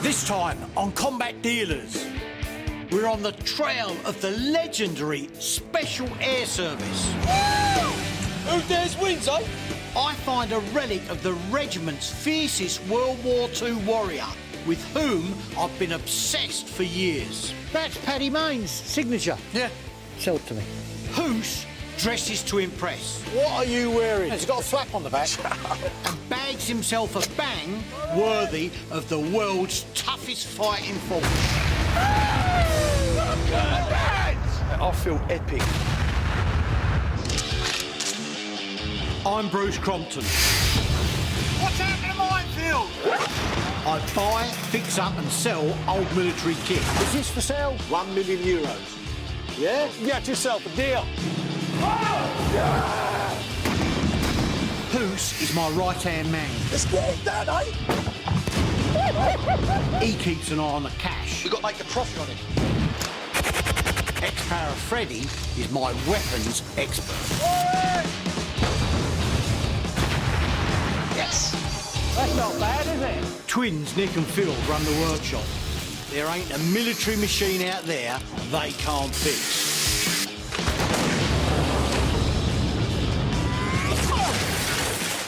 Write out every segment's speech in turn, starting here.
This time on Combat Dealers, we're on the trail of the legendary Special Air Service. Who dares wins, eh? I find a relic of the regiment's fiercest World War II warrior, with whom I've been obsessed for years. That's Paddy Main's signature. Yeah. Sell it to me. Hoos dresses to impress What are you wearing? It's got a flap on the back. and bags himself a bang worthy of the world's toughest fighting force. I feel epic. I'm Bruce Crompton. What's happening to minefield? I buy, fix up and sell old military kit. Is this for sale? €1 million. Yeah? Get yourself a deal. Hoos is my right-hand man. Let's get it done, eh? He keeps an eye on the cash. We've got to make a profit on it. Ex-para Freddy is my weapons expert. Yes. That's not bad, is it? Twins Nick and Phil run the workshop. There ain't a military machine out there they can't fix.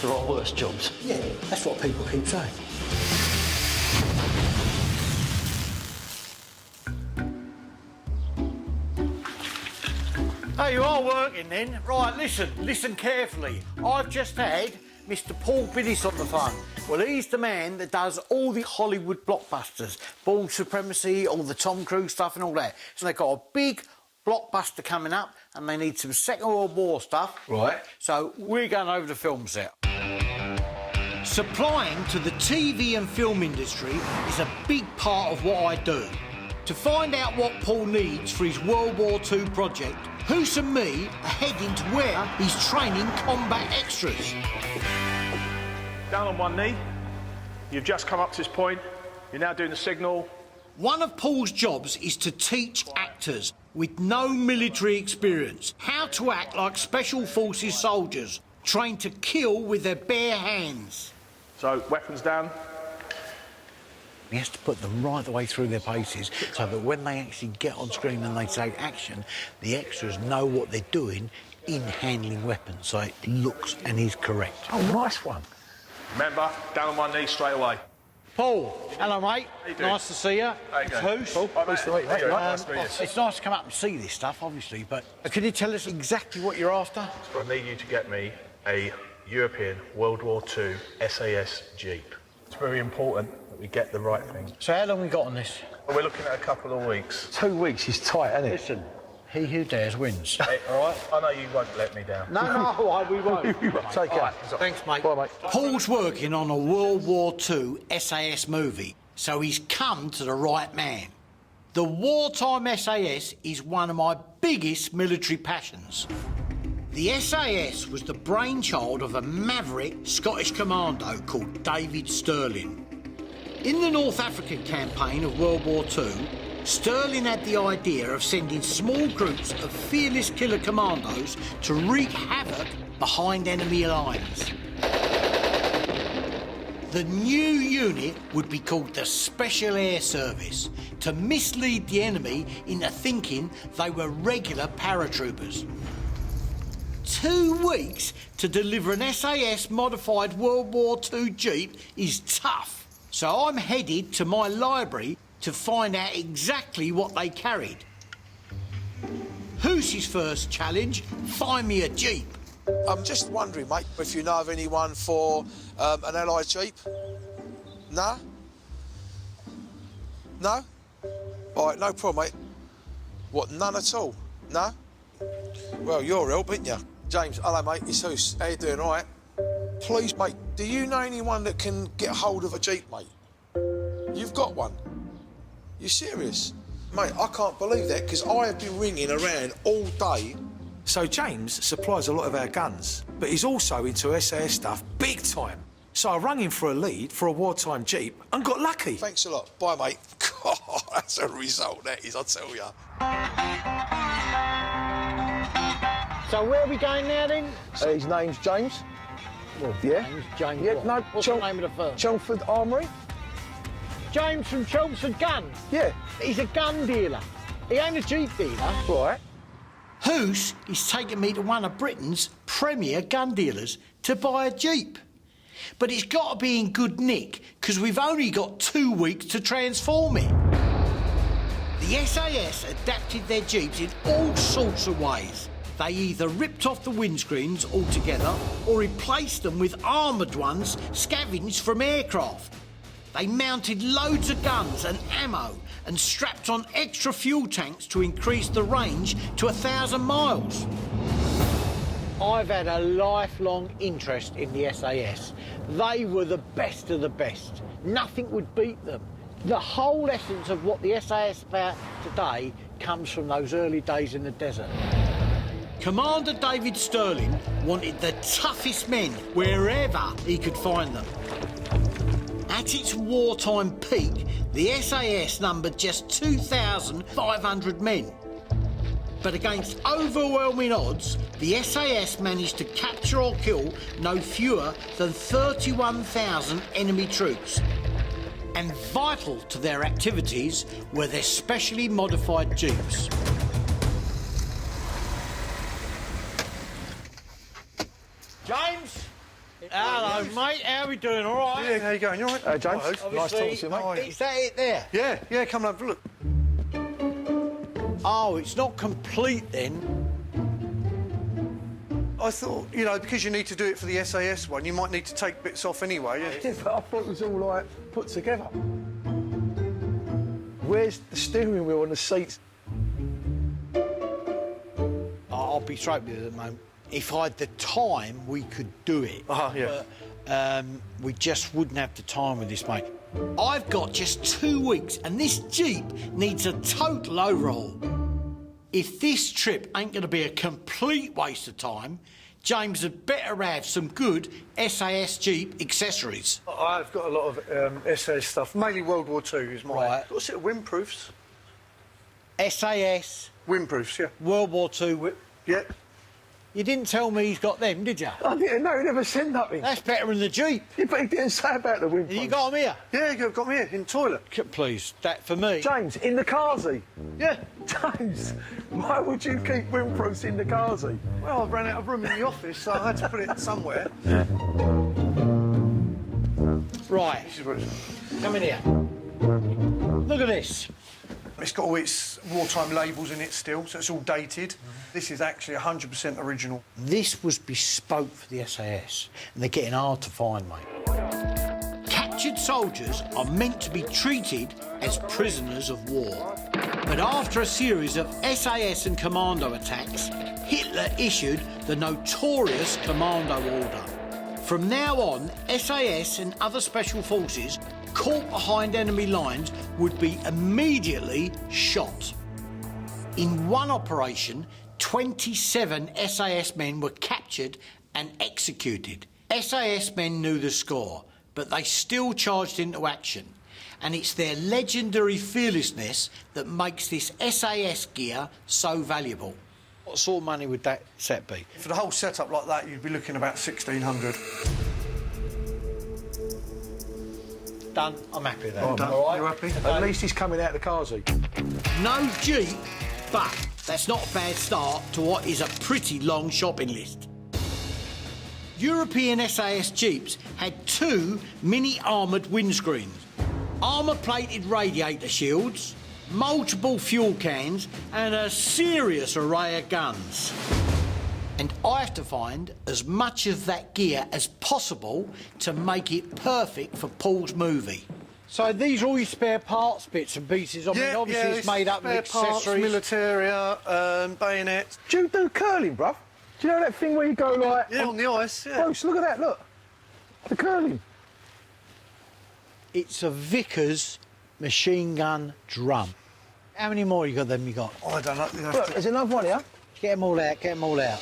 There are worse jobs. Yeah, that's what people keep saying. Oh, you are working then? Right, listen carefully. I've just had Mr. Paul Biddiss on the phone. Well, he's the man that does all the Hollywood blockbusters, Born Supremacy, all the Tom Cruise stuff and all that. So they've got a big blockbuster coming up and they need some Second World War stuff. Right. So we're going over the film set. Supplying to the TV and film industry is a big part of what I do. To find out what Paul needs for his World War II project, Hoos and me are heading to where he's training combat extras. Down on one knee. You've just come up to this point. You're now doing the signal. One of Paul's jobs is to teach actors with no military experience how to act like Special Forces soldiers, trained to kill with their bare hands. So, weapons down. He has to put them right the way through their paces so that when they actually get on screen and they say action, the extras know what they're doing in handling weapons, so it looks and is correct. Oh, nice one. Remember, down on one knee straight away. Paul, hello mate. How you doing? Nice to see you. How you It's going? Hoos. Cool. Nice to meet you. How you doing? Right. Nice to meet you. It's nice to come up and see this stuff, obviously, but can you tell us exactly what you're after? So I need you to get me a European World War II SAS Jeep. It's very important that we get the right thing. So how long we got on this? We're looking at a couple of weeks. 2 weeks is tight, isn't it? Listen, he who dares wins. Hey, all right? I know you won't let me down. No, we won't. Take care. Thanks, mate. Bye, mate. Paul's working on a World War II SAS movie, so he's come to the right man. The wartime SAS is one of my biggest military passions. The SAS was the brainchild of a maverick Scottish commando called David Stirling. In the North African campaign of World War II, Stirling had the idea of sending small groups of fearless killer commandos to wreak havoc behind enemy lines. The new unit would be called the Special Air Service, to mislead the enemy into thinking they were regular paratroopers. 2 weeks to deliver an SAS modified World War II Jeep is tough. So I'm headed to my library to find out exactly what they carried. Hoos's first challenge, find me a Jeep. I'm just wondering, mate, if you know of anyone for an Allied Jeep? No? No? All right, no problem, mate. What, none at all? No? Well, you're help, ain't you? James, hello, mate, it's Hoos. How you doing, all right? Please, mate, do you know anyone that can get hold of a Jeep, mate? You've got one? You serious? Mate, I can't believe that, because I have been ringing around all day. So James supplies a lot of our guns, but he's also into SAS stuff big time. So I rang him for a lead for a wartime Jeep and got lucky. Thanks a lot. Bye, mate. God, that's a result, that is, I tell you. So where are we going now then? His name's James. Well, yeah. James Yeah, what? no, What's the name of the firm? Chelmsford Armoury. James from Chelmsford Gun. Yeah. He's a gun dealer. He ain't a Jeep dealer. Right. Hoos is taking me to one of Britain's premier gun dealers to buy a Jeep. But it's got to be in good nick, because we've only got 2 weeks to transform it. The SAS adapted their Jeeps in all sorts of ways. They either ripped off the windscreens altogether or replaced them with armoured ones scavenged from aircraft. They mounted loads of guns and ammo and strapped on extra fuel tanks to increase the range to 1,000 miles. I've had a lifelong interest in the SAS. They were the best of the best. Nothing would beat them. The whole essence of what the SAS is about today comes from those early days in the desert. Commander David Stirling wanted the toughest men wherever he could find them. At its wartime peak, the SAS numbered just 2,500 men. But against overwhelming odds, the SAS managed to capture or kill no fewer than 31,000 enemy troops. And vital to their activities were their specially modified Jeeps. James? Hello, mate. How are we doing? All right? Yeah, how you going? You all right? James. Nice talking to you, mate. Is that it there? Yeah, come and have a look. Oh, it's not complete then. I thought, you know, because you need to do it for the SAS one, you might need to take bits off anyway. Yeah, but I thought it was all, like, put together. Where's the steering wheel and the seats? I'll be straight with you at the moment. If I had the time, we could do it. Yeah. But we just wouldn't have the time with this, mate. I've got just 2 weeks and this Jeep needs a total overhaul. If this trip ain't going to be a complete waste of time, James had better have some good SAS Jeep accessories. I've got a lot of SAS stuff, mainly World War II is mine. Right. Got a set of windproofs. SAS, Windproofs, yeah. World War II. Yeah. You didn't tell me he's got them, did you? I didn't know, he never said nothing. That's better than the Jeep. Yeah, but he didn't say about the windproofs. You got them here? Yeah, you've got me here, in the toilet. Please, that for me. James, in the carsy? Yeah. James, why would you keep windproofs in the carsy? Well, I ran out of room in the office, so I had to put it somewhere. Right, This is what it's... come in here. Look at this. It's got all its wartime labels in it still, so it's all dated. This is actually 100% original. This was bespoke for the SAS, and they're getting hard to find, mate. Captured soldiers are meant to be treated as prisoners of war. But after a series of SAS and commando attacks, Hitler issued the notorious Commando Order. From now on, SAS and other special forces caught behind enemy lines would be immediately shot. In one operation, 27 SAS men were captured and executed. SAS men knew the score, but they still charged into action. And it's their legendary fearlessness that makes this SAS gear so valuable. What sort of money would that set be? For the whole setup like that, you'd be looking about 1,600. Done. I'm happy with that. All right? You happy? At least he's coming out the carsy. No Jeep, but that's not a bad start to what is a pretty long shopping list. European SAS Jeeps had 2 mini-armoured windscreens, armour-plated radiator shields, multiple fuel cans and a serious array of guns. And I have to find as much of that gear as possible to make it perfect for Paul's movie. So these are all your spare parts, bits and pieces. I mean, obviously it's made up of spare parts, accessories. militaria, bayonets. Do you do curling, bruv? Do you know that thing where you go like... Yeah, on the ice, yeah. Bruce, look at that, look. The curling. It's a Vickers machine gun drum. How many more you got than you got? Oh, I don't know. You have Look, to... there's another one here. Get them all out, get them all out.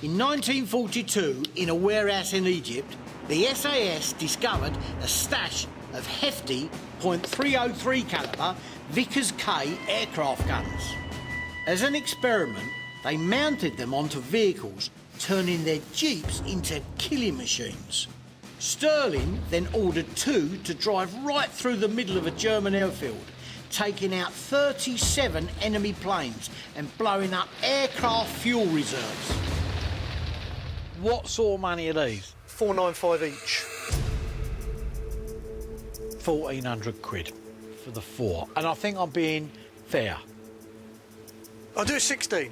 In 1942, in a warehouse in Egypt, the SAS discovered a stash of hefty .303 caliber Vickers K aircraft guns. As an experiment, they mounted them onto vehicles, turning their Jeeps into killing machines. Sterling then ordered 2 to drive right through the middle of a German airfield, taking out 37 enemy planes and blowing up aircraft fuel reserves. What sort of money are these? 495 each. 1,400 quid for the 4. And I think I'm being fair. I'll do 16.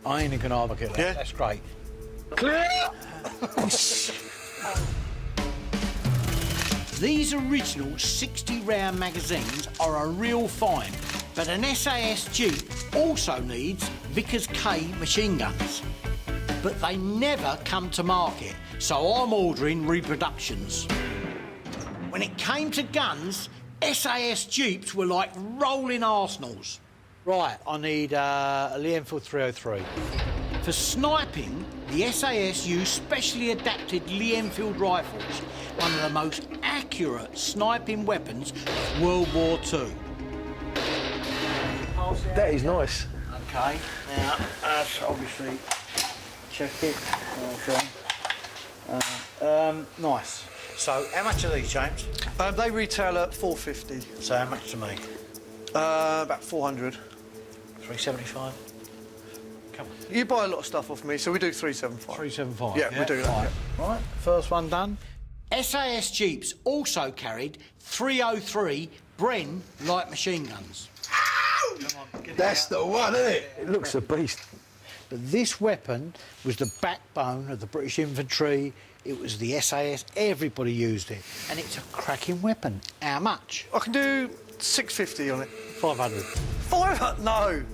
I ain't gonna argue that. Yeah? That's great. These original 60-round magazines are a real find, but an SAS Jeep also needs Vickers K machine guns. But they never come to market, so I'm ordering reproductions. When it came to guns, SAS Jeeps were like rolling arsenals. Right, I need a Lee Enfield 303. For sniping, the SAS used specially adapted Lee Enfield rifles, one of the most accurate sniping weapons of World War II. That is nice. OK, now, that's obviously... Check it. Okay. Nice. So, how much are these, James? They retail at 450. So, how much to me? About 400. 375? Come on. You buy a lot of stuff off me, so we do 375. 375? Yeah, we do that. Right. Right, first one done. SAS Jeeps also carried 303 Bren light machine guns. That's the one, isn't it? It looks a beast. But this weapon was the backbone of the British infantry. It was the SAS. Everybody used it. And it's a cracking weapon. How much? I can do 650 on it. 500. 500? No.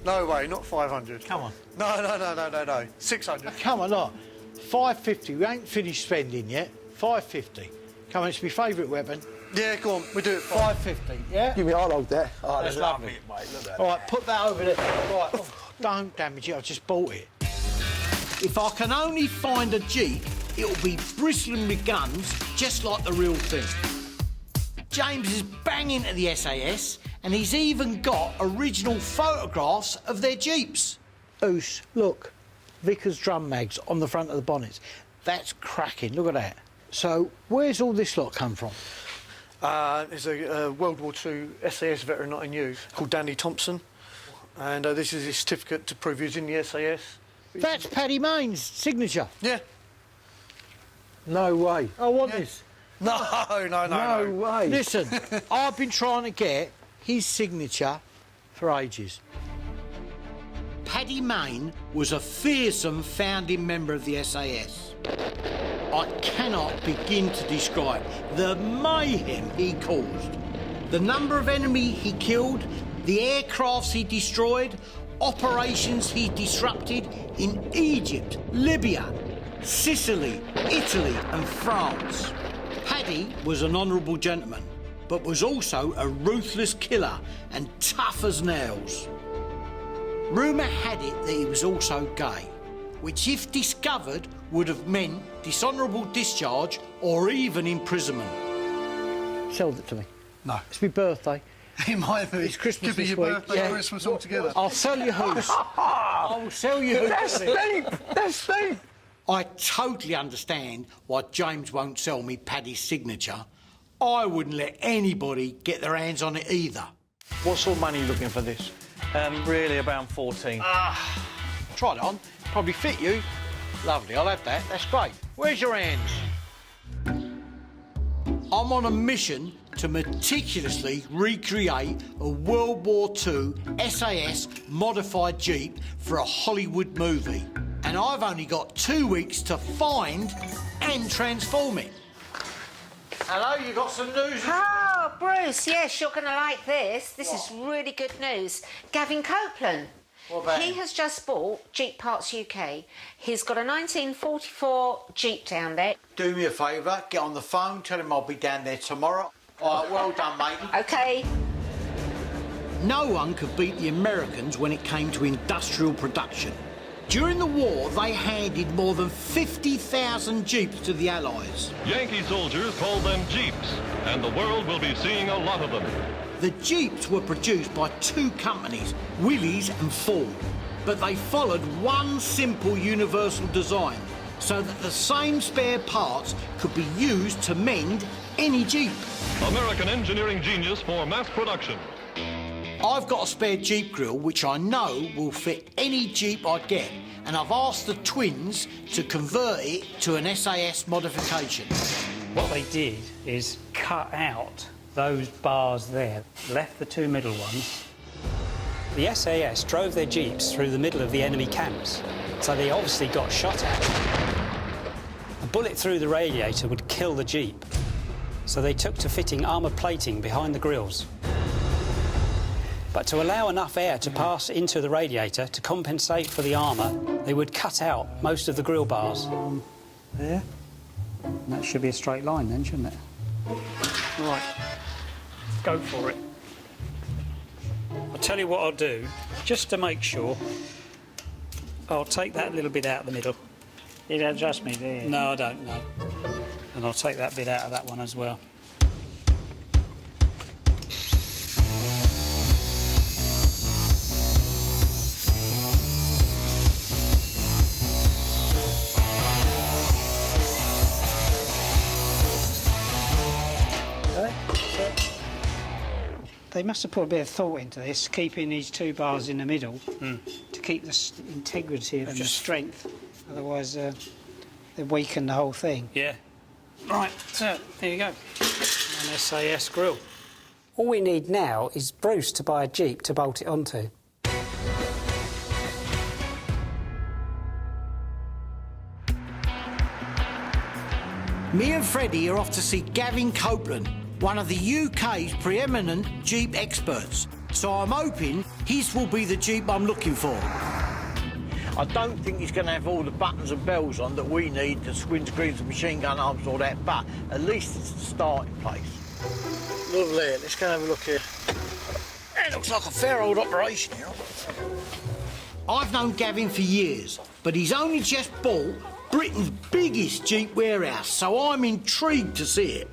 No way, not 500. Come on. No. 600. Come on, look. 550. We ain't finished spending yet. 550. Come on, it's my favourite weapon. Yeah, go on, we do it. 550, yeah? Give me a log there. Oh, that's lovely. Mate, look at that. All right, put that over there. Right, don't damage it. I've just bought it. If I can only find a Jeep, it'll be bristling with guns, just like the real thing. James is banging to the SAS, and he's even got original photographs of their Jeeps. Oos, look. Vickers drum mags on the front of the bonnets. That's cracking. Look at that. So, where's all this lot come from? There's a World War II SAS veteran not in use called Danny Thompson, and this is his certificate to prove he's in the SAS. That's Paddy Main's signature. Yeah. No way. I want this. No way. Listen, I've been trying to get his signature for ages. Paddy Main was a fearsome founding member of the SAS. I cannot begin to describe the mayhem he caused. The number of enemy he killed, the aircrafts he destroyed, operations he disrupted in Egypt, Libya, Sicily, Italy and France. Paddy was an honourable gentleman, but was also a ruthless killer and tough as nails. Rumour had it that he was also gay, which if discovered would have meant dishonourable discharge or even imprisonment. Sell it to me. No. It's my birthday. It might be. It's Christmas Could be this your week. birthday, Yeah. Christmas all together. I'll sell you who's. I will sell you who's. That's steep. That's steep. I totally understand why James won't sell me Paddy's signature. I wouldn't let anybody get their hands on it either. What sort of money are you looking for this? Really about 14. Try it on. Probably fit you. Lovely, I'll have that. That's great. Where's your hands? I'm on a mission to meticulously recreate a World War II SAS modified Jeep for a Hollywood movie. And I've only got 2 weeks to find and transform it. Hello, you got some news? Oh, Bruce, yes, you're going to like this. This is really good news. Gavin Copeland. What about He him? has just bought Jeep Parts UK. He's got a 1944 Jeep down there. Do me a favour, get on the phone, tell him I'll be down there tomorrow. All right, well done, mate. OK. No one could beat the Americans when it came to industrial production. During the war, they handed more than 50,000 Jeeps to the Allies. Yankee soldiers called them Jeeps, and the world will be seeing a lot of them. The Jeeps were produced by 2 companies, Willys and Ford, but they followed one simple universal design. so that the same spare parts could be used to mend any Jeep. American engineering genius for mass production. I've got a spare Jeep grille which I know will fit any Jeep I get, and I've asked the twins to convert it to an SAS modification. What they did is cut out those bars there, left the two middle ones. The SAS drove their Jeeps through the middle of the enemy camps, so they obviously got shot at. A bullet through the radiator would kill the Jeep, so they took to fitting armour plating behind the grilles. But to allow enough air to pass into the radiator to compensate for the armour, they would cut out most of the grille bars. There. And that should be a straight line then, shouldn't it? Right. Go for it. I'll tell you what I'll do, just to make sure. I'll take that little bit out of the middle. You don't trust me, do you? No, I don't, no. And I'll take that bit out of that one as well. They must have put a bit of thought into this, keeping these two bars in the middle to keep the integrity and the strength. Otherwise, they weaken the whole thing. Yeah. Right, so there you go. An SAS grill. All we need now is Bruce to buy a Jeep to bolt it onto. Me and Freddie are off to see Gavin Copeland, one of the UK's preeminent Jeep experts. So I'm hoping his will be the Jeep I'm looking for. I don't think he's going to have all the buttons and bells on that we need, the windscreens, the machine gun arms, all that, but at least it's the starting place. Lovely. Let's go and have a look here. It looks like a fair old operation here. I've known Gavin for years, but he's only just bought Britain's biggest Jeep warehouse, so I'm intrigued to see it.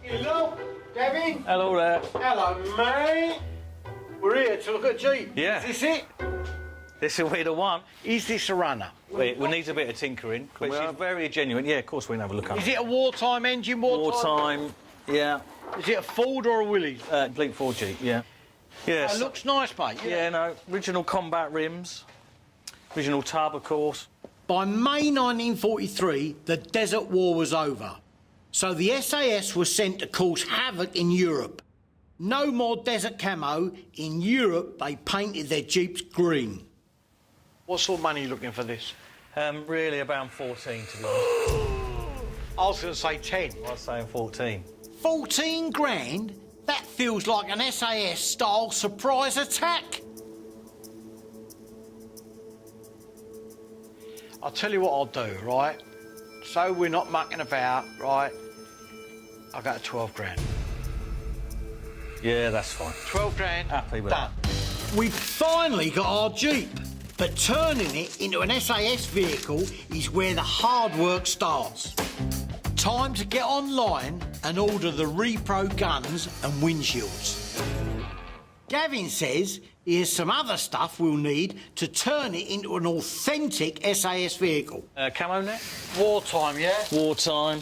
Hello, Gavin. Hello there. Hello, mate. We're here to look at Jeep. Yeah. Is this it? This will be the one. Is this a runner? We need a bit of tinkering, but she's very genuine. Yeah, of course we can have a look at it. Is it a wartime engine? Wartime, yeah. Is it a Ford or a Willys? Complete 4G, yeah. Yes. It looks nice, mate. Yeah, no. Original combat rims. Original tub, of course. By May 1943, the Desert War was over. So the SAS was sent to cause havoc in Europe. No more desert camo. In Europe, they painted their Jeeps green. What sort of money are you looking for this? Really about 14, to be honest. I was going to say 10. I was saying 14. 14 grand? That feels like an SAS-style surprise attack. I'll tell you what I'll do, right? So we're not mucking about, right? I'll go to 12 grand. Yeah, that's fine. 12 grand. Happy with done. that. We've finally got our Jeep, but turning it into an SAS vehicle is where the hard work starts. Time to get online and order the repro guns and windshields. Gavin says here's some other stuff we'll need to turn it into an authentic SAS vehicle. Camo net? Wartime, yeah? Wartime.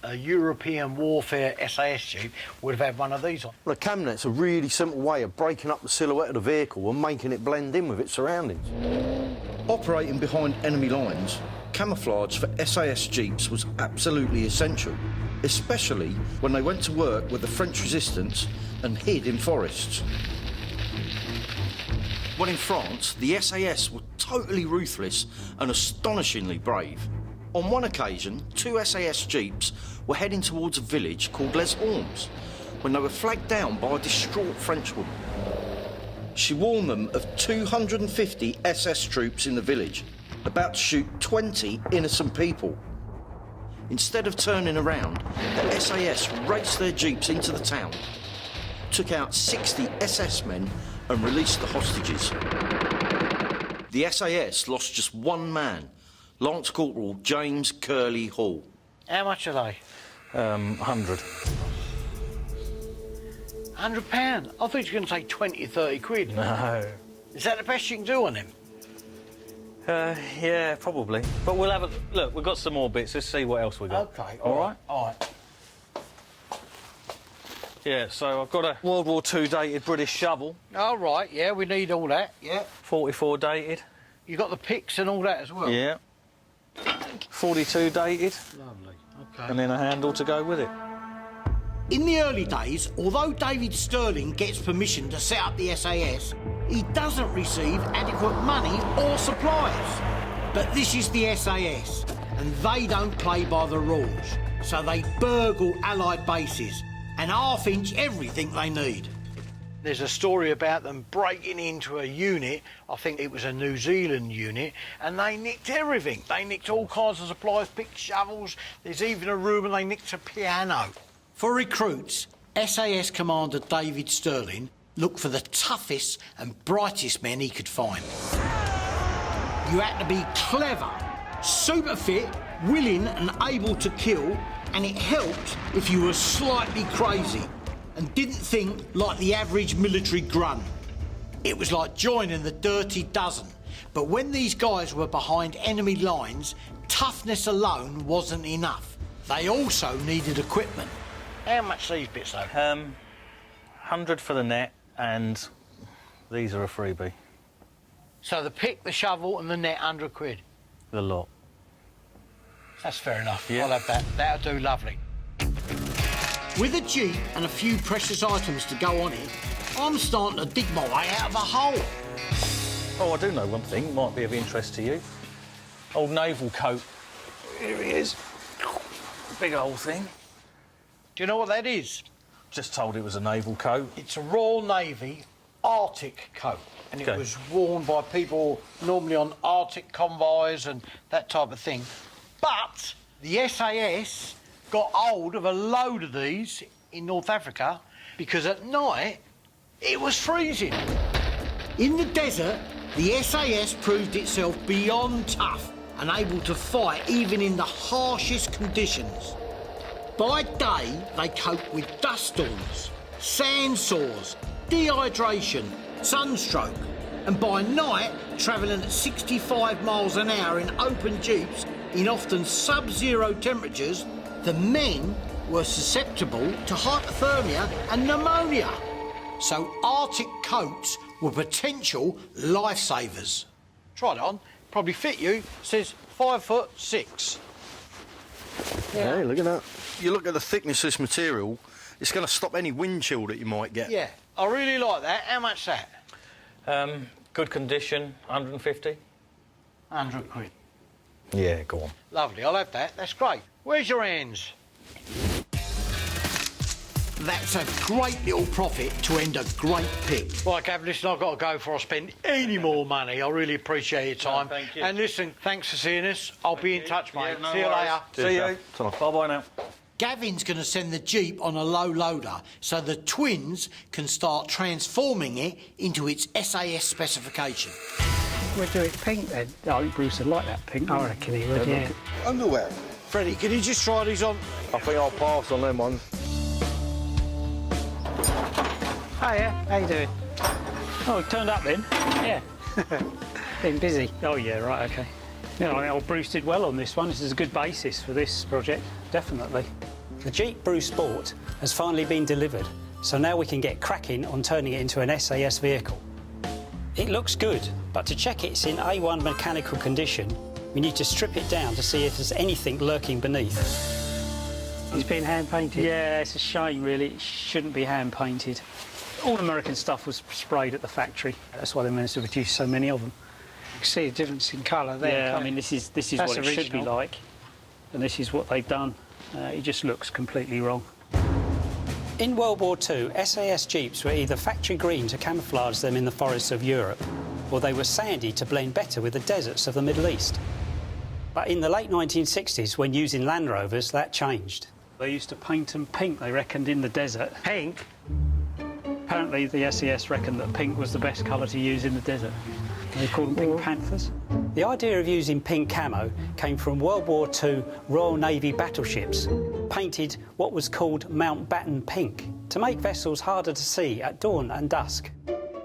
A European warfare SAS Jeep would have had one of these on. Well, a cam net's a really simple way of breaking up the silhouette of the vehicle and making it blend in with its surroundings. Operating behind enemy lines, camouflage for SAS Jeeps was absolutely essential, especially when they went to work with the French resistance and hid in forests. Well, in France, the SAS were totally ruthless and astonishingly brave. On one occasion, two SAS Jeeps were heading towards a village called Les Ormes when they were flagged down by a distraught Frenchwoman. She warned them of 250 SS troops in the village, about to shoot 20 innocent people. Instead of turning around, the SAS raced their Jeeps into the town, took out 60 SS men and released the hostages. The SAS lost just one man, Lance Corporal James Curley Hall. How much are they? 100. £100? I thought you were going to say 20, 30 quid. No. Is that the best you can do on him? Yeah, probably. But we'll have a look. We've got some more bits. Let's see what else we got. OK, All right. All right. Yeah. So I've got a World War II dated British shovel. All right, yeah, we need all that, yeah. 44 dated. You got the picks and all that as well? Yeah. 42 dated. Lovely, OK. And then a handle to go with it. In the early days, although David Stirling gets permission to set up the SAS, he doesn't receive adequate money or supplies. But this is the SAS, and they don't play by the rules. So they burgle Allied bases and half-inch everything they need. There's a story about them breaking into a unit, I think it was a New Zealand unit, and they nicked everything. They nicked all kinds of supplies, picked shovels, there's even a room and they nicked a piano. For recruits, SAS Commander David Stirling looked for the toughest and brightest men he could find. You had to be clever, super fit, willing and able to kill, and it helped if you were slightly crazy and didn't think like the average military grunt. It was like joining the Dirty Dozen. But when these guys were behind enemy lines, toughness alone wasn't enough. They also needed equipment. How much these bits though? 100 for the net, and these are a freebie. So the pick, the shovel and the net, 100 quid? The lot. That's fair enough. Yeah. I'll have that. That'll do lovely. With a Jeep and a few precious items to go on it, I'm starting to dig my way out of a hole. Oh, I do know one thing might be of interest to you. Old naval coat. Here he is. Big old thing. Do you know what that is? Just told it was a naval coat. It's a Royal Navy Arctic coat, and it was worn by people normally on Arctic convoys and that type of thing. But the SAS got hold of a load of these in North Africa because at night it was freezing. In the desert, the SAS proved itself beyond tough and able to fight even in the harshest conditions. By day, they coped with dust storms, sand sores, dehydration, sunstroke, and by night, travelling at 65 miles an hour in open jeeps in often sub-zero temperatures, the men were susceptible to hypothermia and pneumonia. So Arctic coats were potential lifesavers. Try it on, probably fit you. It says 5'6". Yeah. Hey, look at that. You look at the thickness of this material, it's going to stop any wind chill that you might get. Yeah, I really like that. How much that? Good condition, 150. 100 quid. Yeah, go on. Lovely, I'll have that. That's great. Where's your hands? That's a great little profit to end a great pick. Right, Gav, listen, I've got to go before I spend any more money. I really appreciate your time. No, thank you. And listen, thanks for seeing us. I'll be in touch, mate. Yeah, no See you worries. later. See you. Bye-bye now. Gavin's going to send the Jeep on a low loader so the twins can start transforming it into its SAS specification. We'll do it pink then. I think Bruce would like that pink. I reckon he would, yeah. Underwear. Freddie, can you just try these on? I think I'll pass on them ones. Hiya, how you doing? Oh, it turned up then? Yeah. Been busy. Oh, yeah, right, OK. Yeah, I think old Bruce did well on this one. This is a good basis for this project, definitely. The Jeep Bruce bought has finally been delivered, so now we can get cracking on turning it into an SAS vehicle. It looks good, but to check it's in A1 mechanical condition, we need to strip it down to see if there's anything lurking beneath. It's been hand-painted? Yeah, it's a shame, really. It shouldn't be hand-painted. All American stuff was sprayed at the factory. That's why they managed to produce so many of them. You can see a difference in colour there. Yeah, I mean, this is what it should be like, and this is what they've done. It just looks completely wrong. In World War II, SAS Jeeps were either factory green to camouflage them in the forests of Europe, or they were sandy to blend better with the deserts of the Middle East. But in the late 1960s, when using Land Rovers, that changed. They used to paint them pink, they reckoned, in the desert. Pink? Apparently the SAS reckoned that pink was the best colour to use in the desert. They called them Pink Panthers. The idea of using pink camo came from World War II Royal Navy battleships, painted what was called Mountbatten pink, to make vessels harder to see at dawn and dusk.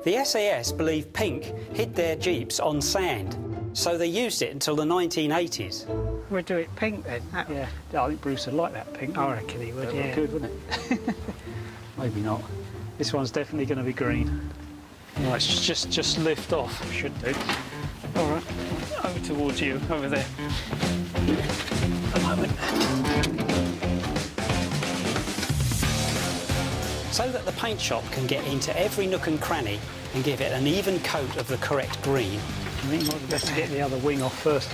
The SAS believed pink hid their jeeps on sand, So they used it until the 1980s. We'll do it pink then. Yeah, I think Bruce would like that pink. I reckon he would, yeah. Good, wouldn't it? Maybe not. This one's definitely going to be green. Right, just lift off. Should do. All right, over towards you, over there. A moment. So that the paint shop can get into every nook and cranny and give it an even coat of the correct green. I think it might be best to get the other wing off first.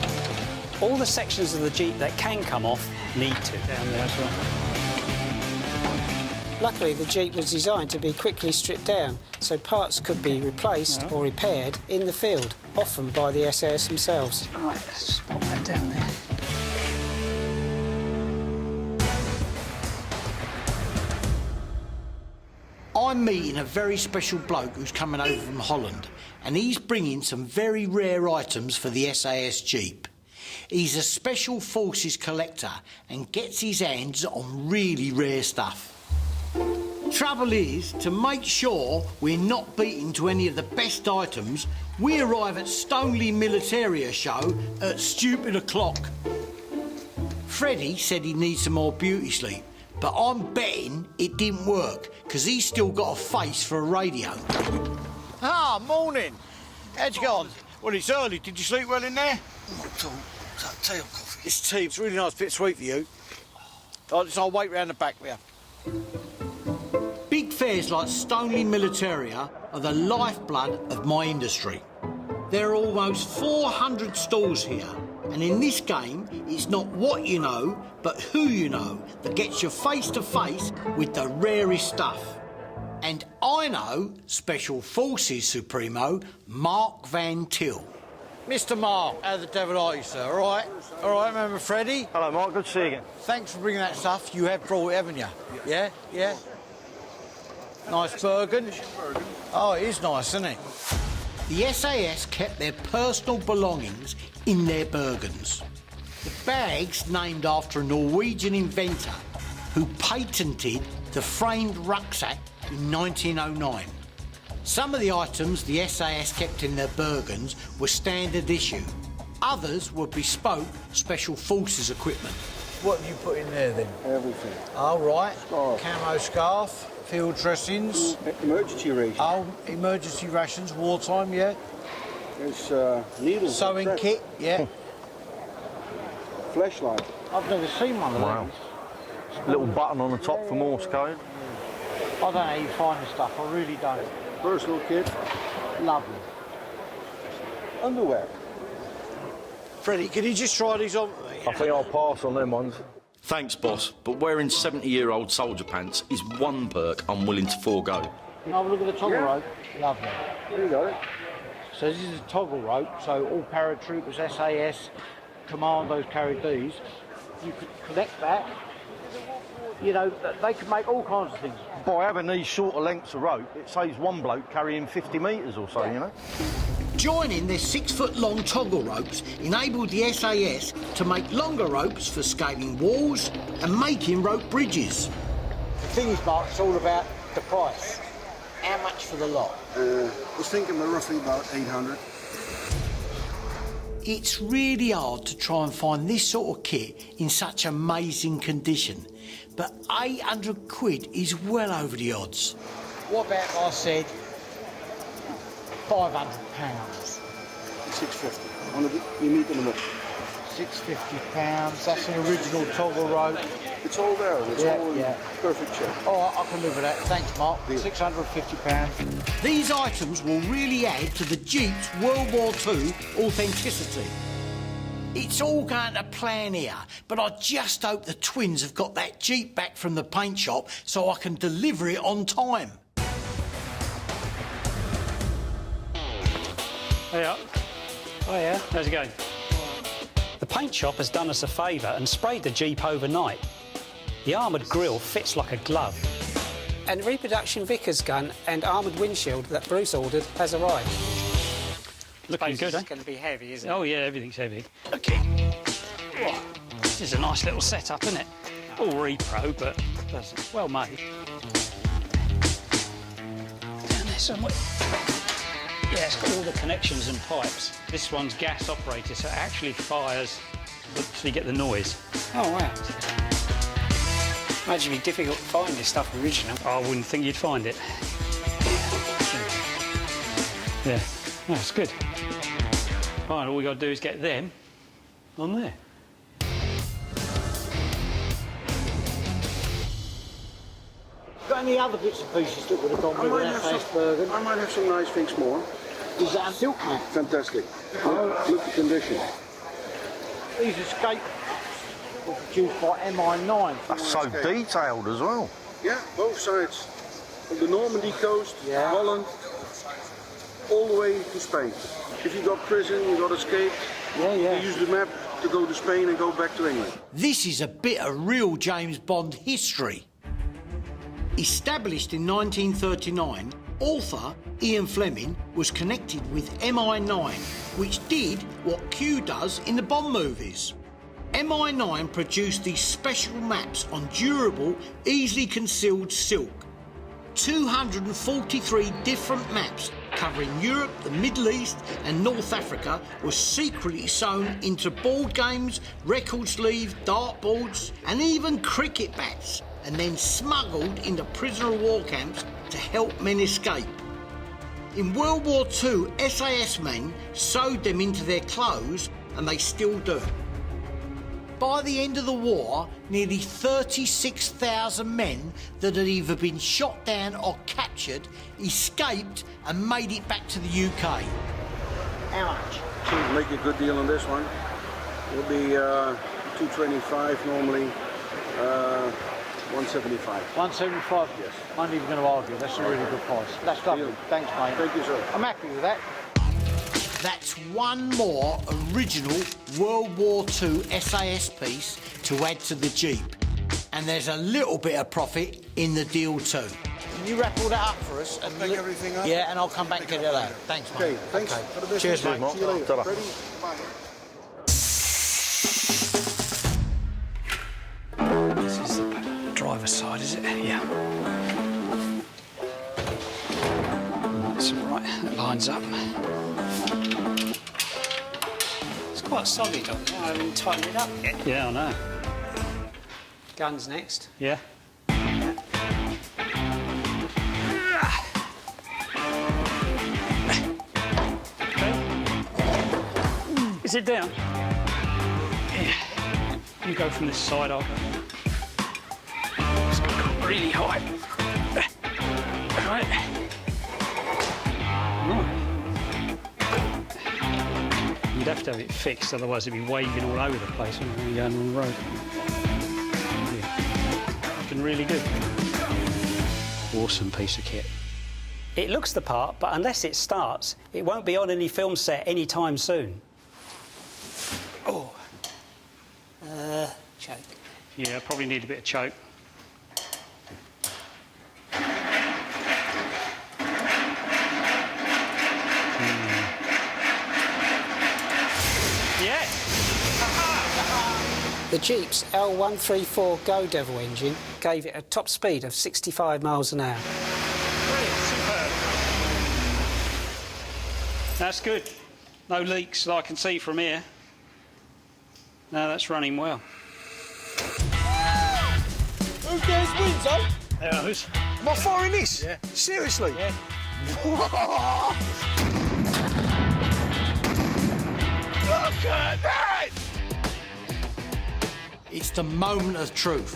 All the sections of the Jeep that can come off need to. Down there as well. Luckily, the Jeep was designed to be quickly stripped down, so parts could be replaced or repaired in the field, often by the SAS themselves. Right, let's just pop that down there. I'm meeting a very special bloke who's coming over from Holland, and he's bringing some very rare items for the SAS Jeep. He's a special forces collector and gets his hands on really rare stuff. Trouble is, to make sure we're not beaten to any of the best items, we arrive at Stoneleigh Militaria show at stupid o'clock. Freddie said he needs some more beauty sleep, but I'm betting it didn't work, because he's still got a face for a radio. Ah, morning. How'd you get on? Well, it's early. Did you sleep well in there? Not at all. Is that tea or coffee? It's tea. It's really nice, bit sweet for you. So I'll wait round the back with you. Big fairs like Stoneleigh Militaria are the lifeblood of my industry. There are almost 400 stalls here, and in this game, it's not what you know, but who you know that gets you face to face with the rarest stuff. And I know Special Forces Supremo Mark Van Til. Mr. Mark, how the devil are you, sir? All right? All right, remember Freddie? Hello, Mark. Good to see you again. Thanks for bringing that stuff. You have brought it, haven't you? Yeah? Yeah? Nice Bergen. Oh, it is nice, isn't it? The SAS kept their personal belongings in their Bergens. The bag's named after a Norwegian inventor who patented the framed rucksack in 1909. Some of the items the SAS kept in their Bergens were standard issue. Others were bespoke Special Forces equipment. What have you put in there, then? Everything. Oh, right. Scarf. Camo scarf, field dressings. Emergency rations. Oh, emergency rations, wartime, yeah. There's needles. Sewing kit, yeah. Flashlight. I've never seen one of Wow. those. Little button on the top for Morse code. I don't know how you find the stuff, I really don't. Personal kit. Lovely. Underwear. Freddie, can you just try these on? I think I'll pass on them ones. Thanks, boss, but wearing 70-year-old soldier pants is one perk I'm willing to forego. Have a look at the toggle rope. Lovely. There you go. So this is a toggle rope, so all paratroopers, SAS, commandos carried these. You could collect that. You know, they could make all kinds of things. By having these shorter lengths of rope, it saves one bloke carrying 50 metres or so, you know? Joining their 6-foot-long toggle ropes enabled the SAS to make longer ropes for scaling walls and making rope bridges. The thing is, Mark, it's all about the price. How much for the lot? I was thinking roughly about 800. It's really hard to try and find this sort of kit in such amazing condition, but 800 quid is well over the odds. What about if I said £500? 650. You meet in the middle. £650. That's an original toggle rope. It's all there. It's all in perfect shape. All right, I can live with that. Thanks, Mark. £650. These items will really add to the Jeep's World War II authenticity. It's all going to plan here, but I just hope the twins have got that Jeep back from the paint shop so I can deliver it on time. Hey up. Oh yeah. How's it going? The paint shop has done us a favour and sprayed the Jeep overnight. The armoured grille fits like a glove. And reproduction Vickers gun and armoured windshield that Bruce ordered has arrived. Looking good, eh? It's going to be heavy, isn't it? Oh yeah, everything's heavy. Okay. Oh, this is a nice little setup, isn't it? All repro, but that's well made. Down there somewhere. Yeah. Yeah, it's got all the connections and pipes. This one's gas operated, so it actually fires so you get the noise. Oh, wow. Imagine it'd be difficult to find this stuff original. I wouldn't think you'd find it. Yeah, no, it's good. Right, all we got to do is get them on there. Got any other bits and pieces that would have gone with that face Bergen? I might have some nice things more. Is that a silk mat? Fantastic. Look at the condition. These escape were produced by MI9. That's so detailed as well. Yeah, both sides. From the Normandy coast, Yeah. Holland, all the way to Spain. If you got prison, you got escape, Yeah, yeah. you use the map to go to Spain and go back to England. This is a bit of real James Bond history. Established in 1939, author Ian Fleming was connected with MI9, which did what Q does in the Bond movies. MI9 produced these special maps on durable, easily concealed silk. 243 different maps covering Europe, the Middle East and North Africa were secretly sewn into board games, record sleeves, dartboards and even cricket bats, and then smuggled into prisoner of war camps to help men escape. In World War II, SAS men sewed them into their clothes, and they still do. By the end of the war, nearly 36,000 men that had either been shot down or captured escaped and made it back to the UK. How much? So make a good deal on this one. It'll be 225 normally, 175. 175? Yes. I'm not even going to argue. That's a really good price. That's lovely. Deal. Thanks, mate. Thank you, sir. I'm happy with that. That's one more original World War II SAS piece to add to the Jeep. And there's a little bit of profit in the deal too. Can you wrap all that up for us? And Pick everything up? Yeah, and I'll come back and get it out. Thanks, mate. Okay, thanks. Okay. For the business. Cheers, mate. See you later. Ta-ra. Ready? Bye. This is the driver's side, is it? Yeah. That's all right. That lines up. It's quite solid on there. I haven't tightened it up yet. Yeah, I know. Guns next. Yeah. Is it down? Yeah. You go from this side, I'll go. It's got really high. Right. You'd have to have it fixed, otherwise it'd be waving all over the place when you're going on the road. Yeah. It's been really good. Awesome piece of kit. It looks the part, but unless it starts, it won't be on any film set anytime soon. Oh. Choke. Yeah, probably need a bit of choke. Yeah. The Jeep's L134 Go Devil engine gave it a top speed of 65 miles an hour. Brilliant, superb. That's good. No leaks that I can see from here. No, that's running well. Who dares wins, though? There goes. Am I firing this? Yeah. Seriously? Yeah. Look at that! It's the moment of truth.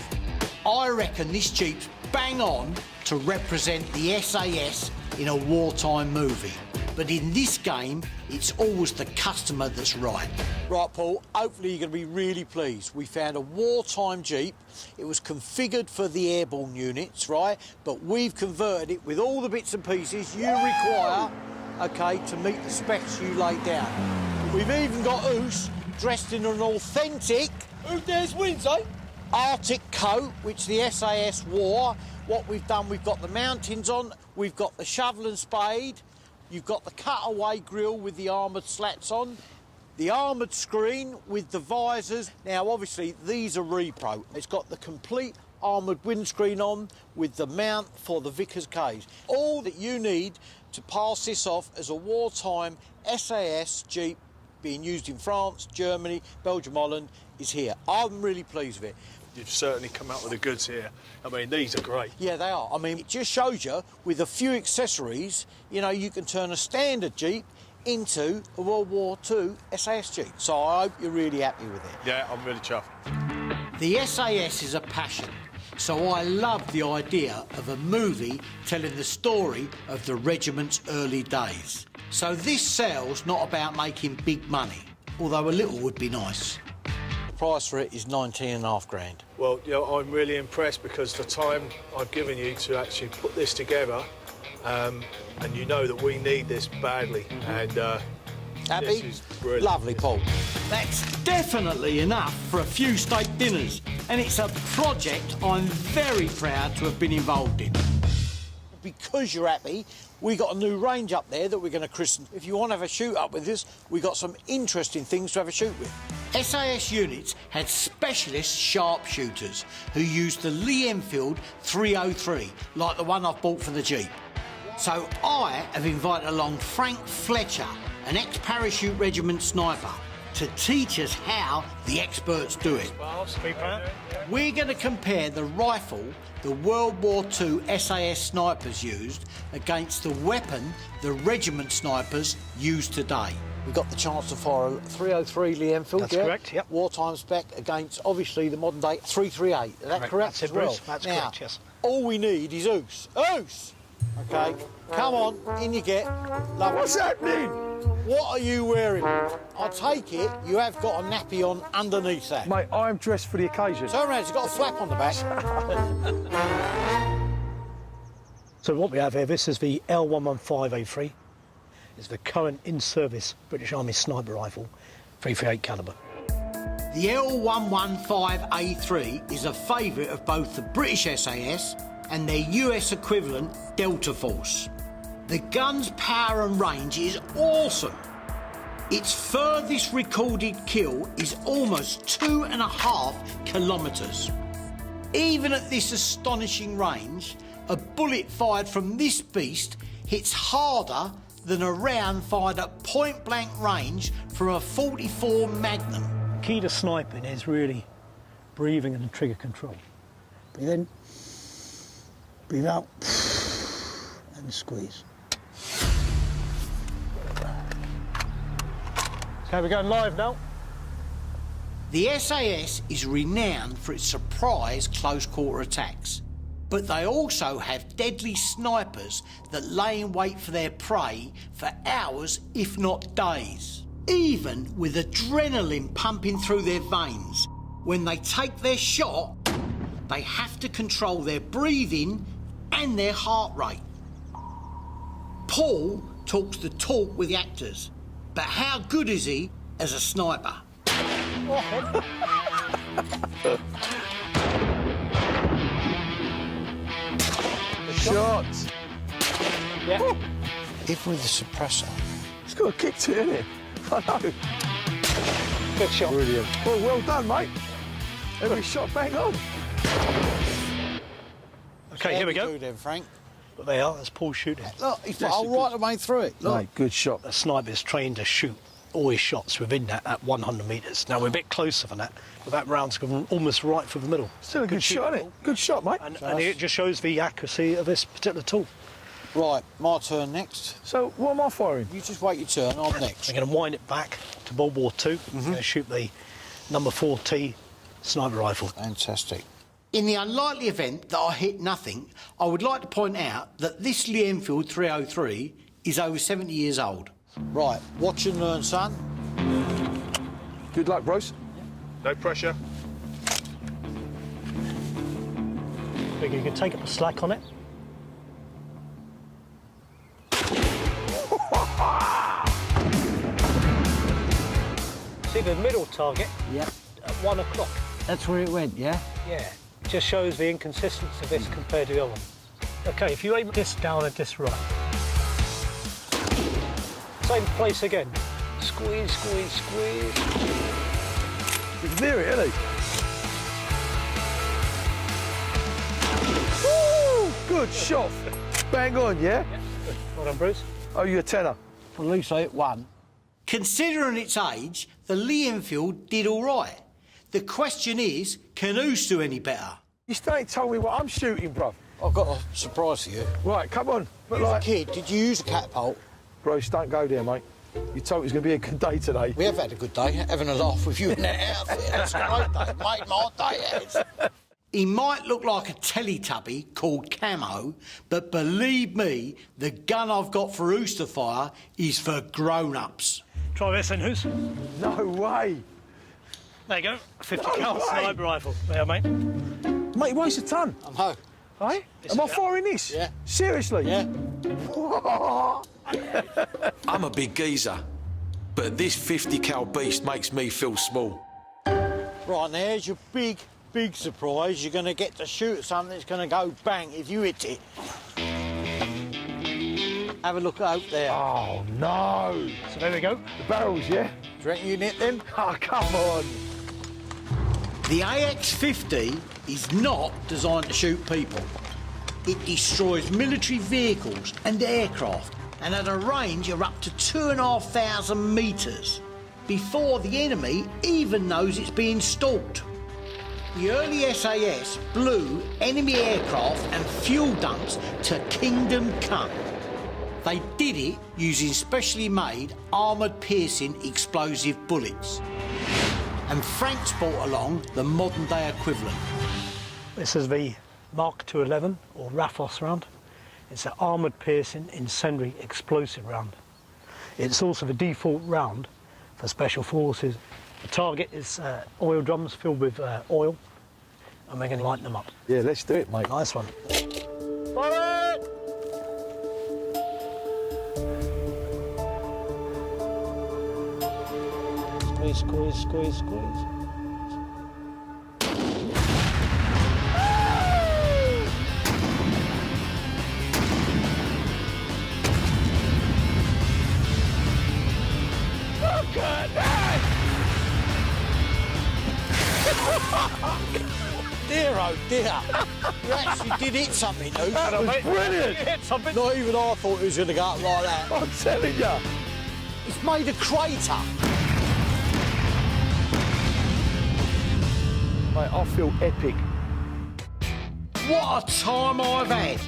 I reckon this Jeep's bang on to represent the SAS in a wartime movie. But in this game, it's always the customer that's right. Right, Paul, hopefully you're going to be really pleased. We found a wartime Jeep. It was configured for the airborne units, right? But we've converted it with all the bits and pieces you require, OK, to meet the specs you laid down. We've even got Oos dressed in an authentic... Who dares wins, eh? Arctic coat, which the SAS wore. What we've done, we've got the mountings on, we've got the shovel and spade, you've got the cutaway grille with the armoured slats on, the armoured screen with the visors. Now, obviously, these are repro. It's got the complete armoured windscreen on with the mount for the Vickers cage. All that you need to pass this off as a wartime SAS Jeep being used in France, Germany, Belgium, Holland is here. I'm really pleased with it. You've certainly come out with the goods here. I mean, these are great. Yeah, they are. I mean, it just shows you, with a few accessories, you know, you can turn a standard Jeep into a World War II SAS Jeep. So I hope you're really happy with it. Yeah, I'm really chuffed. The SAS is a passion, so I love the idea of a movie telling the story of the regiment's early days. So this sale's not about making big money, although a little would be nice. The price for it is 19.5 grand. Well, you know, I'm really impressed because the time I've given you to actually put this together, and you know that we need this badly. And happy? This is brilliant. Lovely, Paul. That's definitely enough for a few steak dinners, and it's a project I'm very proud to have been involved in. Because you're happy, we got a new range up there that we're going to christen. If you want to have a shoot up with us, we got some interesting things to have a shoot with. SAS units had specialist sharpshooters who used the Lee Enfield 303, like the one I've bought for the Jeep. So I have invited along Frank Fletcher, an ex-parachute regiment sniper, to teach us how the experts do it. We're going to compare the rifle the World War II SAS snipers used against the weapon the regiment snipers use today. We got the chance to fire a 303 Lee Enfield. That's correct, yep. Wartime spec against, obviously, the modern day 338. Is that correct That's as it, well? Bruce. That's now, correct, yes. All we need is Oos. Oos! OK, come on, in you get. Lovely. What's happening? What are you wearing? I take it you have got a nappy on underneath that. Mate, I'm dressed for the occasion. Turn around, it's got a flap on the back. So what we have here, this is the L115A3. It's the current in-service British Army sniper rifle, 338 calibre. The L115A3 is a favourite of both the British SAS and their US equivalent Delta Force. The gun's power and range is awesome. Its furthest recorded kill is almost 2.5 kilometres. Even at this astonishing range, a bullet fired from this beast hits harder than a round fired at point-blank range from a .44 Magnum. Key to sniping is really breathing and trigger control. Breathe in, breathe out, and squeeze. Okay, we're going live now. The SAS is renowned for its surprise close-quarter attacks, but they also have deadly snipers that lay in wait for their prey for hours, if not days. Even with adrenaline pumping through their veins, when they take their shot, they have to control their breathing and their heart rate. Paul talks the talk with the actors, but how good is he as a sniper? Shot. Yeah. If with the suppressor. It's got a kick to it, isn't it? I know. Good shot. Brilliant. Well done, mate. Every shot bang on. Okay, here we go. Do then, Frank. But they are, that's Paul shooting. Look, he's put all right the way through it. Look. Mate, good shot. A sniper's trained to shoot all his shots within that at 100 metres. Now, we're a bit closer than that, but that round's gone almost right through the middle. Still a good shot, isn't it? Good shot, mate. And it just shows the accuracy of this particular tool. Right, my turn next. So, what am I firing? You just wait your turn, I'm next. I'm going to wind it back to World War II. I'm going to shoot the number 4T sniper rifle. Fantastic. In the unlikely event that I hit nothing, I would like to point out that this Lee Enfield 303 is over 70 years old. Right, watch and learn, son. Good luck, Bruce. No pressure. Figure you can take up a slack on it. See the middle target? Yep. At 1 o'clock. That's where it went, yeah? Yeah. It just shows the inconsistency of this compared to the other one. OK, if you aim this down and this right. Same place again. Squeeze, squeeze, squeeze. You can hear it, isn't he? Good shot. Bang on, yeah? Well done, Bruce. Oh, you a tenner. Well, at least I hit one. Considering its age, the Lee Enfield did all right. The question is, can Oos do any better? You still ain't told me what I'm shooting, bruv. I've got a surprise for you. Right, come on. But As a like... kid, did you use a catapult? Bruce, don't go there, mate. You told me it was going to be a good day today. We have had a good day, having a laugh with you in that outfit. That's a great day, mate. My day, Ed. He might look like a Teletubby called Camo, but believe me, the gun I've got for Oos to fire is for grown-ups. Try this then, Hoos. No way. There you go. 50 cal sniper rifle. There, mate. Mate, it weighs a ton. I'm home. Hey? Am I firing this? Yeah. Seriously? Yeah. I'm a big geezer, but this 50 cal beast makes me feel small. Right, there's your big surprise. You're going to get to shoot at something that's going to go bang if you hit it. Have a look out there. Oh, no. So there we go. The barrels, yeah? Do you reckon you can hit them? Oh, come on. The AX-50 is not designed to shoot people. It destroys military vehicles and aircraft, and at a range of up to 2,500 metres, before the enemy even knows it's being stalked. The early SAS blew enemy aircraft and fuel dumps to Kingdom Come. They did it using specially made armoured-piercing explosive bullets. And Frank's brought along the modern-day equivalent. This is the Mark 211, or Raffos round. It's an armoured-piercing incendiary explosive round. It's also the default round for Special Forces. The target is oil drums filled with oil, and we're going to light them up. Yeah, let's do it, mate. Nice one. Ferret! Squeeze, squeeze, squeeze. Look at that! Dear, oh dear. You actually did hit something, Oos. That was brilliant! Hit something. Not even I thought it was going to go up like that. I'm telling you. It's made a crater. Mate, I feel epic. What a time I've had!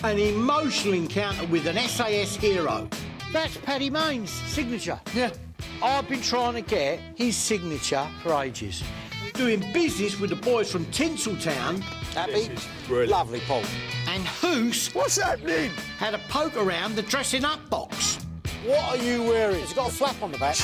An emotional encounter with an SAS hero. That's Paddy Main's signature. Yeah. I've been trying to get his signature for ages. Doing business with the boys from Tinseltown. Happy? brilliant. Lovely, Paul. And Hoos What's happening? had a poke around the dressing up box. What are you wearing? It's got a flap on the back.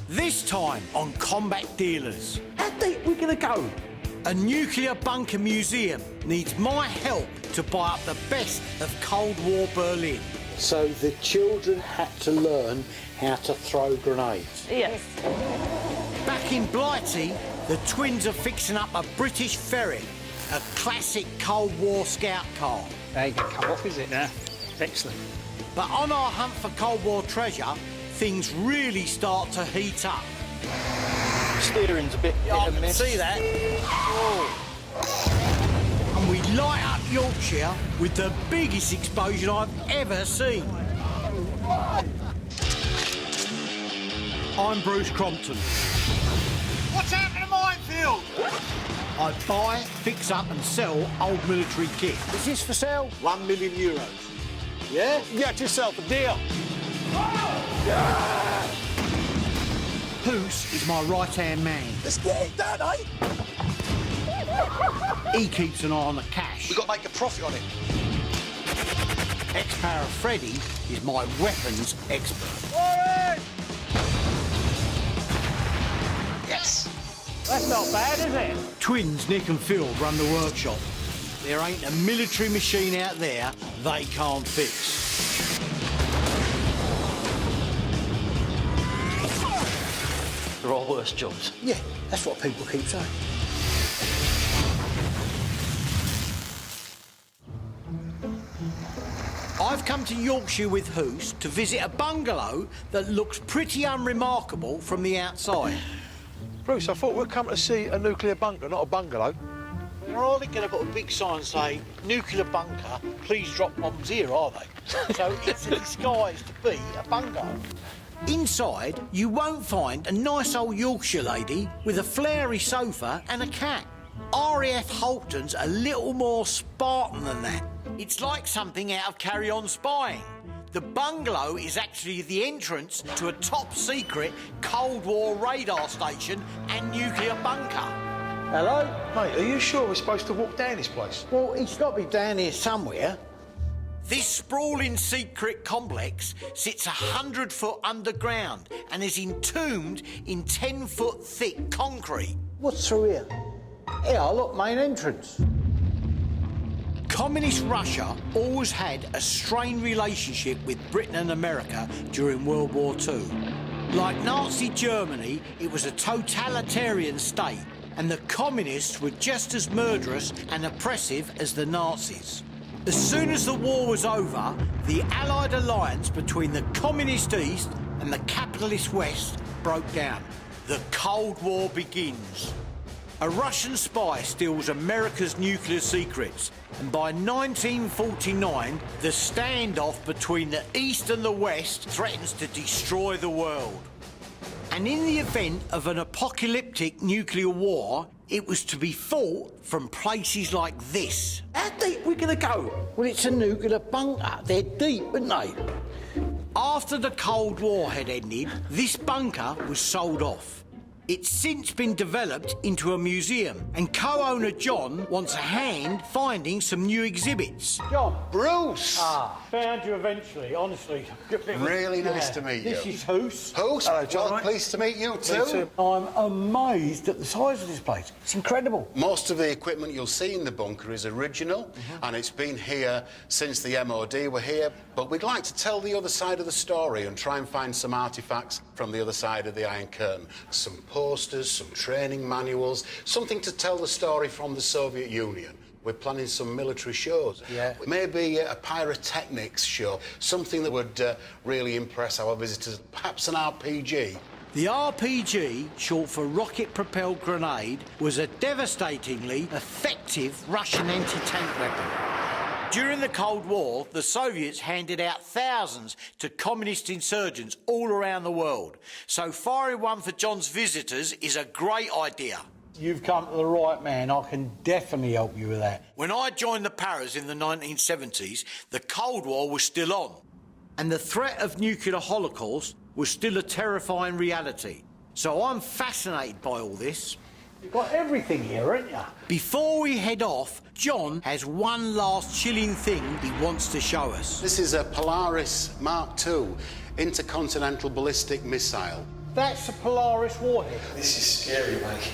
This time on Combat Dealers. How deep we gonna go? A nuclear bunker museum needs my help to buy up the best of Cold War Berlin. So the children had to learn how to throw grenades. Yes. Back in Blighty, the twins are fixing up a British Ferret, a classic Cold War scout car. There you go, come off, is it now? Excellent. But on our hunt for Cold War treasure, things really start to heat up. Steering's a bit hit I and can miss. see that. And we light up Yorkshire with the biggest explosion I've ever seen. I'm Bruce Crompton. What's happening to Minefield? I buy, fix up and sell old military kit. Is this for sale? €1 million. Yeah? Get yourself a deal. Hoos is my right-hand man. Let's get it done, eh? He keeps an eye on the cash. We've got to make a profit on it. Ex-Para Freddy is my weapons expert. Yes. That's not bad, is it? Twins Nick and Phil run the workshop. there ain't a military machine out there they can't fix. There are worse jobs. Yeah, that's what people keep saying. I've come to Yorkshire with Hoos to visit a bungalow that looks pretty unremarkable from the outside. Bruce, I thought we'd come to see a nuclear bunker, not a bungalow. They're hardly going to put a big sign saying, nuclear bunker, please drop bombs here, are they? So it's a disguise to be a bungalow. Inside, you won't find a nice old Yorkshire lady with a flowery sofa and a cat. RAF Halton's a little more Spartan than that. It's like something out of Carry On Spying. The bungalow is actually the entrance to a top-secret Cold War radar station and nuclear bunker. Hello? Mate, are you sure we're supposed to walk down this place? Well, it's got to be down here somewhere. This sprawling secret complex sits 100 foot underground and is entombed in 10-foot thick concrete. What's through here? Here, look, main entrance. Communist Russia always had a strained relationship with Britain and America during World War II. Like Nazi Germany, it was a totalitarian state, and the communists were just as murderous and oppressive as the Nazis. As soon as the war was over, the Allied alliance between the Communist East and the Capitalist West broke down. The Cold War begins. A Russian spy steals America's nuclear secrets, and by 1949, the standoff between the East and the West threatens to destroy the world. And in the event of an apocalyptic nuclear war, it was to be fought from places like this. How deep are we going to go? Well, it's a nuclear bunker. They're deep, aren't they? After the Cold War had ended, this bunker was sold off. It's since been developed into a museum, and co-owner John wants a hand finding some new exhibits. John. Bruce! Found you eventually, honestly. Really nice to meet you. This is Hoos. Hoos? Hello, John. Well, pleased to meet you too. I'm amazed at the size of this place. It's incredible. Most of the equipment you'll see in the bunker is original, and it's been here since the MOD were here. But we'd like to tell the other side of the story and try and find some artefacts from the other side of the Iron Curtain. Some posters, some training manuals, something to tell the story from the Soviet Union. We're planning some military shows. Yeah. Maybe a pyrotechnics show, something that would really impress our visitors. Perhaps an RPG. The RPG, short for rocket-propelled grenade, was a devastatingly effective Russian anti-tank weapon. During the Cold War, the Soviets handed out thousands to communist insurgents all around the world. So firing one for John's visitors is a great idea. You've come to the right man. I can definitely help you with that. When I joined the Paras in the 1970s, the Cold War was still on, and the threat of nuclear holocaust was still a terrifying reality. So I'm fascinated by all this. You've got everything here, haven't you? Before we head off, John has one last chilling thing he wants to show us. This is a Polaris Mark II intercontinental ballistic missile. That's a Polaris warhead. This is scary, mate.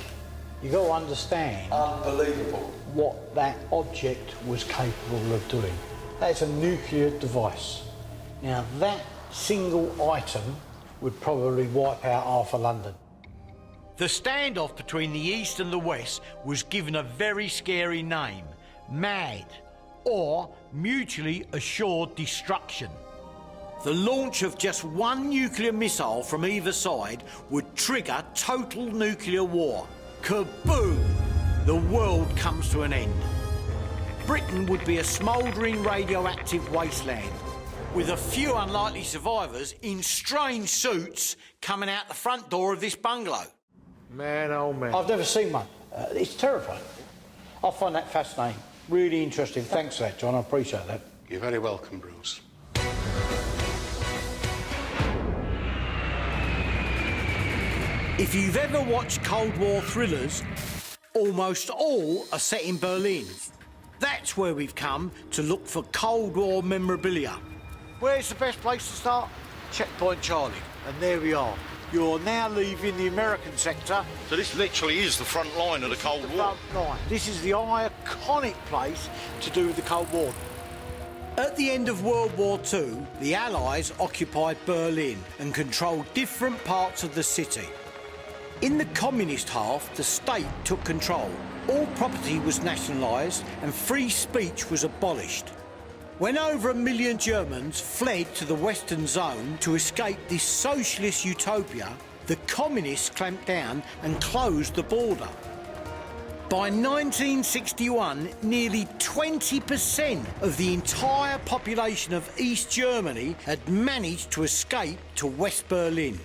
You've got to understand Unbelievable. what that object was capable of doing. That's a nuclear device. Now, that single item would probably wipe out half of London. The standoff between the East and the West was given a very scary name, MAD, or Mutually Assured Destruction. The launch of just one nuclear missile from either side would trigger total nuclear war. Kaboom! The world comes to an end. Britain would be a smouldering radioactive wasteland, with a few unlikely survivors in strange suits coming out the front door of this bungalow. Man, oh man. I've never seen one. It's terrifying. I find that fascinating. Really interesting. Thanks for that, John. I appreciate that. You're very welcome, Bruce. If you've ever watched Cold War thrillers, almost all are set in Berlin. That's where we've come to look for Cold War memorabilia. Where's the best place to start? Checkpoint Charlie. And there we are. You're now leaving the American sector. So this literally is the front line of the Cold War. Front line. This is the iconic place to do with the Cold War. At the end of World War II, the Allies occupied Berlin and controlled different parts of the city. In the communist half, the state took control. All property was nationalised and free speech was abolished. When over 1 million Germans fled to the Western Zone to escape this socialist utopia, the communists clamped down and closed the border. By 1961, nearly 20% of the entire population of East Germany had managed to escape to West Berlin.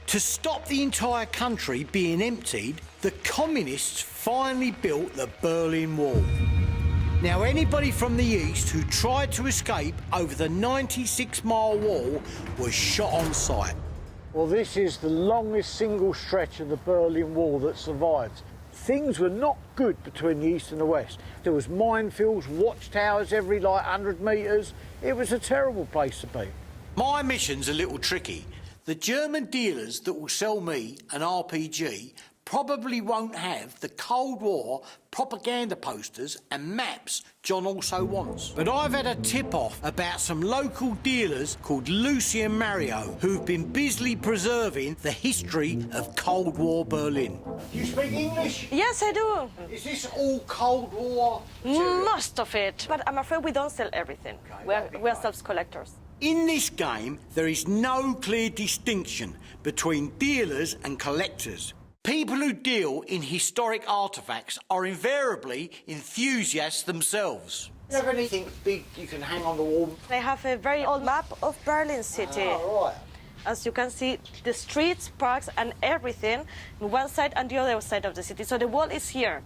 To stop the entire country being emptied, the communists finally built the Berlin Wall. Now, anybody from the east who tried to escape over the 96-mile wall was shot on sight. Well, this is the longest single stretch of the Berlin Wall that survives. Things were not good between the east and the west. There was minefields, watchtowers every 100 metres. It was a terrible place to be. My mission's a little tricky. The German dealers that will sell me an RPG probably won't have the Cold War propaganda posters and maps John also wants. But I've had a tip-off about some local dealers called Lucy and Mario who've been busily preserving the history of Cold War Berlin. Do you speak English? Yes, I do. Is this all Cold War material? Most of it. But I'm afraid we don't sell everything. We're self-collectors. In this game, there is no clear distinction between dealers and collectors. People who deal in historic artefacts are invariably enthusiasts themselves. Do you have anything big you can hang on the wall? They have a very old map of Berlin city. Oh, right. As you can see, the streets, parks and everything on one side and the other side of the city. So the wall is here.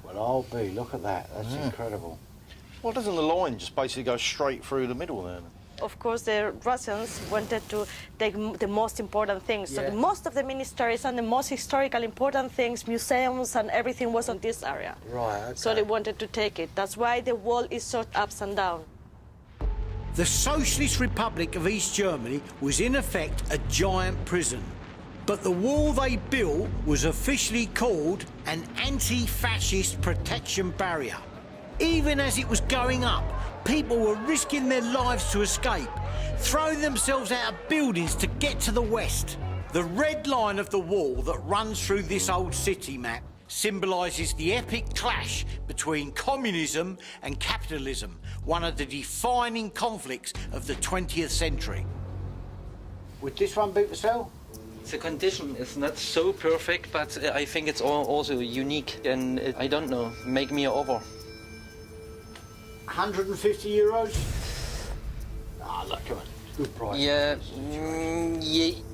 Well, I'll be. Look at that. That's incredible. Why doesn't the line just basically go straight through the middle then? Of course, the Russians wanted to take the most important things. So most of the ministries and the most historical important things, museums and everything was on this area. Right, okay. So they wanted to take it. That's why the wall is so ups and down. The Socialist Republic of East Germany was in effect a giant prison. But the wall they built was officially called an anti-fascist protection barrier. Even as it was going up, people were risking their lives to escape, throwing themselves out of buildings to get to the west. The red line of the wall that runs through this old city map symbolises the epic clash between communism and capitalism, one of the defining conflicts of the 20th century. Would this one be for sale? The condition is not so perfect, but I think it's also unique, and I don't know, make me an offer. 150 euros? Ah, look, come on, good price. Yeah,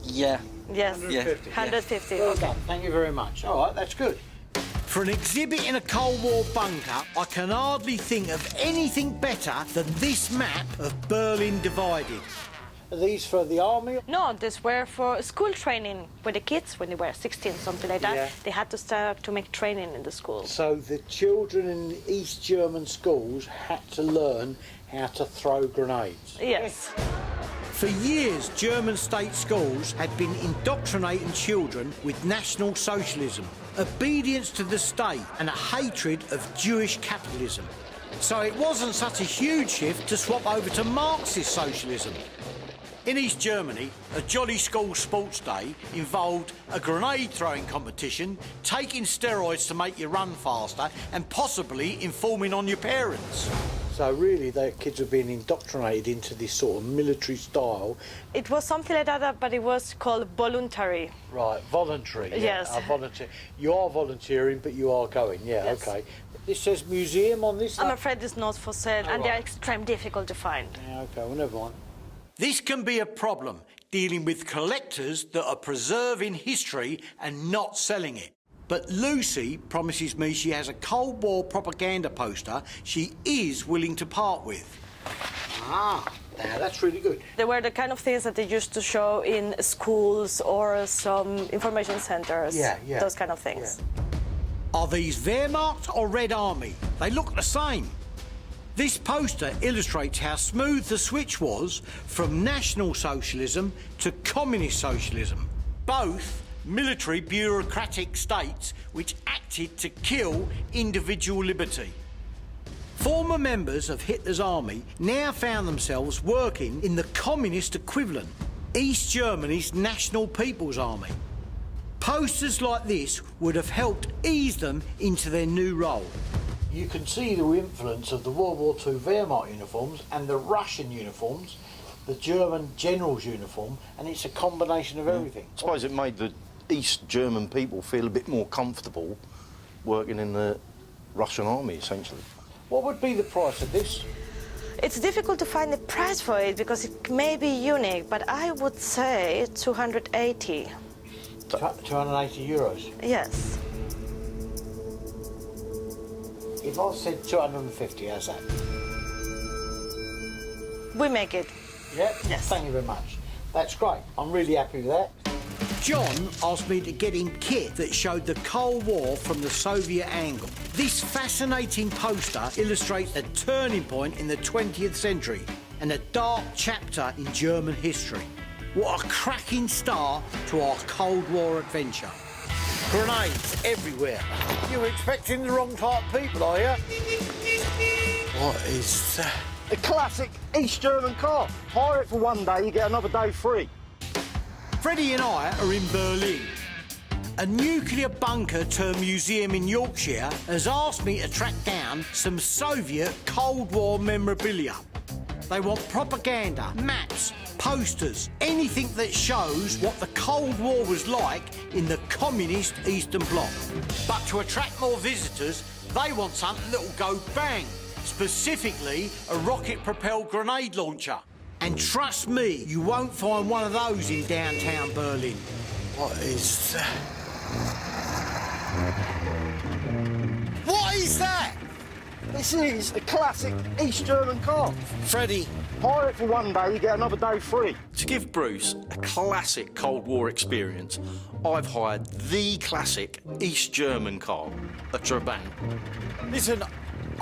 yeah. Yes, 150. 150. Well done, thank you very much. All right, that's good. For an exhibit in a Cold War bunker, I can hardly think of anything better than this map of Berlin divided. Are these for the army? No, these were for school training. With the kids, when they were 16, something like that, they had to start to make training in the school. So the children in East German schools had to learn how to throw grenades? Yes. For years, German state schools had been indoctrinating children with National Socialism, obedience to the state and a hatred of Jewish capitalism. So it wasn't such a huge shift to swap over to Marxist socialism. In East Germany, a jolly school sports day involved a grenade-throwing competition, taking steroids to make you run faster, and possibly informing on your parents. So really, their kids were being indoctrinated into this sort of military style. It was something like that, but it was called voluntary. Right, voluntary. Yeah. Yes. Volunteer. You are volunteering, but you are going. Yeah, Yes. okay. This says museum on this. I'm afraid it's not for sale, and they're extremely difficult to find. Yeah, okay. Well, never mind. This can be a problem, dealing with collectors that are preserving history and not selling it. But Lucy promises me she has a Cold War propaganda poster she is willing to part with. Ah, now that's really good. They were the kind of things that they used to show in schools or some information centres. Yeah. Those kind of things. Yeah. Are these Wehrmacht or Red Army? They look the same. This poster illustrates how smooth the switch was from National Socialism to Communist Socialism. both military bureaucratic states which acted to kill individual liberty. Former members of Hitler's army now found themselves working in the communist equivalent, East Germany's National People's Army. Posters like this would have helped ease them into their new role. You can see the influence of the World War II Wehrmacht uniforms and the Russian uniforms, the German general's uniform, and it's a combination of everything. I suppose it made the East German people feel a bit more comfortable working in the Russian army, essentially. What would be the price of this? It's difficult to find the price for it because it may be unique, but I would say 280. 280 euros? Yes. If I said 250, how's that? We make it. Yep. Yes. Thank you very much. That's great. I'm really happy with that. John asked me to get him kit that showed the Cold War from the Soviet angle. This fascinating poster illustrates a turning point in the 20th century and a dark chapter in German history. What a cracking start to our Cold War adventure. Grenades everywhere. You were expecting the wrong type of people, are you? What is that? A classic East German car. Hire it for one day, you get another day free. Freddie and I are in Berlin. A nuclear bunker turned museum in Yorkshire has asked me to track down some Soviet Cold War memorabilia. They want propaganda, maps, posters, anything that shows what the Cold War was like in the communist Eastern Bloc. But to attract more visitors, they want something that'll go bang, specifically a rocket-propelled grenade launcher. And trust me, you won't find one of those in downtown Berlin. What is that? What is that? This is a classic East German car. Freddie. Hire it for one day, you get another day free. To give Bruce a classic Cold War experience, I've hired the classic East German car, a Trabant. Listen,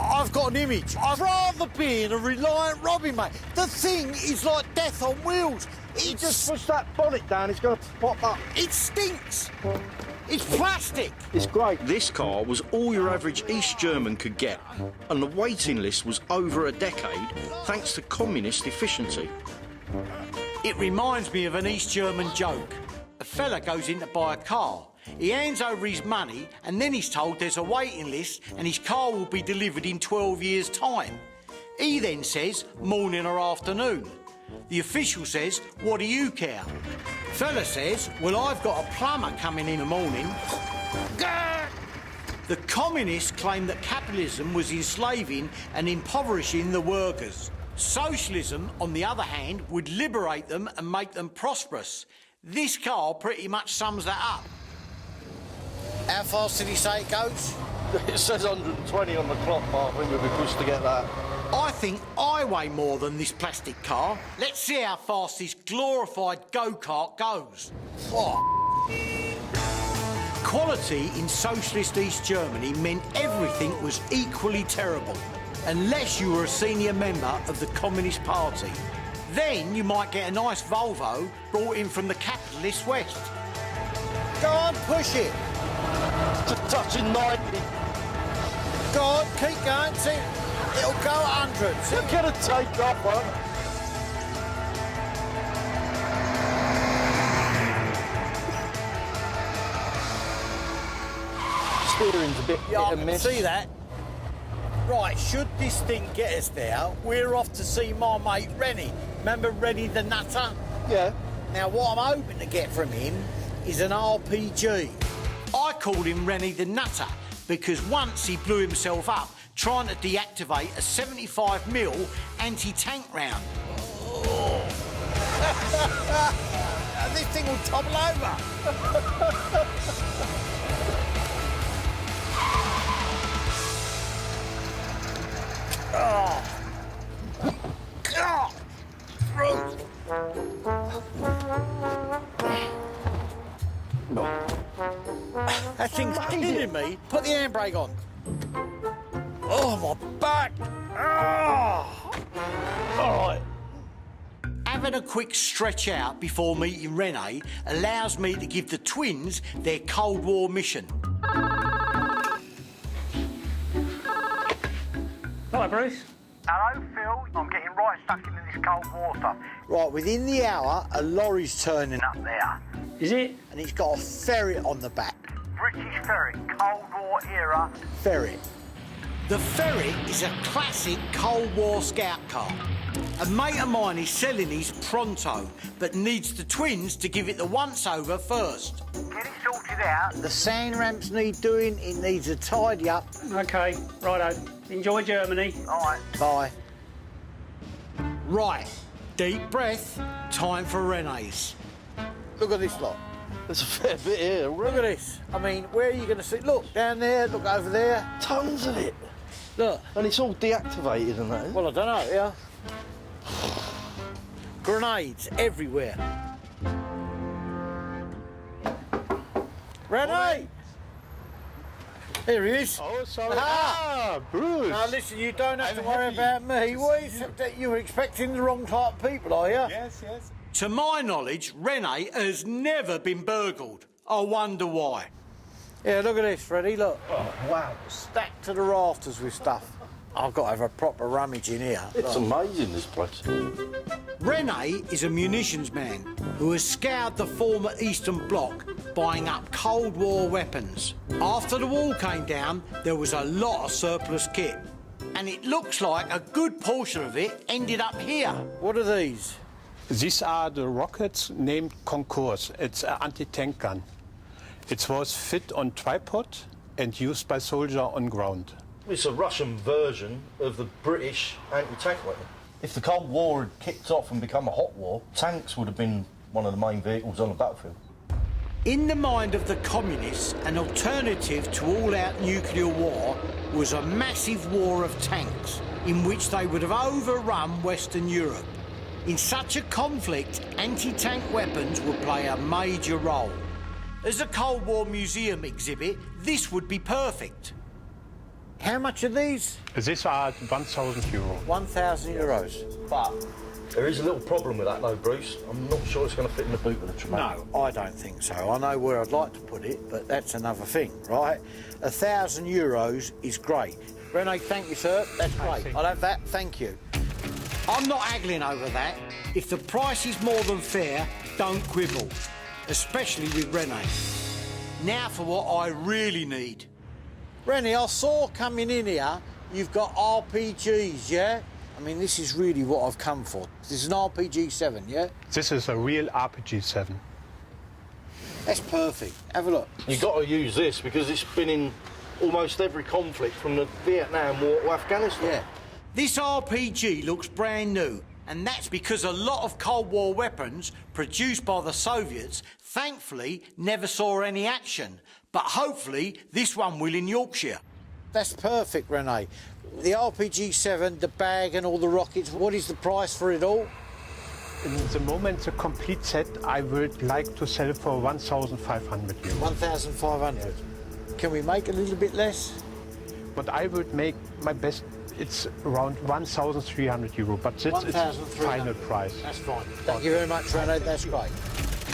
I've got an image. I'd rather be in a Reliant Robin, mate. The thing is like death on wheels. It just push that bonnet down, it's going to pop up. It stinks. It's plastic. It's great. This car was all your average East German could get, and the waiting list was over a decade thanks to communist efficiency. It reminds me of an East German joke. A fella goes in to buy a car. He hands over his money and then he's told there's a waiting list and his car will be delivered in 12 years' time. He then says, morning or afternoon. The official says, what do you care? Fella says, well, I've got a plumber coming in the morning. The communists claimed that capitalism was enslaving and impoverishing the workers. Socialism, on the other hand, would liberate them and make them prosperous. This car pretty much sums that up. How fast did he say it goes? It says 120 on the clock, but I think we'll be pushed to get that. I think I weigh more than this plastic car. Let's see how fast this glorified go-kart goes. What? Quality in socialist East Germany meant everything was equally terrible, unless you were a senior member of the Communist Party. Then you might get a nice Volvo brought in from the capitalist West. Go on, push it. Just touching 90. Go on, keep going. See, it'll go 100. See? You're going to take off, huh? Steering's a bit Yeah, I hit and can miss. see that. Right, should this thing get us there, we're off to see my mate Rennie. Remember Rennie the Nutter? Yeah. Now, what I'm hoping to get from him is an RPG. I called him Rennie the Nutter because once he blew himself up trying to deactivate a 75mm anti-tank round. Oh. This thing will topple over. Oh. God. That thing's killing me. Put the handbrake on. Oh, my back. Oh. All right. Have a having a quick stretch out before meeting Rene allows me to give the twins their Cold War mission. Hello, Bruce. Hello, Phil. I'm getting right stuck into this Cold War stuff. Right, within the hour, a lorry's turning up there. Is it? And it's got a ferret on the back. British Ferret, Cold War era. Ferret. The Ferret is a classic Cold War scout car. A mate of mine is selling his pronto, but needs the twins to give it the once-over first. Get it sorted out. The sand ramps need doing, it needs a tidy up. OK, righto. Enjoy Germany. All right. Bye. Right, deep breath, time for Rene's. Look at this lot. There's a fair bit here. Look at this. I mean, where are you going to see? Look, down there, look over there. Tons of it. Look. And it's all deactivated and that. Well, I don't know, yeah. Grenades everywhere. Rene! Here he is. Oh, sorry. Bruce. Now, listen, you don't have to worry about me. What is it that you were expecting the wrong type of people, are you? Yes, yes. To my knowledge, Rene has never been burgled. I wonder why. Yeah, look at this, Freddie, look. Oh, wow. Stacked to the rafters with stuff. I've got to have a proper rummage in here. It's amazing, this place. Rene is a munitions man who has scoured the former Eastern Bloc buying up Cold War weapons. After the wall came down, there was a lot of surplus kit. And it looks like a good portion of it ended up here. What are these? These are the rockets named Concourse. It's an anti-tank gun. It was fit on tripod and used by soldiers on ground. It's a Russian version of the British anti-tank weapon. If the Cold War had kicked off and become a hot war, tanks would have been one of the main vehicles on the battlefield. In the mind of the communists, an alternative to all-out nuclear war was a massive war of tanks in which they would have overrun Western Europe. In such a conflict, anti-tank weapons would play a major role. As a Cold War museum exhibit, this would be perfect. How much are these? These are 1,000 €. 1,000 euros. But there is a little problem with that, though, Bruce. I'm not sure it's going to fit in the boot of the Tremaine. No, I don't think so. I know where I'd like to put it, but that's another thing, right? 1,000 euros is great. Rene, thank you, sir. That's great. I'll have that. Thank you. I'm not haggling over that. If the price is more than fair, don't quibble, especially with Rene. Now for what I really need. Rene, I saw coming in here, you've got RPGs, yeah? I mean, this is really what I've come for. This is an RPG-7, yeah? This is a real RPG-7. That's perfect. Have a look. You've got to use this because it's been in almost every conflict from the Vietnam War to Afghanistan. Yeah. This RPG looks brand new, and that's because a lot of Cold War weapons produced by the Soviets thankfully never saw any action. But hopefully this one will in Yorkshire. That's perfect, Rene. The RPG-7, the bag and all the rockets, what is the price for it all? In the moment, the complete set, I would like to sell for 1,500 €. 1,500. Can we make a little bit less? But I would make my best, it's around 1,300 €, but this is the final price. That's fine. Thank you very much, Rene, that's great.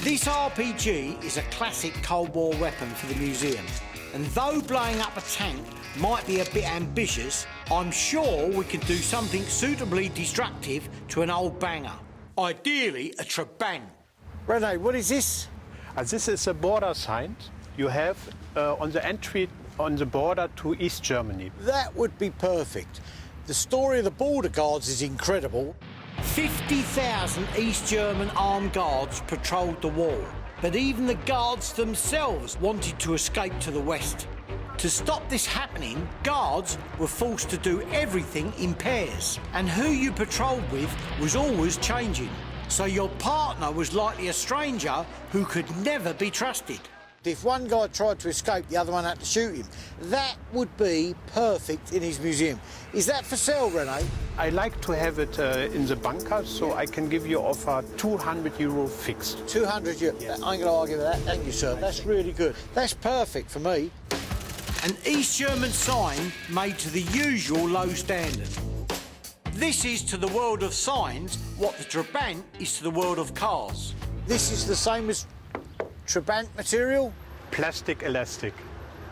This RPG is a classic Cold War weapon for the museum. And though blowing up a tank might be a bit ambitious, I'm sure we can do something suitably destructive to an old banger. Ideally, a trebang. Rene, what is this? This is a border sign you have on the entry on the border to East Germany. That would be perfect. The story of the border guards is incredible. 50,000 East German armed guards patrolled the wall, but even the guards themselves wanted to escape to the west. To stop this happening, guards were forced to do everything in pairs, and who you patrolled with was always changing. So your partner was likely a stranger who could never be trusted. If one guy tried to escape, the other one had to shoot him. That would be perfect in his museum. Is that for sale, Rene? I like to have it in the bunker, so I can give you offer 200 € fixed. 200 €? Yeah. I'm going to argue with that. Thank you, sir. That's really good. That's perfect for me. An East German sign made to the usual low standard. This is to the world of signs what the Trabant is to the world of cars. This is the same as Trabant material? Plastic elastic.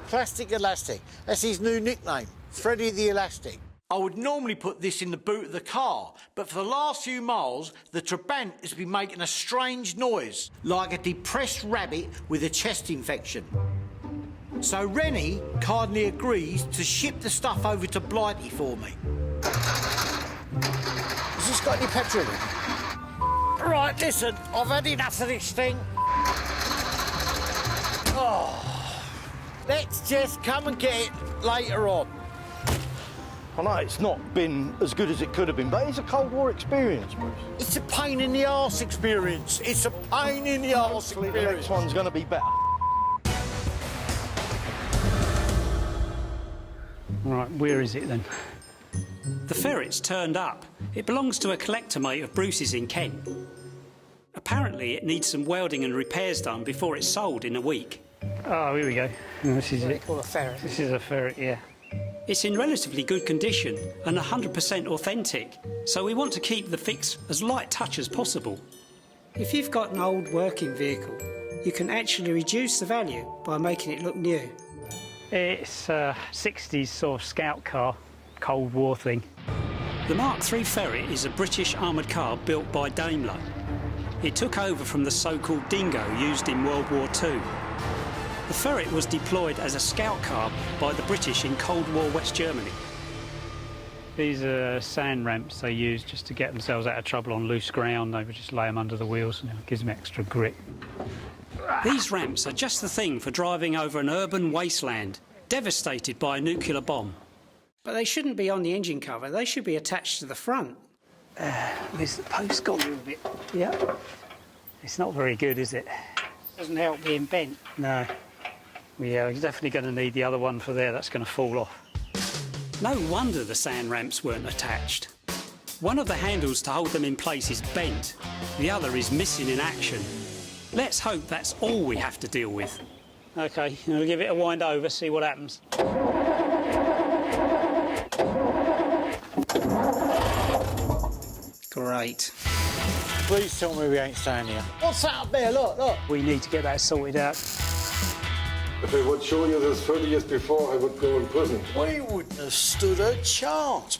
Plastic elastic. That's his new nickname, Freddie the Elastic. I would normally put this in the boot of the car, but for the last few miles, the Trabant has been making a strange noise, like a depressed rabbit with a chest infection. So Rennie kindly agrees to ship the stuff over to Blighty for me. Has this got any petrol in it? Right, listen, I've had enough of this thing. Oh, let's just come and get it later on. I know it's not been as good as it could have been, but it's a Cold War experience, Bruce. It's a pain in the arse experience. It's a pain in the arse Hopefully experience. the next one's going to be better. Right, where is it then? The Ferret's turned up. It belongs to a collector mate of Bruce's in Kent. Apparently it needs some welding and repairs done before it's sold in a week. Oh, here we go. This is it. Call a Ferret. This is a Ferret, yeah. It's in relatively good condition and 100% authentic, so we want to keep the fix as light touch as possible. If you've got an old working vehicle, you can actually reduce the value by making it look new. It's a 60s sort of scout car, Cold War thing. The Mark III Ferret is a British armoured car built by Daimler. It took over from the so-called Dingo used in World War II. The Ferret was deployed as a scout car by the British in Cold War West Germany. These are sand ramps they use just to get themselves out of trouble on loose ground. They would just lay them under the wheels and it gives them extra grip. These ramps are just the thing for driving over an urban wasteland, devastated by a nuclear bomb. But they shouldn't be on the engine cover. They should be attached to the front. Where's the post gone? A bit. Yeah. It's not very good, is it? Doesn't help being bent. No. Yeah, you're definitely going to need the other one for there. That's going to fall off. No wonder the sand ramps weren't attached. One of the handles to hold them in place is bent. The other is missing in action. Let's hope that's all we have to deal with. OK, we'll give it a wind over, see what happens. Great. Please tell me we ain't staying here. What's that up there? Look, look. We need to get that sorted out. If I would show you this 30 years before, I would go in prison. We wouldn't have stood a chance.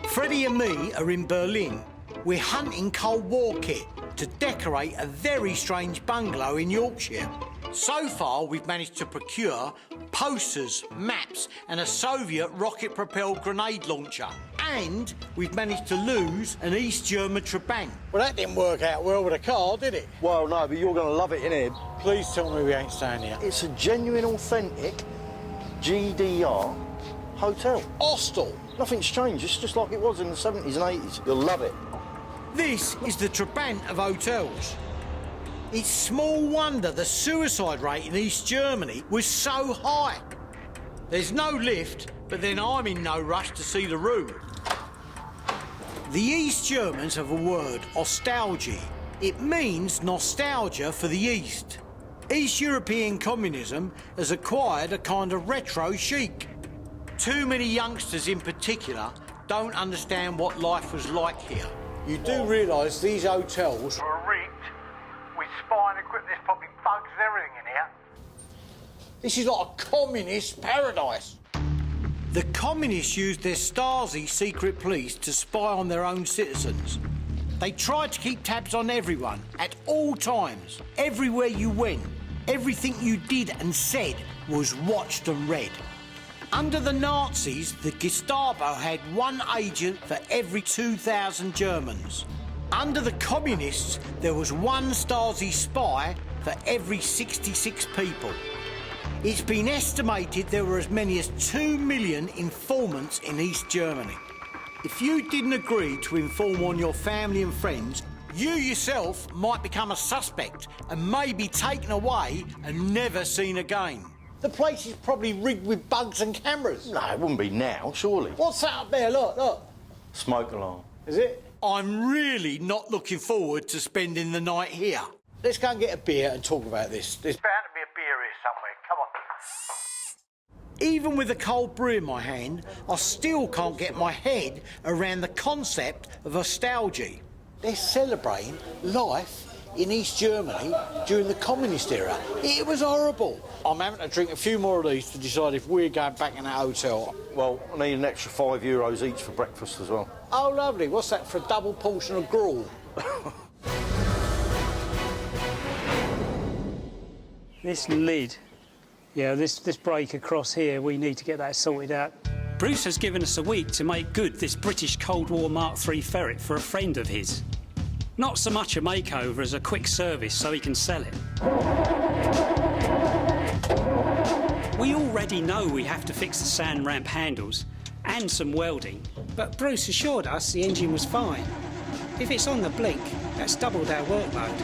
Freddie and me are in Berlin. We're hunting Cold War kit to decorate a very strange bungalow in Yorkshire. So far, we've managed to procure posters, maps and a Soviet rocket-propelled grenade launcher. And we've managed to lose an East German Trabant. Well, that didn't work out well with a car, did it? Well, no, but you're going to love it, innit? Please tell me we ain't staying here. It's a genuine, authentic GDR hotel. Hostel. Nothing's changed. It's just like it was in the 70s and 80s. You'll love it. This is the Trabant of hotels. It's small wonder the suicide rate in East Germany was so high. There's no lift, but then I'm in no rush to see the room. The East Germans have a word, nostalgia. It means nostalgia for the East. East European communism has acquired a kind of retro chic. Too many youngsters in particular don't understand what life was like here. You do realise these hotels were rigged with spine equipment. There's probably bugs and everything in here. This is like a communist paradise. The communists used their Stasi secret police to spy on their own citizens. They tried to keep tabs on everyone at all times. Everywhere you went, everything you did and said was watched and read. Under the Nazis, the Gestapo had one agent for every 2,000 Germans. Under the communists, there was one Stasi spy for every 66 people. It's been estimated there were as many as 2 million informants in East Germany. If you didn't agree to inform on your family and friends, you yourself might become a suspect and may be taken away and never seen again. The place is probably rigged with bugs and cameras. No, it wouldn't be now, surely. What's that up there? Look, look. Smoke alarm. Is it? I'm really not looking forward to spending the night here. Let's go and get a beer and talk about this. There's bound to be a beer here somewhere. Come on. Even with a cold brew in my hand, I still can't get my head around the concept of nostalgia. They're celebrating life in East Germany during the communist era. It was horrible. I'm having to drink a few more of these to decide if we're going back in that hotel. Well, I need an extra €5 each for breakfast as well. Oh, lovely. What's that for a double portion of gruel? This lid, yeah, this break across here, we need to get that sorted out. Bruce has given us a week to make good this British Cold War Mark III Ferret for a friend of his. Not so much a makeover as a quick service so he can sell it. We already know we have to fix the sand ramp handles and some welding. But Bruce assured us the engine was fine. If it's on the blink, that's doubled our workload.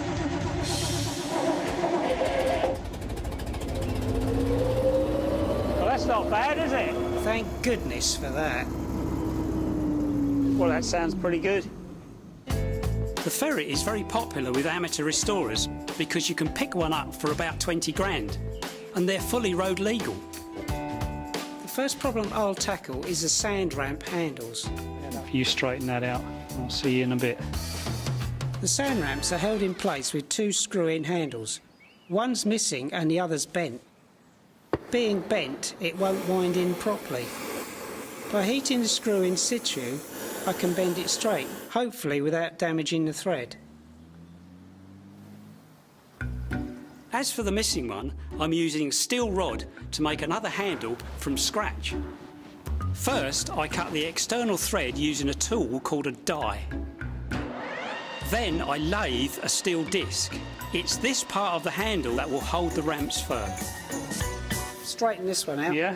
Well, that's not bad, is it? Thank goodness for that. Well, that sounds pretty good. The Ferret is very popular with amateur restorers because you can pick one up for about 20 grand and they're fully road legal. The first problem I'll tackle is the sand ramp handles. If you straighten that out, I'll see you in a bit. The sand ramps are held in place with two screw-in handles. One's missing and the other's bent. Being bent, it won't wind in properly. By heating the screw in situ, I can bend it straight, hopefully without damaging the thread. As for the missing one, I'm using steel rod to make another handle from scratch. First, I cut the external thread using a tool called a die. Then I lathe a steel disc. It's this part of the handle that will hold the ramps firm. Straighten this one out. Yeah?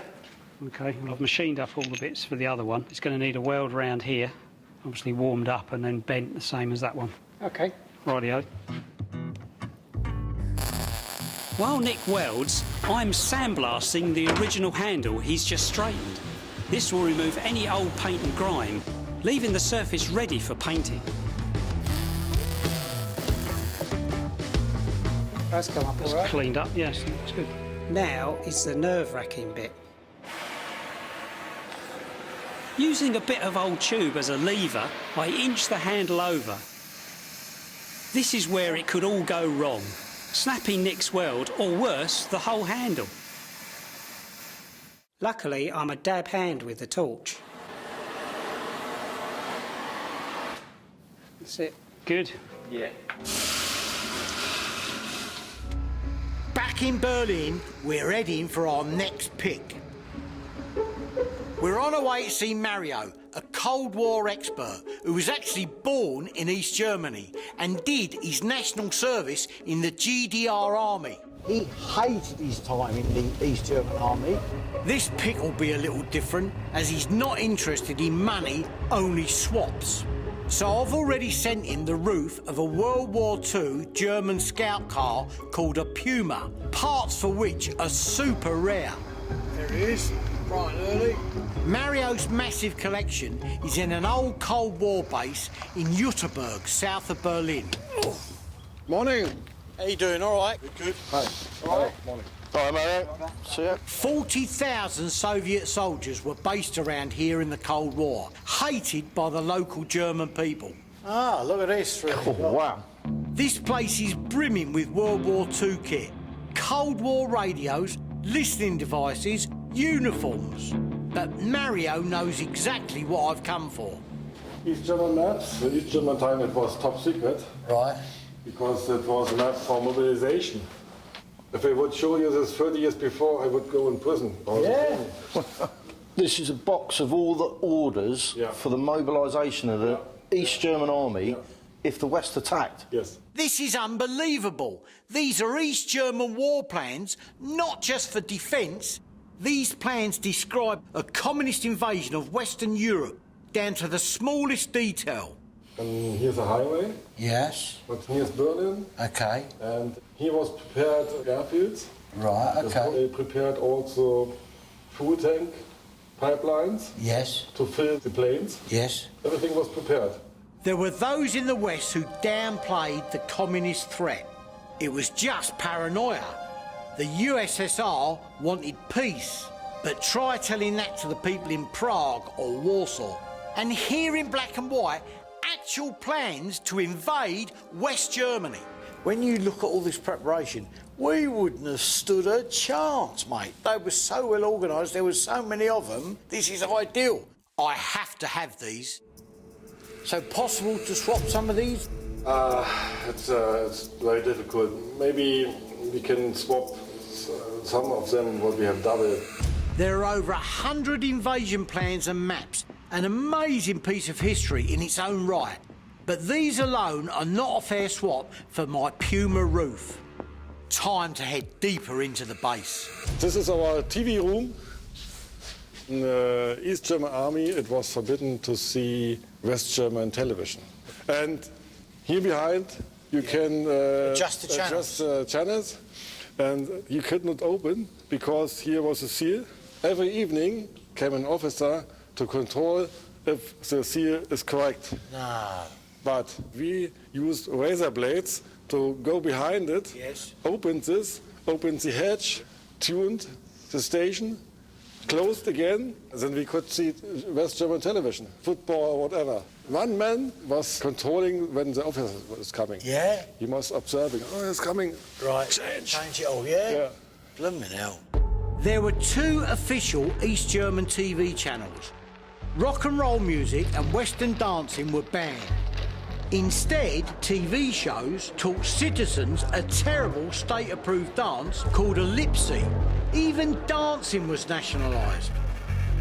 OK, well, I've machined up all the bits for the other one. It's going to need a weld round here, obviously warmed up and then bent the same as that one. OK. Rightio. While Nick welds, I'm sandblasting the original handle he's just straightened. This will remove any old paint and grime, leaving the surface ready for painting. That's come up all right. Cleaned up, yes, looks good. Now is the nerve-wracking bit. Using a bit of old tube as a lever, I inch the handle over. This is where it could all go wrong. Snapping Nick's weld, or worse, the whole handle. Luckily, I'm a dab hand with the torch. That's it. Good? Yeah. Back in Berlin, we're heading for our next pick. We're on our way to see Mario, a Cold War expert who was actually born in East Germany and did his national service in the GDR army. He hated his time in the East German army. This pick will be a little different, as he's not interested in money, only swaps. So I've already sent him the roof of a World War II German scout car called a Puma, parts for which are super rare. There he is. Bright and early. Mario's massive collection is in an old Cold War base in Jutterberg, south of Berlin. Oh. Morning. How you doing? All right? Good. Hi. All right. Morning. Hi, Mario. See ya. 40,000 Soviet soldiers were based around here in the Cold War, hated by the local German people. Ah, look at this. Oh, wow. This place is brimming with World War II kit. Cold War radios, listening devices, uniforms. But Mario knows exactly what I've come for. East German maps. The East German time it was top secret. Right. Because it was a map for mobilization. If I would show you this 30 years before, I would go in prison. Yeah. This is a box of all the orders for the mobilisation of the East German army if the West attacked. Yes. This is unbelievable. These are East German war plans, not just for defence. These plans describe a communist invasion of Western Europe down to the smallest detail. And here's a highway. Yes. But here's Berlin. Okay. And he was prepared airfields. Right, okay. They prepared also fuel tank pipelines. Yes. To fill the planes. Yes. Everything was prepared. There were those in the West who downplayed the communist threat. It was just paranoia. The USSR wanted peace, But try telling that to the people in Prague or Warsaw and hear in black and white actual plans to invade West Germany. When you look at all this preparation, we wouldn't have stood a chance, mate. They were so well organised, there were so many of them. This is ideal. I have to have these. So possible to swap some of these? It's very difficult. Maybe we can swap some of them, what we have doubled. There are over 100 invasion plans and maps, an amazing piece of history in its own right. But these alone are not a fair swap for my Puma roof. Time to head deeper into the base. This is our TV room. In the East German army, it was forbidden to see West German television. And here behind, you can adjust the channels. And you could not open because here was a seal. Every evening came an officer to control if the seal is correct. No. But we used razor blades to go behind it, opened the hatch, tuned the station, closed again, then we could see West German television, football or whatever. One man was controlling when the officer was coming. Yeah? He was observing, oh, it's coming. Right, change it all, yeah? Blooming hell. There were 2 official East German TV channels. Rock and roll music and Western dancing were banned. Instead, TV shows taught citizens a terrible state-approved dance called a lipsy. Even dancing was nationalised.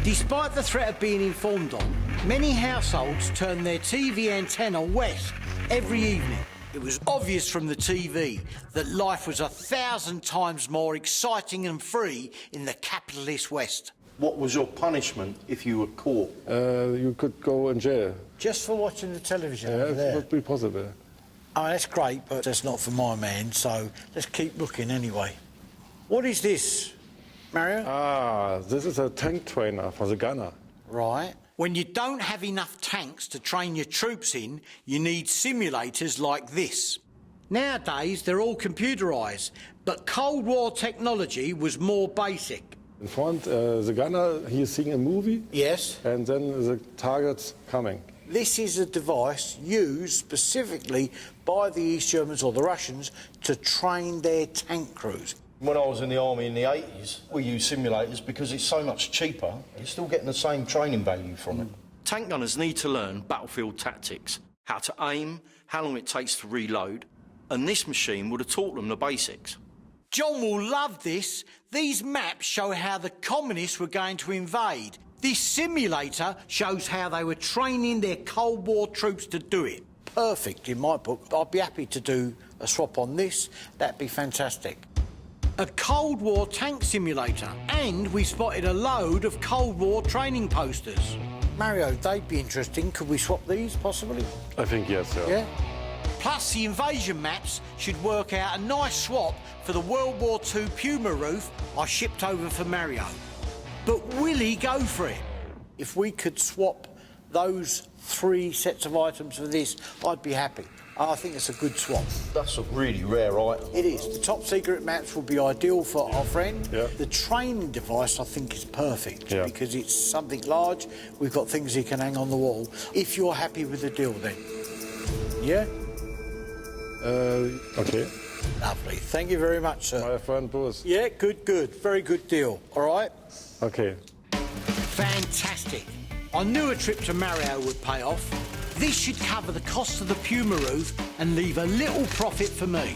Despite the threat of being informed on, many households turned their TV antenna west every evening. It was obvious from the TV that life was 1,000 times more exciting and free in the capitalist West. What was your punishment if you were caught? You could go in jail. Just for watching the television over Yeah, there? it would be possible. Oh, that's great, but that's not for my man, so let's keep looking anyway. What is this, Mario? Ah, this is a tank trainer for the gunner. Right. When you don't have enough tanks to train your troops in, you need simulators like this. Nowadays, they're all computerised, but Cold War technology was more basic. In front, the gunner, he is seeing a movie. Yes. And then the target's coming. This is a device used specifically by the East Germans or the Russians to train their tank crews. When I was in the army in the 80s, we used simulators because it's so much cheaper. You're still getting the same training value from it. Tank gunners need to learn battlefield tactics, how to aim, how long it takes to reload, and this machine would have taught them the basics. John will love this. These maps show how the communists were going to invade. This simulator shows how they were training their Cold War troops to do it. Perfect in my book. I'd be happy to do a swap on this. That'd be fantastic. A Cold War tank simulator, and we spotted a load of Cold War training posters. Mario, they'd be interesting. Could we swap these, possibly? I think yes, sir. Yeah? Plus, the invasion maps should work out a nice swap for the World War II Puma roof I shipped over for Mario. But will he go for it? If we could swap those 3 sets of items for this, I'd be happy. I think it's a good swap. That's a really rare item. It is. The top secret maps would be ideal for our friend. Yeah. The training device, I think, is perfect because it's something large. We've got things he can hang on the wall. If you're happy with the deal, then. Yeah? Okay. Lovely. Thank you very much, sir. My friend Bruce. Yeah, good. Very good deal. All right? Okay. Fantastic. I knew a trip to Mario would pay off. This should cover the cost of the Puma roof and leave a little profit for me.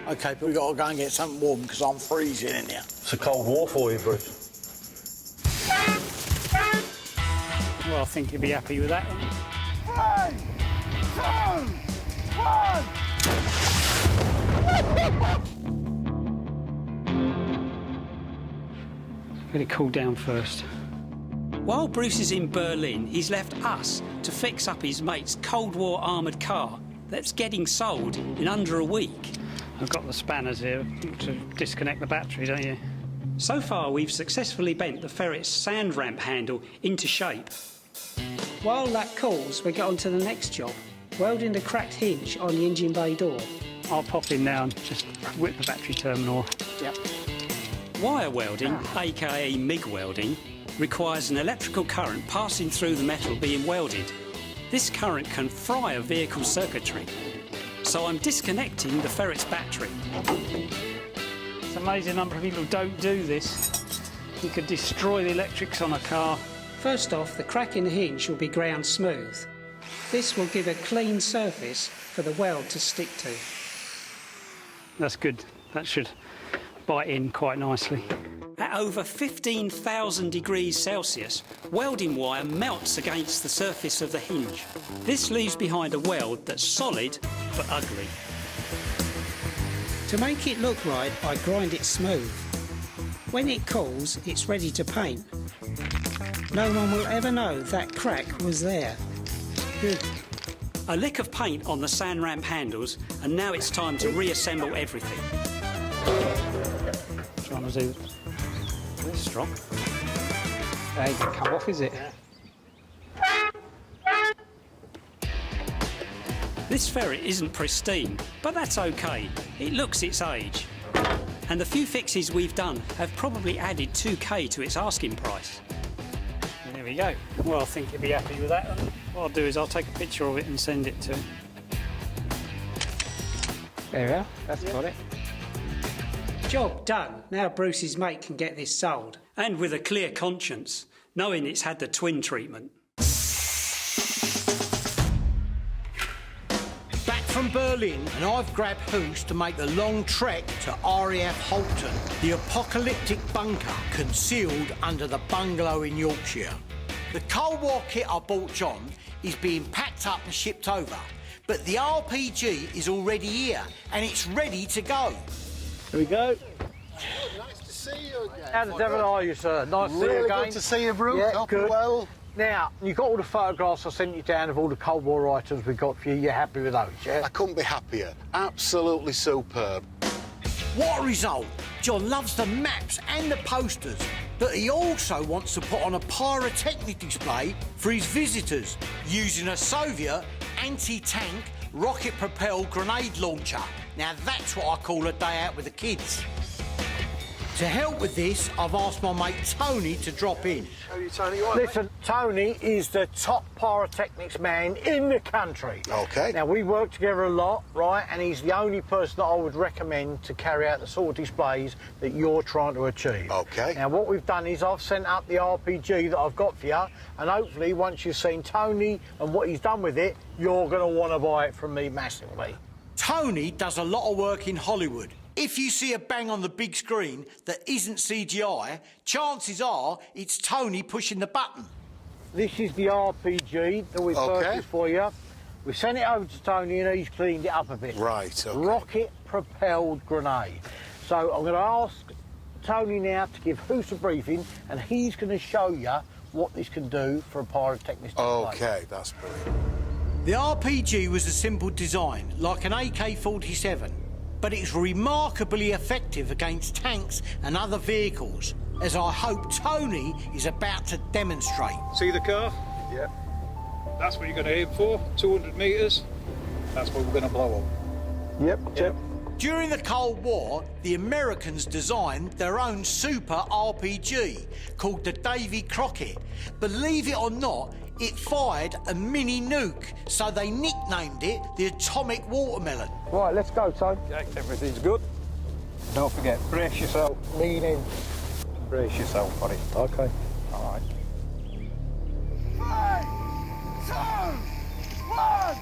OK, but we've got to go and get something warm because I'm freezing in here. It's a Cold War for you, Bruce. Well, I think you'd be happy with that. 3, 2, 1. Get it cooled down first. While Bruce is in Berlin, he's left us to fix up his mate's Cold War armoured car that's getting sold in under a week. I've got the spanners here to disconnect the battery, don't you? So far, we've successfully bent the Ferret's sand ramp handle into shape. While that cools, we get on to the next job, welding the cracked hinge on the engine bay door. I'll pop in now and just whip the battery terminal off. Yep. Wire welding, aka MIG welding, requires an electrical current passing through the metal being welded. This current can fry a vehicle's circuitry. So I'm disconnecting the Ferret's battery. It's an amazing number of people who don't do this. You could destroy the electrics on a car. First off, the crack in the hinge will be ground smooth. This will give a clean surface for the weld to stick to. That's good. That should bite in quite nicely. At over 15,000 degrees Celsius, welding wire melts against the surface of the hinge. This leaves behind a weld that's solid but ugly. To make it look right, I grind it smooth. When it cools, it's ready to paint. No one will ever know that crack was there. Good. A lick of paint on the sand ramp handles, and now it's time to reassemble everything. Trying to do this strong. That ain't gonna come off, is it? This Ferret isn't pristine, but that's okay. It looks its age. And the few fixes we've done have probably added 2k to its asking price. There we go. Well, I think he'll be happy with that. What I'll do is I'll take a picture of it and send it to him. There we are. That's got it. Job done. Now Bruce's mate can get this sold. And with a clear conscience, knowing it's had the twin treatment. Back from Berlin, and I've grabbed Hoos to make the long trek to RAF Halton, the apocalyptic bunker concealed under the bungalow in Yorkshire. The Cold War kit I bought John is being packed up and shipped over, but the RPG is already here and it's ready to go. Here we go. Nice to see you again. How the devil are you, sir? Nice to see you Really again. good to see you, Bruce. Yeah, Hope you're good. well. Now, you got all the photographs I sent you down of all the Cold War items we got for you. You're happy with those, yeah? I couldn't be happier. Absolutely superb. What a result! John loves the maps and the posters, but he also wants to put on a pyrotechnic display for his visitors using a Soviet anti-tank rocket-propelled grenade launcher. Now that's what I call a day out with the kids. To help with this, I've asked my mate Tony to drop in. How are you, Tony? You all right, Listen, Tony is the top pyrotechnics man in the country. Okay. Now, we work together a lot, right? And he's the only person that I would recommend to carry out the sort of displays that you're trying to achieve. Okay. Now, what we've done is I've sent up the RPG that I've got for you, and hopefully, once you've seen Tony and what he's done with it, you're going to want to buy it from me massively. Tony does a lot of work in Hollywood. If you see a bang on the big screen that isn't CGI, chances are it's Tony pushing the button. This is the RPG that we've purchased for you. We sent it over to Tony and he's cleaned it up a bit. Right, okay. Rocket-propelled grenade. So I'm going to ask Tony now to give Hoos a briefing and he's going to show you what this can do for a pyrotechnic display. Okay, that's brilliant. The RPG was a simple design, like an AK-47, but it's remarkably effective against tanks and other vehicles, as I hope Tony is about to demonstrate. See the car? Yeah. That's what you're going to aim for, 200 metres. That's what we're going to blow up. Yep. During the Cold War, the Americans designed their own super RPG called the Davy Crockett. Believe it or not, it fired a mini nuke, so they nicknamed it the Atomic Watermelon. Right, let's go, Tony. Okay, everything's good. Don't forget, brace yourself. Lean in. Brace yourself, buddy. Okay. All right. 3, 2, 1.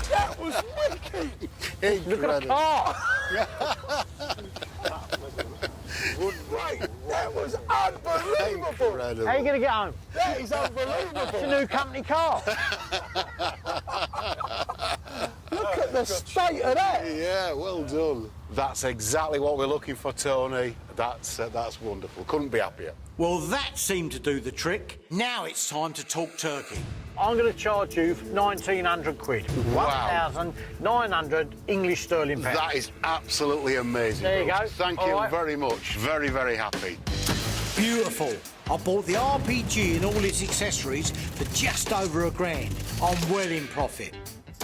That was wicked! Look at the car! Right, that was unbelievable! How are you going to get home? That is unbelievable! It's a new company car. Look at the state of that! Yeah, well done. That's exactly what we're looking for, Tony. That's wonderful. Couldn't be happier. Well, that seemed to do the trick. Now it's time to talk turkey. I'm going to charge you 1,900 quid. Wow. 1,900 English sterling pounds. That is absolutely amazing. There you Bruce. go. Thank All you right. very much. Very, very happy. Beautiful. I bought the RPG and all its accessories for just over £1,000. I'm well in profit.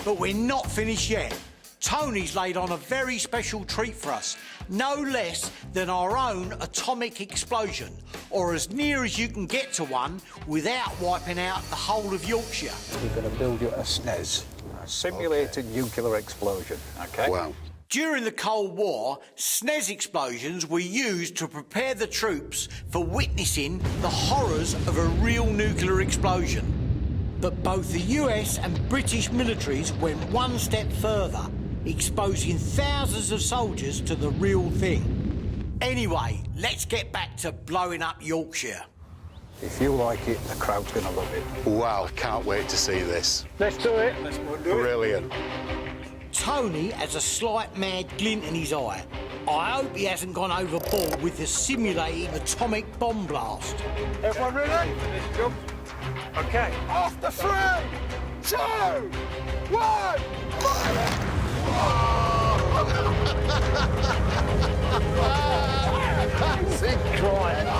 But we're not finished yet. Tony's laid on a very special treat for us. No less than our own atomic explosion, or as near as you can get to one without wiping out the whole of Yorkshire. We're going to build you a SNES, a simulated nuclear explosion, OK? Wow. During the Cold War, SNES explosions were used to prepare the troops for witnessing the horrors of a real nuclear explosion. But both the US and British militaries went one step further, exposing thousands of soldiers to the real thing. Anyway, let's get back to blowing up Yorkshire. If you like it, the crowd's going to love it. Wow, I can't wait to see this. Let's do it. Let's go and do it. Brilliant. Tony has a slight mad glint in his eye. I hope he hasn't gone overboard with the simulated atomic bomb blast. Everyone ready? OK. After 3, 2, 1, fire! That's incredible.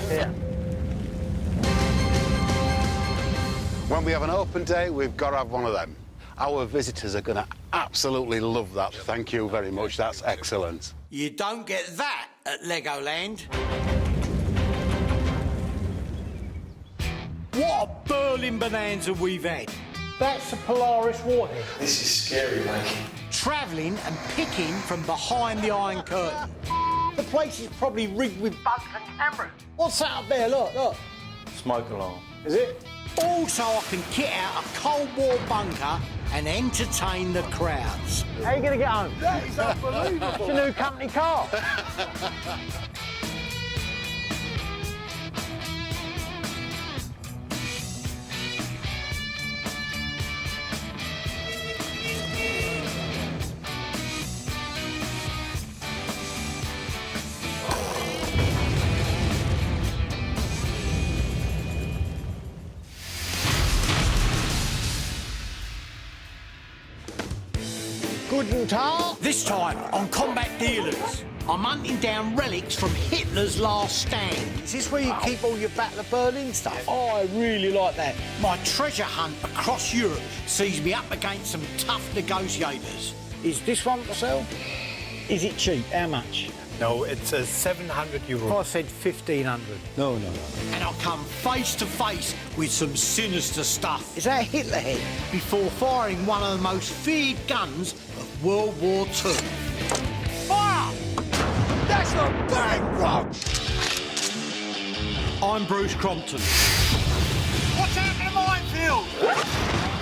Here. When we have an open day, we've got to have one of them. Our visitors are going to absolutely love that. Thank you very much. That's excellent. You don't get that at Legoland. What a Berlin bonanza we've had. That's a Polaris warhead. This is scary, mate. Travelling and picking from behind the Iron Curtain. The place is probably rigged with bugs and cameras. What's that up there? Look, look. Smoke alarm. Is it? Also, I can kit out a Cold War bunker and entertain the crowds. How are you going to get home? That is unbelievable. It's a new company car. Guten Tag. This time on Combat Dealers, I'm hunting down relics from Hitler's last stand. Is this where you keep all your Battle of Berlin stuff? Oh, I really like that. My treasure hunt across Europe sees me up against some tough negotiators. Is this one for sale? Is it cheap? How much? No, it's €700. If I said 1,500. No. And I'll come face to face with some sinister stuff. Is that a Hitler head? Before firing one of the most feared guns of World War II. Fire! That's a bang, bro! I'm Bruce Crompton. Watch out for the minefield!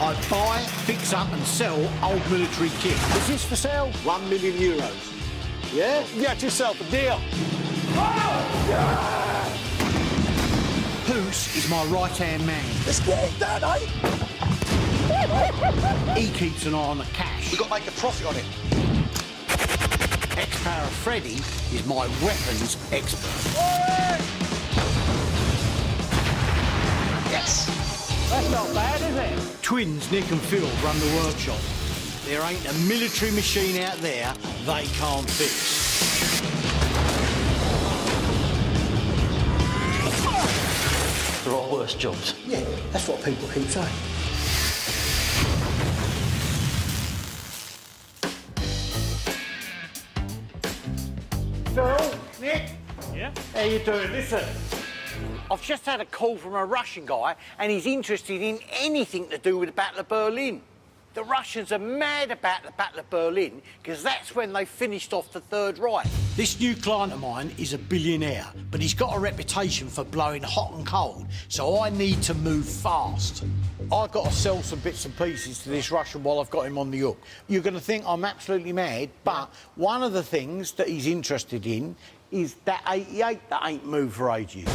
I buy, fix up and sell old military kit. Is this for sale? €1 million. Yeah? Get yourself a deal. Hoos is my right-hand man. Let's get it done, eh? He keeps an eye on the cash. We've got to make a profit on it. Ex-Para Freddy is my weapons expert. Yes. That's not bad, is it? Twins Nick and Phil run the workshop. There ain't a military machine out there they can't fix. There are worse jobs. Yeah, that's what people keep saying. Phil? Nick? Yeah? How you doing? Listen. I've just had a call from a Russian guy and he's interested in anything to do with the Battle of Berlin. The Russians are mad about the Battle of Berlin because that's when they finished off the Third Reich. This new client of mine is a billionaire, but he's got a reputation for blowing hot and cold, so I need to move fast. I've got to sell some bits and pieces to this Russian while I've got him on the hook. You're going to think I'm absolutely mad, but one of the things that he's interested in is that 88 that ain't moved for ages.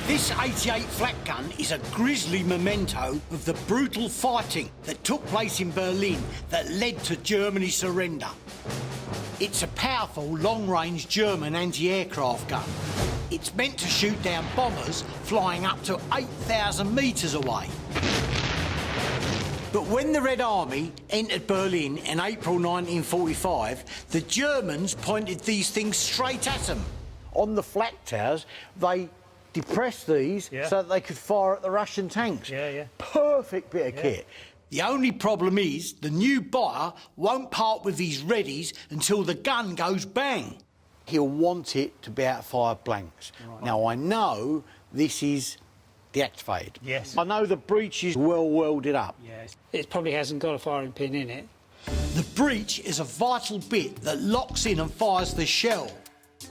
This 88 flak gun is a grisly memento of the brutal fighting that took place in Berlin that led to Germany's surrender. It's a powerful, long-range German anti-aircraft gun. It's meant to shoot down bombers flying up to 8,000 metres away. But when the Red Army entered Berlin in April 1945, the Germans pointed these things straight at them. On the flak towers, they depressed these so that they could fire at the Russian tanks. Perfect bit of kit. The only problem is the new buyer won't part with these readies until the gun goes bang. He'll want it to be able to fire blanks. Right. Now, I know this is deactivated. Yes. I know the breech is well welded up. Yes. It probably hasn't got a firing pin in it. The breech is a vital bit that locks in and fires the shell.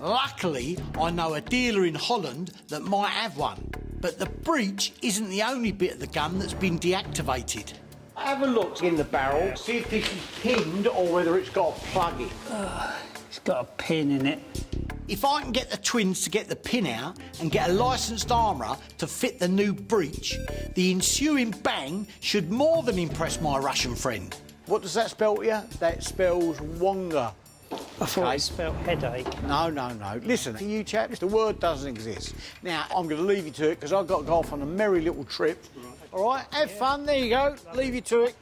Luckily, I know a dealer in Holland that might have one. But the breech isn't the only bit of the gun that's been deactivated. Have a look in the barrel, see if this is pinned or whether it's got a plug in. It's got a pin in it. If I can get the twins to get the pin out and get a licensed armourer to fit the new breech, the ensuing bang should more than impress my Russian friend. What does that spell to you? That spells Wonga. I thought it spelled headache. No. Listen, for you chaps, the word doesn't exist. Now, I'm going to leave you to it because I've got to go off on a merry little trip. All right, have fun. There you go. Leave you to it.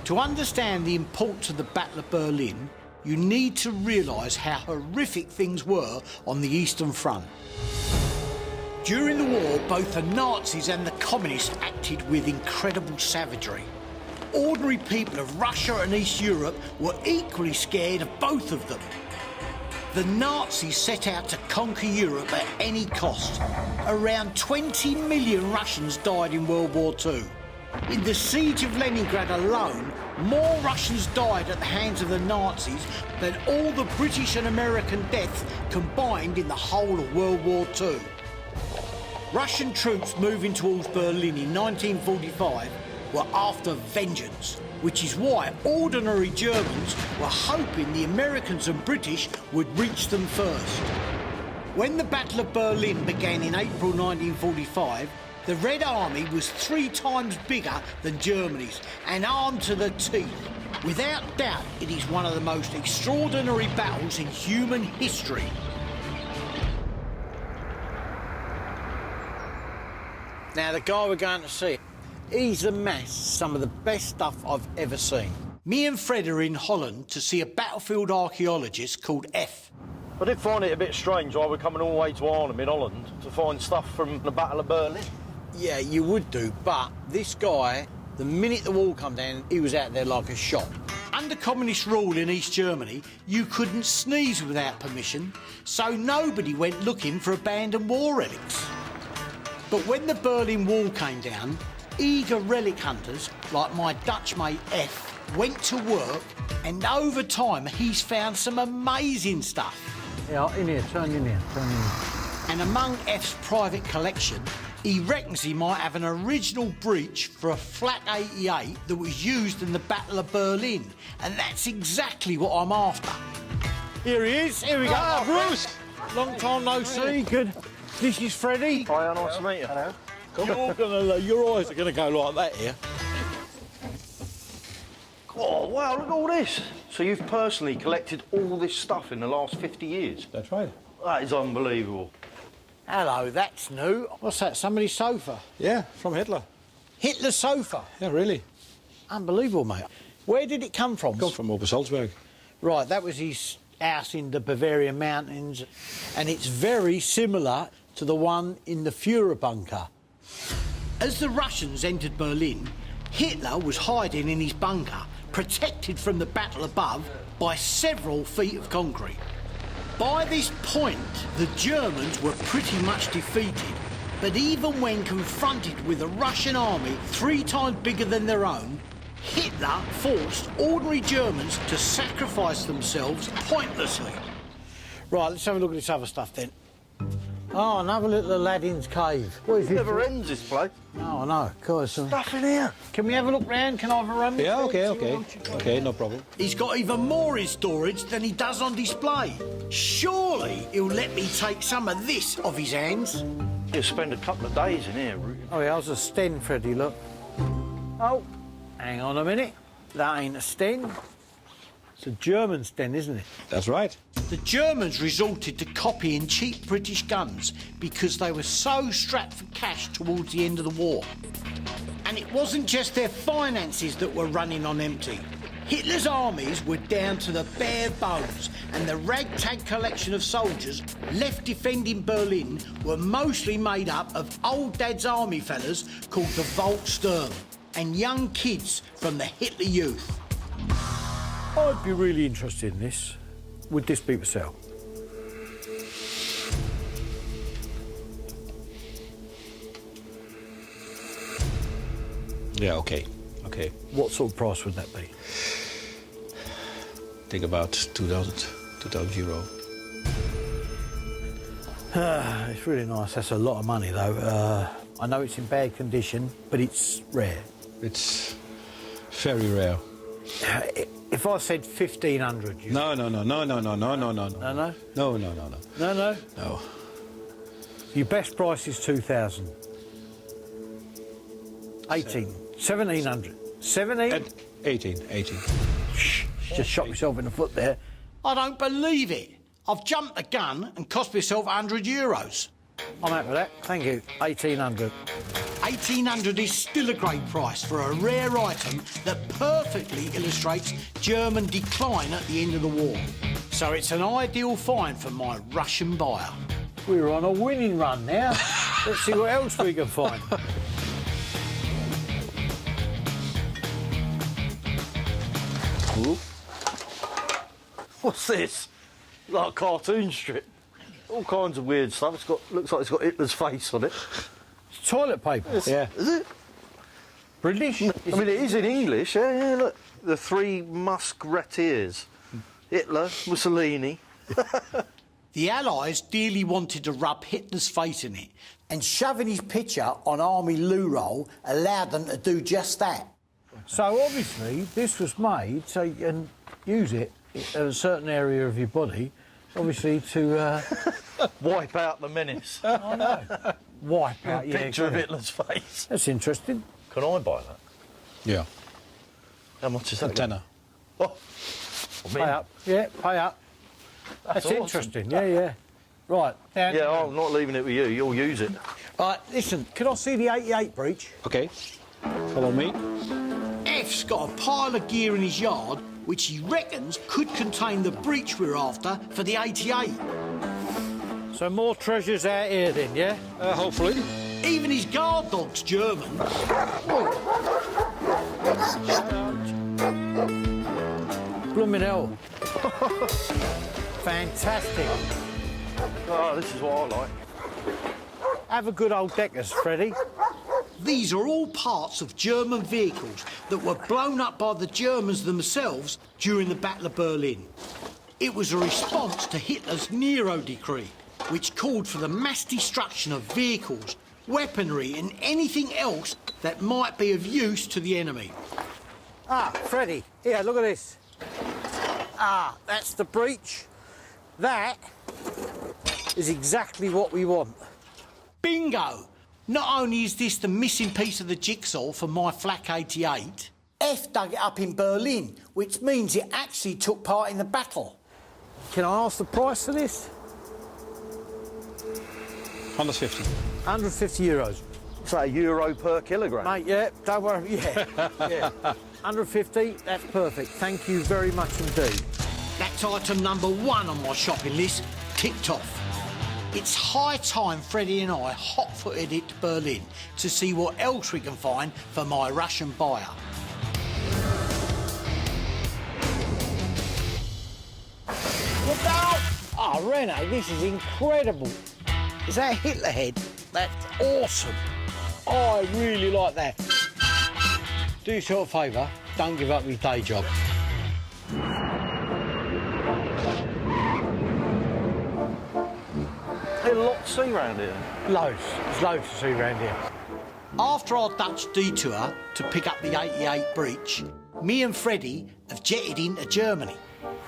To understand the importance of the Battle of Berlin, you need to realise how horrific things were on the Eastern Front. During the war, both the Nazis and the Communists acted with incredible savagery. Ordinary people of Russia and East Europe were equally scared of both of them. The Nazis set out to conquer Europe at any cost. Around 20 million Russians died in World War II. In the siege of Leningrad alone, more Russians died at the hands of the Nazis than all the British and American deaths combined in the whole of World War II. Russian troops moving towards Berlin in 1945 were after vengeance, which is why ordinary Germans were hoping the Americans and British would reach them first. When the Battle of Berlin began in April 1945, the Red Army was 3 times bigger than Germany's and armed to the teeth. Without doubt, it is one of the most extraordinary battles in human history. Now, the guy we're going to see, he's amassed some of the best stuff I've ever seen. Me and Fred are in Holland to see a battlefield archaeologist called F. I did find it a bit strange why we're coming all the way to Arnhem in Holland to find stuff from the Battle of Berlin. Yeah, you would do, but this guy, the minute the wall come down, he was out there like a shot. Under communist rule in East Germany, you couldn't sneeze without permission, so nobody went looking for abandoned war relics. But when the Berlin Wall came down, eager relic hunters, like my Dutch mate F, went to work, and over time he's found some amazing stuff. Yeah, in here, turn in here. And among F's private collection, he reckons he might have an original breech for a flak 88 that was used in the Battle of Berlin, and that's exactly what I'm after. Here he is, here we go. Bruce! Long time no see. Good. This is Freddie. Hi, nice to meet you. Hello. Your eyes are going to go like that here. Oh, wow, look at all this. So you've personally collected all this stuff in the last 50 years? That's right. That is unbelievable. Hello, that's new. What's that, somebody's sofa? Yeah, from Hitler. Hitler's sofa? Yeah, really. Unbelievable, mate. Where did it come from? It comes from Obersalzberg. Right, that was his house in the Bavarian mountains, and it's very similar to the one in the Führer bunker. As the Russians entered Berlin, Hitler was hiding in his bunker, protected from the battle above by several feet of concrete. By this point, the Germans were pretty much defeated, but even when confronted with a Russian army 3 times bigger than their own, Hitler forced ordinary Germans to sacrifice themselves pointlessly. Right, let's have a look at this other stuff then. Oh, another little Aladdin's cave. What is It it? never ends, this place. Oh, I know. Of course. Stuff in here. Can we have a look round? Can I have a run? Yeah, okay. Okay, no problem. He's got even more in storage than he does on display. Surely he'll let me take some of this off his hands. You'll spend a couple of days in here. Oh, yeah, how's a Sten, Freddie, look. Oh, hang on a minute. That ain't a Sten. It's a German Sten, isn't it? That's right. The Germans resorted to copying cheap British guns because they were so strapped for cash towards the end of the war. And it wasn't just their finances that were running on empty. Hitler's armies were down to the bare bones, and the ragtag collection of soldiers left defending Berlin were mostly made up of old dad's army fellas called the Volkssturm and young kids from the Hitler Youth. I'd be really interested in this. Would this be for sale? Yeah, okay. What sort of price would that be? Think about 2,000 euro. It's really nice. That's a lot of money, though. I know it's in bad condition, but it's rare. It's very rare. If I said 1,500, you... No. No, no? No. No. Your best price is 2,000. 1,700. 17? 18. Just shot myself in the foot there. I don't believe it. I've jumped the gun and cost myself 100 euros. I'm happy with that. Thank you. 1,800. 1,800 is still a great price for a rare item that perfectly illustrates German decline at the end of the war. So it's an ideal find for my Russian buyer. We're on a winning run now. Let's see what else we can find. Ooh. What's this? Like a cartoon strip. All kinds of weird stuff. Looks like it's got Hitler's face on it. It's toilet paper. Yeah. Is it? British? I mean, it is in English. Yeah, look. The three musketeers. Hitler, Mussolini. The Allies dearly wanted to rub Hitler's face in it, and shoving his picture on army loo roll allowed them to do just that. So obviously this was made so you can use it in a certain area of your body, obviously to wipe out the menace. I know. Wipe out. Yeah, Picture of Hitler's face. That's interesting. Can I buy that? Yeah. How much is that? A tenner. Oh, Pay up. Yeah, pay up. That's awesome. interesting. Yeah. Right. Down Yeah, I'm not leaving it with you. You'll use it. Right. Listen, can I see the 88 breech? Okay. Follow me. F's got a pile of gear in his yard which he reckons could contain the breech we're after for the 88. So more treasures out here then, yeah? Hopefully. Even his guard dog's German. Blooming hell. Fantastic. Oh, this is what I like. Have a good old Deckers, Freddie. These are all parts of German vehicles that were blown up by the Germans themselves during the Battle of Berlin. It was a response to Hitler's Nero decree, which called for the mass destruction of vehicles, weaponry and anything else that might be of use to the enemy. Ah, Freddie, here, look at this. Ah, that's the breech. That is exactly what we want. Bingo! Not only is this the missing piece of the jigsaw for my flak 88, F dug it up in Berlin, which means it actually took part in the battle. Can I ask the price for this? 150. 150 euros. So €1 per kilogram. Mate, yeah, don't worry, yeah. 150, that's perfect. Thank you very much indeed. That's item number 1 on my shopping list, ticked off. It's high time Freddie and I hot-footed it to Berlin to see what else we can find for my Russian buyer. Look out! Oh, Rene, this is incredible. Is that a Hitler head? That's awesome. Oh, I really like that. Do yourself a favour, don't give up your day job. Hey, there a lot to see around here? Loads. There's loads to see around here. After our Dutch detour to pick up the 88 breach, me and Freddie have jetted into Germany.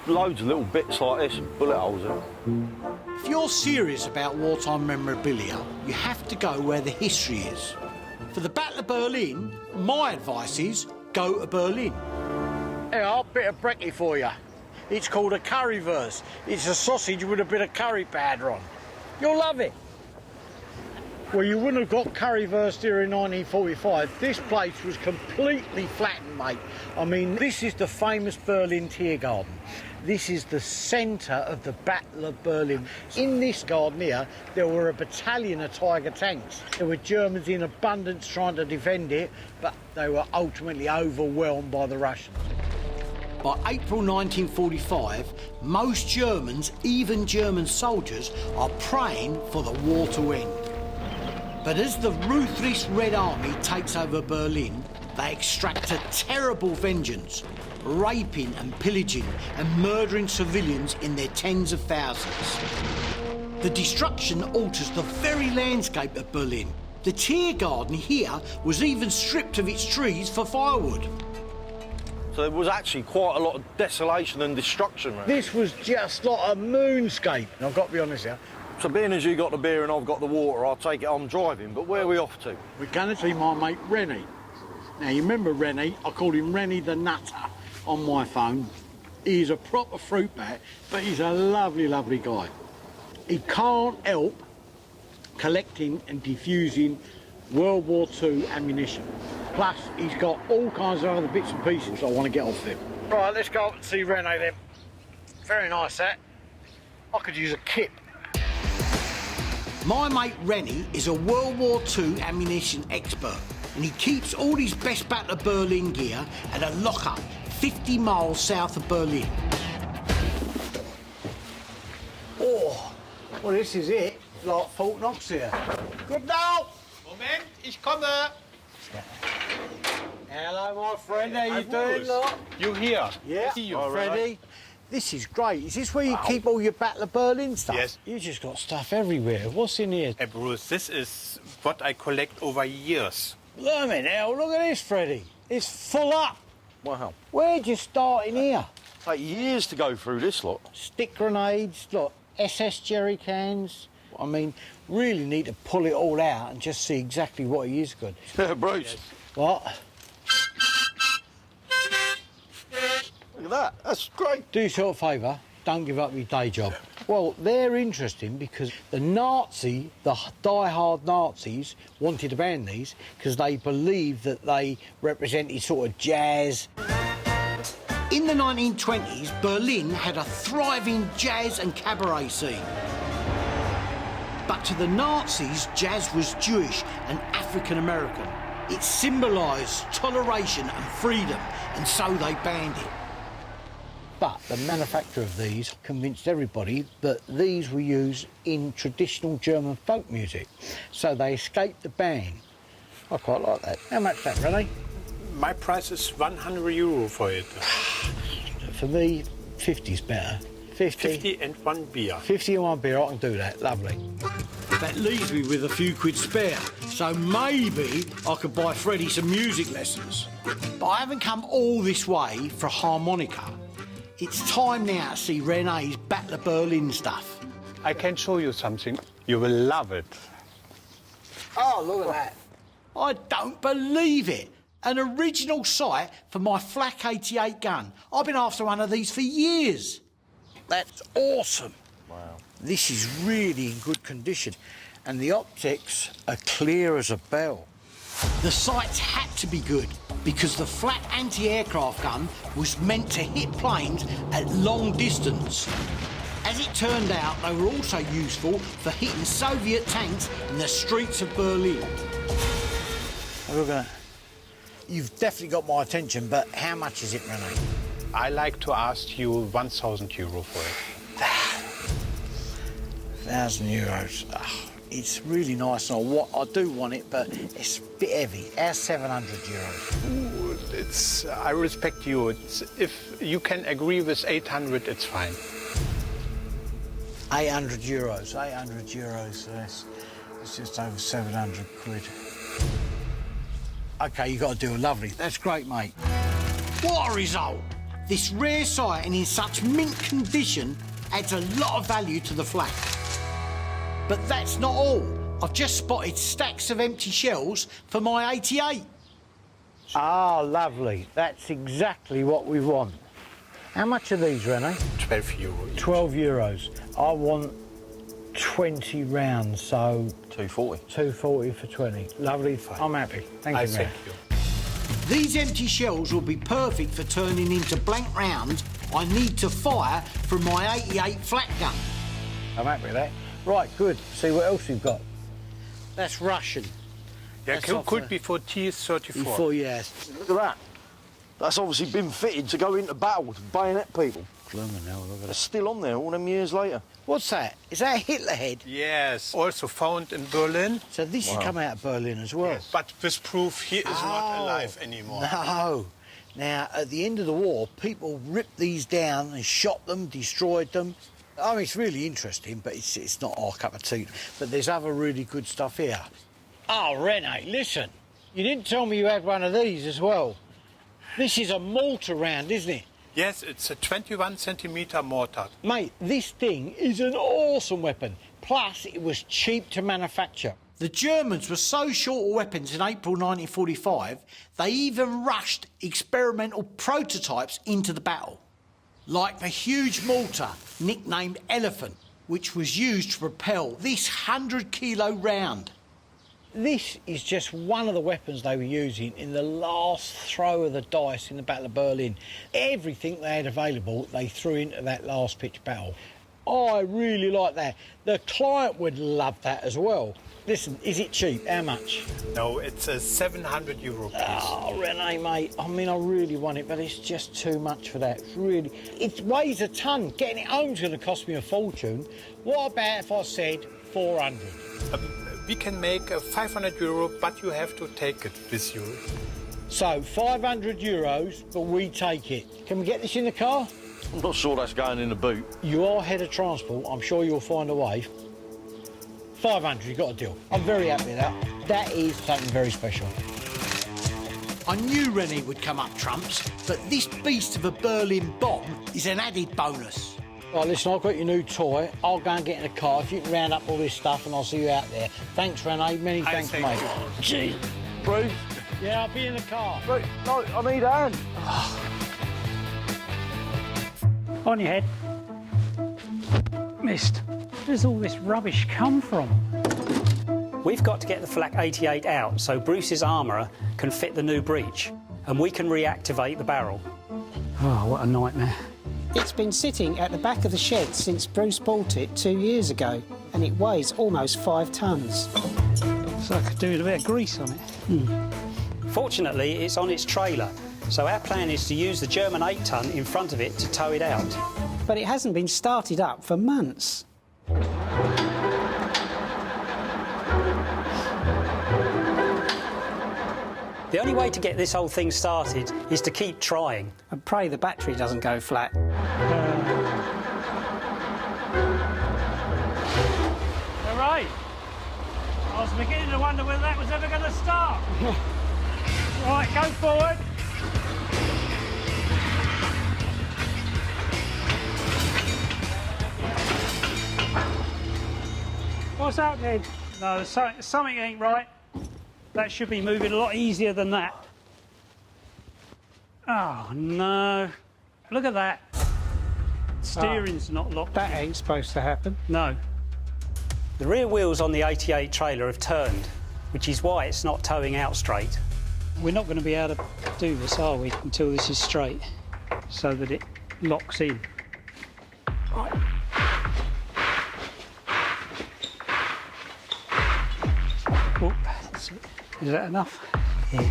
Loads of little bits like this and bullet holes in them. If you're serious about wartime memorabilia, you have to go where the history is. For the Battle of Berlin, my advice is go to Berlin. Here, I'll bit of brekkie for you. It's called a currywurst. It's a sausage with a bit of curry powder on. You'll love it. Well, you wouldn't have got currywurst here in 1945. This place was completely flattened, mate. I mean, this is the famous Berlin Tiergarten. This is the centre of the Battle of Berlin. In this garden here, there were a battalion of Tiger tanks. There were Germans in abundance trying to defend it, but they were ultimately overwhelmed by the Russians. By April 1945, most Germans, even German soldiers, are praying for the war to end. But as the ruthless Red Army takes over Berlin, they extract a terrible vengeance, raping and pillaging and murdering civilians in their tens of thousands. The destruction alters the very landscape of Berlin. The Tiergarten here was even stripped of its trees for firewood. So there was actually quite a lot of desolation and destruction around. This was just like a moonscape. And I've got to be honest here. So being as you got the beer and I've got the water, I'll take it I'm driving, but where are we off to? We're going to see my mate Rennie. Now, you remember Rennie? I called him Rennie the Nutter on my phone. He's a proper fruit bat, but he's a lovely, lovely guy. He can't help collecting and defusing World War II ammunition. Plus, he's got all kinds of other bits and pieces I want to get off him. Right, let's go up and see Rennie then. Very nice, that. I could use a kip. My mate Rennie is a World War II ammunition expert, and he keeps all his best Battle of Berlin gear at a lockup 50 miles south of Berlin. Oh, well, this is it. Like Fort Knox here. Good now. Moment, ich komme. Hello, my friend. How you doing, lot? You here? Yeah. See you. Freddie. This is great. Is this where you keep all your Battle of Berlin stuff? Yes. You just got stuff everywhere. What's in here? Bruce, this is what I collect over years. Blimey now, look at this, Freddie. It's full up. Wow. Where'd you start in here? Take years to go through this lot. Stick grenades, look, SS jerry cans. I mean, really need to pull it all out and just see exactly what he is good. Bruce. Yes. What? Look at that, that's great. Do yourself a favour, don't give up your day job. Well, they're interesting because the die-hard Nazis wanted to ban these because they believed that they represented sort of jazz. In the 1920s, Berlin had a thriving jazz and cabaret scene. But to the Nazis, jazz was Jewish and African-American. It symbolised toleration and freedom, and so they banned it. But the manufacturer of these convinced everybody that these were used in traditional German folk music, so they escaped the ban. I quite like that. How much that, Rennie? My price is €100 for it. For me, 50's better. 50. 50 and one beer. 50 and one beer, I can do that. Lovely. That leaves me with a few quid spare, so maybe I could buy Freddie some music lessons. But I haven't come all this way for a harmonica. It's time now to see Renee's Battle of Berlin stuff. I can show you something. You will love it. Oh, look at that. I don't believe it. An original sight for my Flak 88 gun. I've been after one of these for years. That's awesome. Wow. This is really in good condition, and the optics are clear as a bell. The sights had to be good because the Flak anti-aircraft gun was meant to hit planes at long distance. As it turned out, they were also useful for hitting Soviet tanks in the streets of Berlin. Look at that. You've definitely got my attention, but how much is it, Renee? I like to ask you €1,000 for it. €1,000. Oh, it's really nice, and I do want it, but it's a bit heavy. How's €700? Ooh, I respect you. If you can agree with 800, it's fine. 800 euros. 800 euros. So that's just over 700 quid. OK, you got to do a lovely. That's great, mate. What a result! This rare site and in such mint condition adds a lot of value to the flat. But that's not all. I've just spotted stacks of empty shells for my 88. Ah, lovely. That's exactly what we want. How much are these, Rene? 12 euros. 12 euros. I want 20 rounds, so... 240. 240 for 20. Lovely. I'm happy. Thank you, man. Thank you. These empty shells will be perfect for turning into blank rounds I need to fire from my 88 flat gun. I'm happy with that. Right, good. See what else you've got. That's Russian. Yeah, That's could be for TS-34. Before, yes. Look at that. That's obviously been fitted to go into battle with bayonet people. Blooming hell, look at They're that. still on there all them years later. What's that? Is that a Hitler head? Yes, also found in Berlin. So this has come out of Berlin as well? Yes, but this proof he is not alive anymore. No. Now, at the end of the war, people ripped these down and shot them, destroyed them. I mean, it's really interesting, but it's not our cup of tea. But there's other really good stuff here. Oh, Rene, listen. You didn't tell me you had one of these as well. This is a mortar round, isn't it? Yes, it's a 21-centimeter mortar. Mate, this thing is an awesome weapon. Plus, it was cheap to manufacture. The Germans were so short of weapons in April 1945, they even rushed experimental prototypes into the battle. Like the huge mortar, nicknamed Elephant, which was used to propel this 100-kilo round. This is just one of the weapons they were using in the last throw of the dice in the Battle of Berlin. Everything they had available, they threw into that last pitch battle. I really like that. The client would love that as well. Listen, is it cheap? How much? No, it's a 700 euro piece. Oh, Rene, mate, I mean, I really want it, but it's just too much for that. It's really... It weighs a ton. Getting it home's going to cost me a fortune. What about if I said 400? We can make 500 euro, but you have to take it with you. So, 500 euros, but we take it. Can we get this in the car? I'm not sure that's going in the boot. You are head of transport. I'm sure you'll find a way. 500, you got a deal. I'm very happy with that. That is something very special. I knew Rennie would come up trumps, but this beast of a Berlin bomb is an added bonus. Right, listen, I've got your new toy. I'll go and get in the car. If you can round up all this stuff, and I'll see you out there. Thanks, Rene. Many thanks, mate. Gee, Bruce. Yeah, I'll be in the car. Bruce, no, I need a hand. On your head. Missed. Where does all this rubbish come from? We've got to get the Flak 88 out so Bruce's armourer can fit the new breech and we can reactivate the barrel. Oh, what a nightmare. It's been sitting at the back of the shed since Bruce bought it 2 years ago, and it weighs almost 5 tonnes. So I could do with a bit of grease on it. Fortunately, it's on its trailer, so our plan is to use the German 8-ton in front of it to tow it out. But it hasn't been started up for months. The only way to get this whole thing started is to keep trying. And pray the battery doesn't go flat. All right. I was beginning to wonder whether that was ever going to start. Right, go forward. What's happening? No, something ain't right. That should be moving a lot easier than that. Oh, no. Look at that. Steering's not locked. That ain't supposed to happen. No. The rear wheels on the 88 trailer have turned, which is why it's not towing out straight. We're not going to be able to do this, are we, until this is straight, so that it locks in. Right. Oh, that's it. Is that enough? Yeah.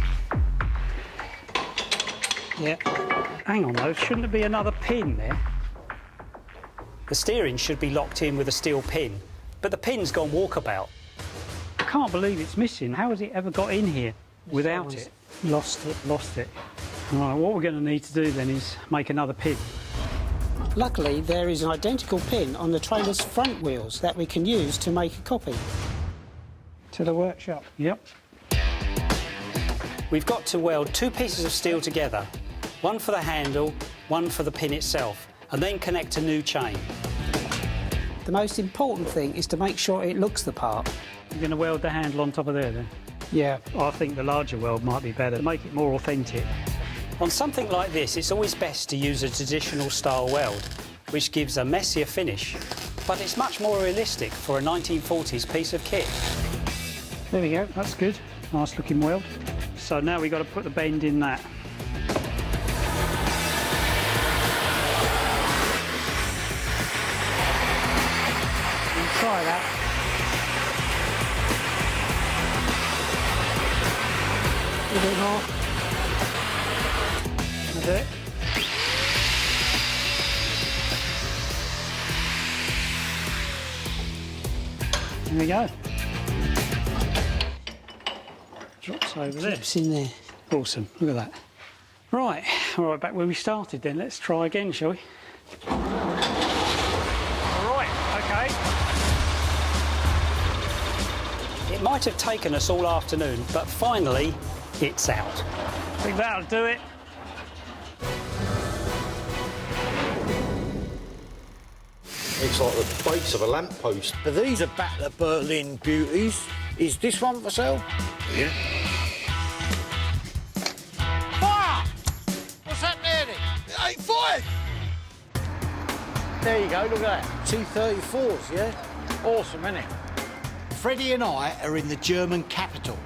Yeah. Hang on, though. Shouldn't there be another pin there? The steering should be locked in with a steel pin, but the pin's gone walkabout. I can't believe it's missing. How has it ever got in here without it? Lost it. All right, what we're going to need to do then is make another pin. Luckily, there is an identical pin on the trailer's front wheels that we can use to make a copy. To the workshop. Yep. We've got to weld 2 pieces of steel together, one for the handle, one for the pin itself, and then connect a new chain. The most important thing is to make sure it looks the part. You're going to weld the handle on top of there then? Yeah. I think the larger weld might be better, make it more authentic. On something like this, it's always best to use a traditional style weld, which gives a messier finish, but it's much more realistic for a 1940s piece of kit. There we go, that's good. Nice looking weld. So now we've got to put the bend in that. You can try that. A little bit more. That's it. There we go. Drops over there. Drops in there. Awesome, look at that. Right, all right, back where we started then. Let's try again, shall we? All right, OK. It might have taken us all afternoon, but finally, it's out. I think that'll do it. It's like the base of a lamppost. But these are Battle of Berlin beauties. Is this one for sale? Yeah. Fire! What's that there then? It ain't fired! There you go, look at that. T-34s, yeah? Awesome, isn't it? Freddie and I are in the German capital,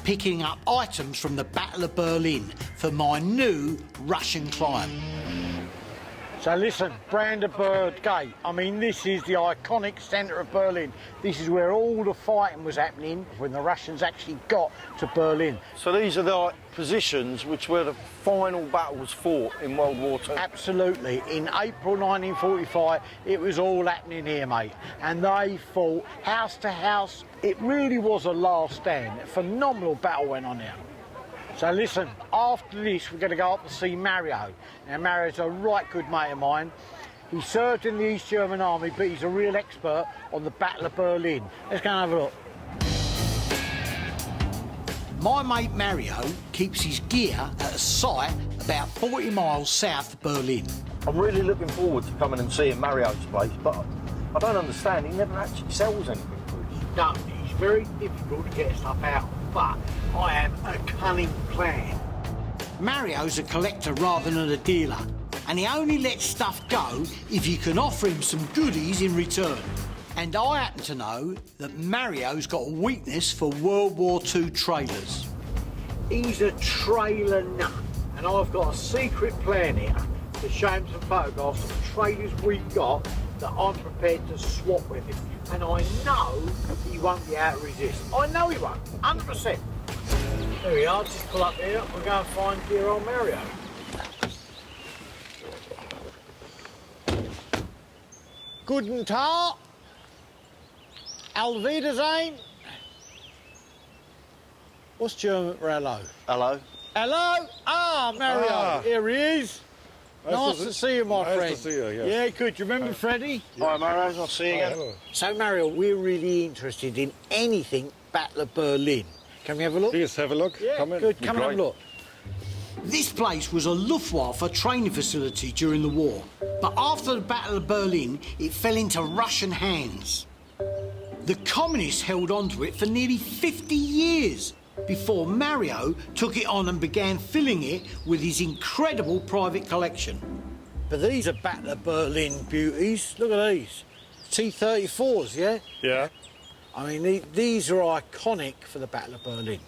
picking up items from the Battle of Berlin for my new Russian client. So listen, Brandenburg Gate. I mean, this is the iconic centre of Berlin. This is where all the fighting was happening when the Russians actually got to Berlin. So these are the positions which were the final battles fought in World War II? Absolutely. In April 1945, it was all happening here, mate. And they fought house to house. It really was a last stand. A phenomenal battle went on here. So listen, after this, we're going to go up to see Mario. Now, Mario's a right good mate of mine. He served in the East German Army, but he's a real expert on the Battle of Berlin. Let's go and have a look. My mate Mario keeps his gear at a site about 40 miles south of Berlin. I'm really looking forward to coming and seeing Mario's place, but I don't understand, he never actually sells anything. No, it's very difficult to get stuff out, but I have a cunning plan. Mario's a collector rather than a dealer, and he only lets stuff go if you can offer him some goodies in return. And I happen to know that Mario's got a weakness for World War II trailers. He's a trailer nut, and I've got a secret plan here to show him some photographs of the trailers we've got that I'm prepared to swap with him. And I know he won't be able to resist. I know he won't, 100%. There we are, just pull up here. We're going to find dear old Mario. Guten Tag. Auf Wiedersehen. What's German for hello? Hello. Hello? Ah, Mario. Ah. Here he is. Nice to see you, my friend. Nice to see you, yes. Yeah, good. Do you remember Freddie? Hi, Mario. I'll see you again. Hello. So, Mario, we're really interested in anything Battle of Berlin. Can we have a look? Please have a look. Yeah, Come in. good. Come and have a look. This place was a Luftwaffe training facility during the war, but after the Battle of Berlin, it fell into Russian hands. The communists held on to it for nearly 50 years before Mario took it on and began filling it with his incredible private collection. But these are Battle of Berlin beauties. Look at these. T-34s, yeah? Yeah. I mean, these are iconic for the Battle of Berlin.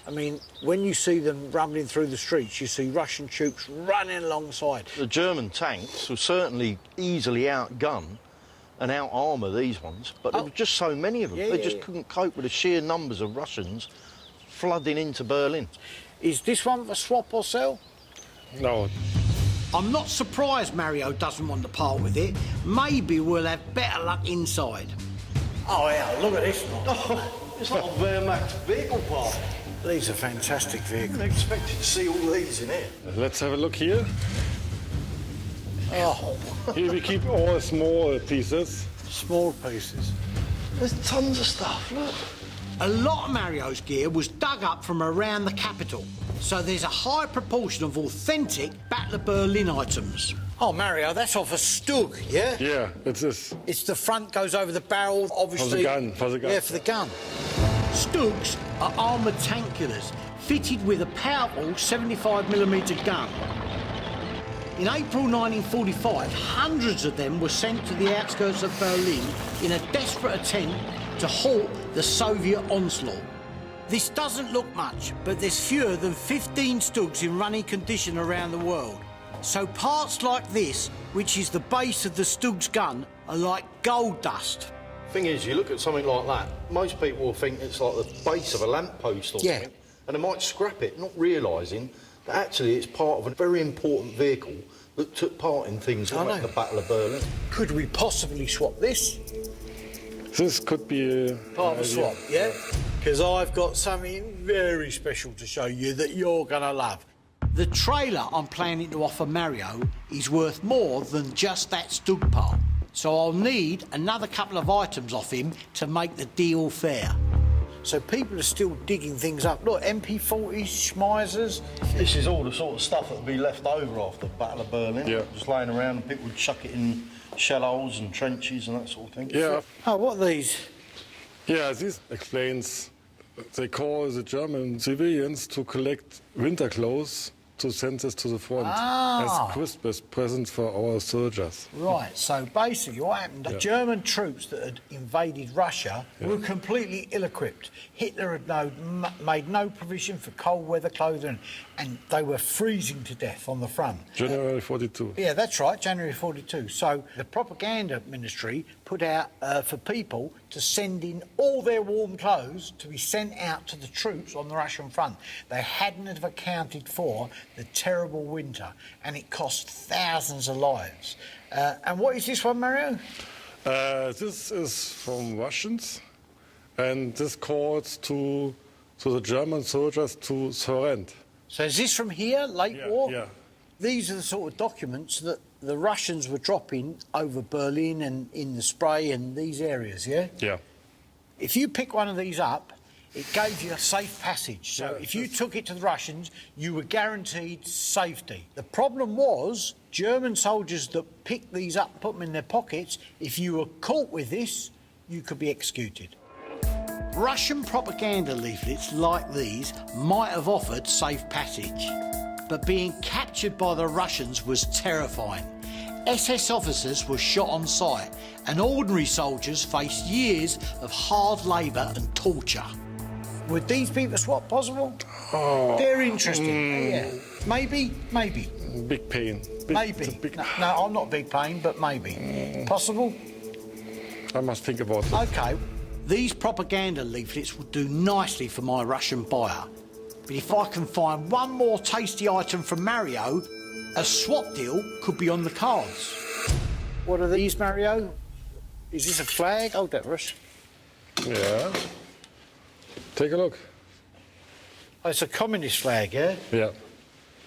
I mean, when you see them rumbling through the streets, you see Russian troops running alongside. The German tanks were certainly easily outgun and out-armour these ones, but there were just so many of them. Yeah, they just couldn't cope with the sheer numbers of Russians flooding into Berlin. Is this one for swap or sell? No. I'm not surprised Mario doesn't want to part with it. Maybe we'll have better luck inside. Oh, yeah, look at this one. Oh, it's like a Wehrmacht vehicle park. These are fantastic vehicles. I expected to see all these in here. Let's have a look here. Oh. Here we keep all small pieces. Small pieces. There's tons of stuff, look. A lot of Mario's gear was dug up from around the capital, so there's a high proportion of authentic Battle of Berlin items. Oh, Mario, that's off a Stug, yeah? Yeah, it's this. It's the front goes over the barrel, obviously. For the gun. Yeah, for the gun. Stugs are armoured tank killers, fitted with a powerful 75mm gun. In April 1945, hundreds of them were sent to the outskirts of Berlin in a desperate attempt to halt the Soviet onslaught. This doesn't look much, but there's fewer than 15 Stugs in running condition around the world. So parts like this, which is the base of the Stug's gun, are like gold dust. Thing is, you look at something like that, most people will think it's like the base of a lamppost or something, and they might scrap it, not realising that actually it's part of a very important vehicle that took part in things like the Battle of Berlin. Could we possibly swap this? This could be part of a swap, yeah? Because I've got something very special to show you that you're going to love. The trailer I'm planning to offer Mario is worth more than just that Stug part, so I'll need another couple of items off him to make the deal fair. So people are still digging things up. Look, MP40s, Schmeisers. This is all the sort of stuff that would be left over after the Battle of Berlin. Yeah. Just laying around and people would chuck it in shell holes and trenches and that sort of thing. Yeah. Oh, what are these? Yeah, this explains. They call the German civilians to collect winter clothes to send this to the front as Christmas presents for our soldiers. Right, so basically what happened, the German troops that had invaded Russia were completely ill-equipped. Hitler had made no provision for cold weather clothing and they were freezing to death on the front. January 42. Yeah, that's right, January 42. So the propaganda ministry put out for people to send in all their warm clothes to be sent out to the troops on the Russian front. They hadn't have accounted for the terrible winter, and it cost thousands of lives. And what is this one, Mario? This is from Russians, and this calls to the German soldiers to surrender. So is this from here, late war? Yeah. These are the sort of documents that the Russians were dropping over Berlin and in the Spray and these areas, yeah? Yeah. If you pick one of these up, it gave you a safe passage. So if you took it to the Russians, you were guaranteed safety. The problem was German soldiers that picked these up, put them in their pockets, if you were caught with this, you could be executed. Russian propaganda leaflets like these might have offered safe passage, but being captured by the Russians was terrifying. SS officers were shot on sight, and ordinary soldiers faced years of hard labour and torture. Would these be the swap possible? Oh. They're interesting. Yeah. Maybe. Big pain. Maybe. No, I'm not big pain, but maybe. Possible? I must think about it. OK. These propaganda leaflets will do nicely for my Russian buyer. But if I can find one more tasty item from Mario, a swap deal could be on the cards. What are these, Mario? Is this a flag? Hold that for us. Yeah. Take a look. Oh, it's a communist flag, yeah? Yeah.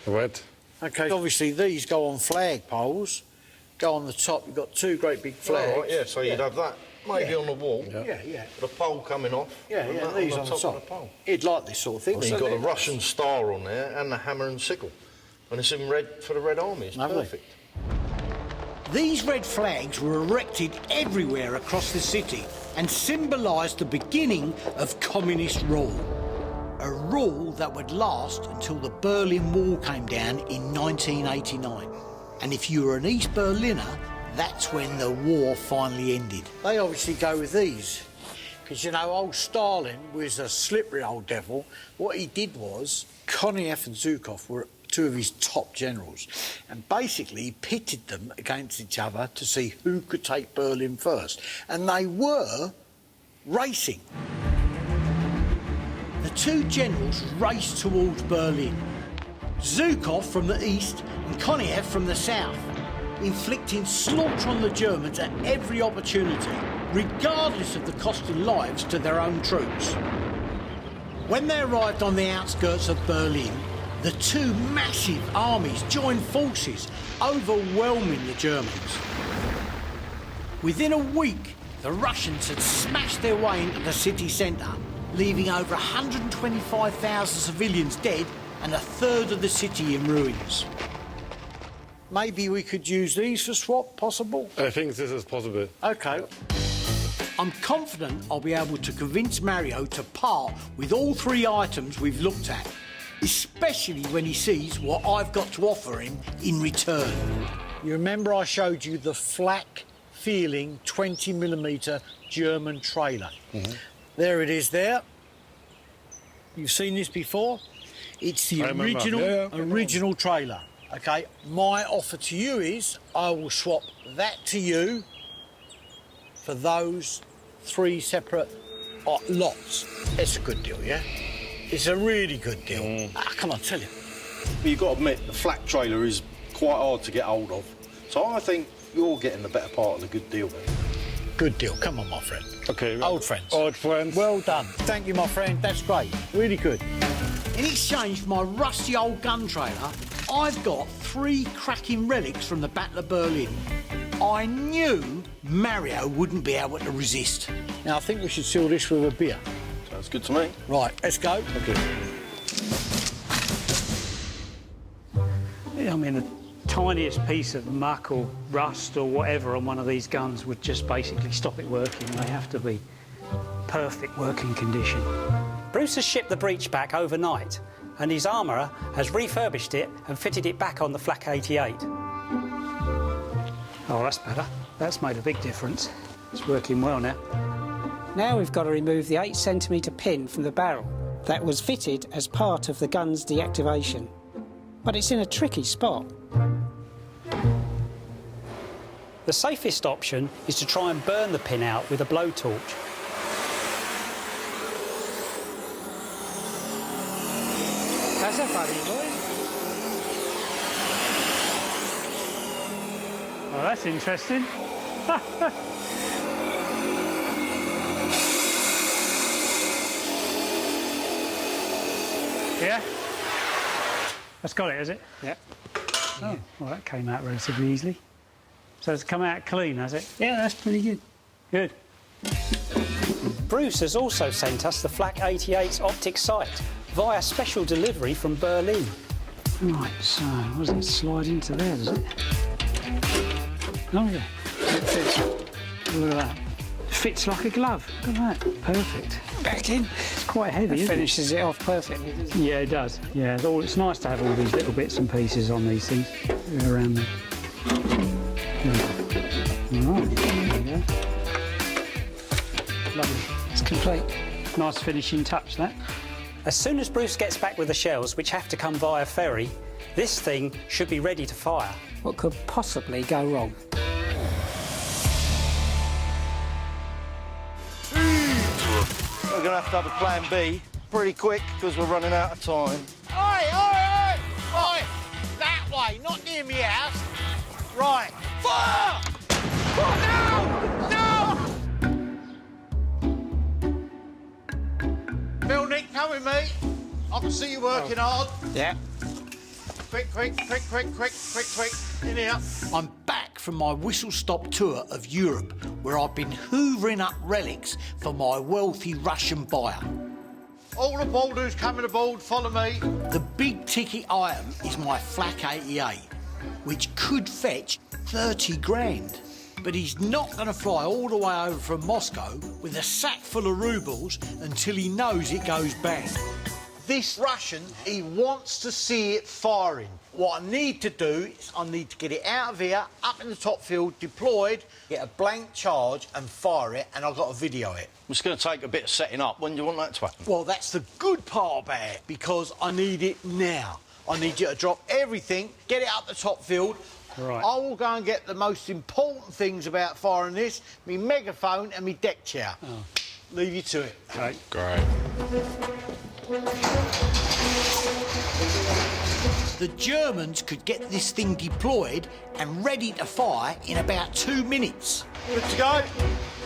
Red. OK, obviously these go on flag poles. Go on the top, you've got two great big flags. Right, yeah, so you'd have that maybe on the wall. Yeah. With a pole coming off. Yeah, and these that on the top. of the pole. He'd like this sort of thing. Well, you've got the Russian star on there and the hammer and sickle. And it's in red for the Red Army. It's perfect. These red flags were erected everywhere across the city and symbolised the beginning of communist rule. A rule that would last until the Berlin Wall came down in 1989. And if you were an East Berliner, that's when the war finally ended. They obviously go with these. Because, you know, old Stalin was a slippery old devil. What he did was, Konev and Zhukov were two of his top generals, and basically he pitted them against each other to see who could take Berlin first. And they were racing. The two generals raced towards Berlin. Zhukov from the east and Konev from the south, inflicting slaughter on the Germans at every opportunity, regardless of the cost in lives to their own troops. When they arrived on the outskirts of Berlin, The two massive armies joined forces, overwhelming the Germans. Within a week, the Russians had smashed their way into the city centre, leaving over 125,000 civilians dead and a third of the city in ruins. Maybe we could use these for swap, possible? I think this is possible. OK. I'm confident I'll be able to convince Mario to part with all three items we've looked at, especially when he sees what I've got to offer him in return. You remember I showed you the flak-feeling 20mm German trailer? There it is there. You've seen this before? It's the original trailer. OK, my offer to you is I will swap that to you for those three separate lots. It's a good deal, yeah? It's a really good deal. Come on, tell you. But you've got to admit, the flak trailer is quite hard to get hold of. So I think you're getting the better part of the good deal then. Good deal. Come on, my friend. OK. Old friends. Old friends. Well done. Thank you, my friend. That's great. Really good. In exchange for my rusty old gun trailer, I've got 3 cracking relics from the Battle of Berlin. I knew Mario wouldn't be able to resist. Now, I think we should seal this with a beer. Sounds good to me. Right, let's go. OK. I mean, the tiniest piece of muck or rust or whatever on one of these guns would just basically stop it working. They have to be perfect working condition. Bruce has shipped the breech back overnight, and his armourer has refurbished it and fitted it back on the Flak 88. Oh, that's better. That's made a big difference. It's working well now. Now we've got to remove the 8cm pin from the barrel that was fitted as part of the gun's deactivation. But it's in a tricky spot. The safest option is to try and burn the pin out with a blowtorch. That's a funny noise. Oh, that's interesting. Yeah? That's got it, has it? Yeah. Oh, well, that came out relatively easily. So it's come out clean, has it? Yeah, that's pretty good. Good. Bruce has also sent us the Flak 88's optic sight via special delivery from Berlin. Right, so, what does it slide into there, does it? Oh, yeah. It fits. Look at that. Fits like a glove. Look at that. Perfect. Back in. It's quite heavy, isn't it? Finishes it off perfectly, doesn't it? Yeah, it does. Yeah, it's nice to have all these little bits and pieces on these things around there. All right, there we go. Lovely. It's complete. Nice finishing touch, that. As soon as Bruce gets back with the shells, which have to come via ferry, this thing should be ready to fire. What could possibly go wrong? We're going to have a plan B pretty quick because we're running out of time. Oi! That way, not near me house. Right. Fire! No! Bill, Nick, come with me. I can see you working hard. Yeah. Quick. In here. I'm back from my whistle-stop tour of Europe, where I've been hoovering up relics for my wealthy Russian buyer. All aboard who's coming aboard, follow me. The big ticket item is my Flak 88, which could fetch 30 grand. But he's not going to fly all the way over from Moscow with a sack full of rubles until he knows it goes bang. This Russian, he wants to see it firing. What I need to do is I need to get it out of here, up in the top field, deployed, get a blank charge and fire it, and I've got to video it. It's going to take a bit of setting up. When do you want that to happen? Well, that's the good part about it, because I need it now. I need you to drop everything, get it up the top field. Right. I will go and get the most important things about firing this, me megaphone and me deck chair. Oh. Leave you to it. Okay. Great. The Germans could get this thing deployed and ready to fire in about 2 minutes. Good to go.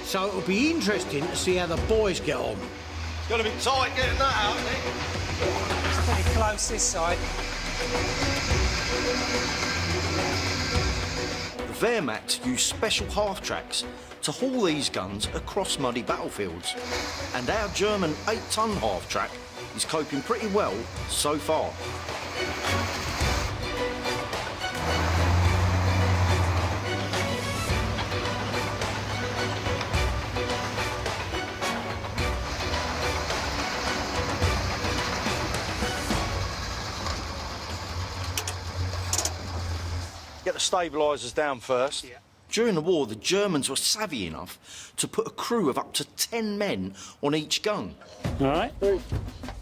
So it'll be interesting to see how the boys get on. It's going to be tight getting that out, isn't it? close this side. The Wehrmacht used special half-tracks to haul these guns across muddy battlefields. And our German 8-ton half-track is coping pretty well so far. Get the stabilisers down first. Yeah. During the war, the Germans were savvy enough to put a crew of up to 10 men on each gun. All right.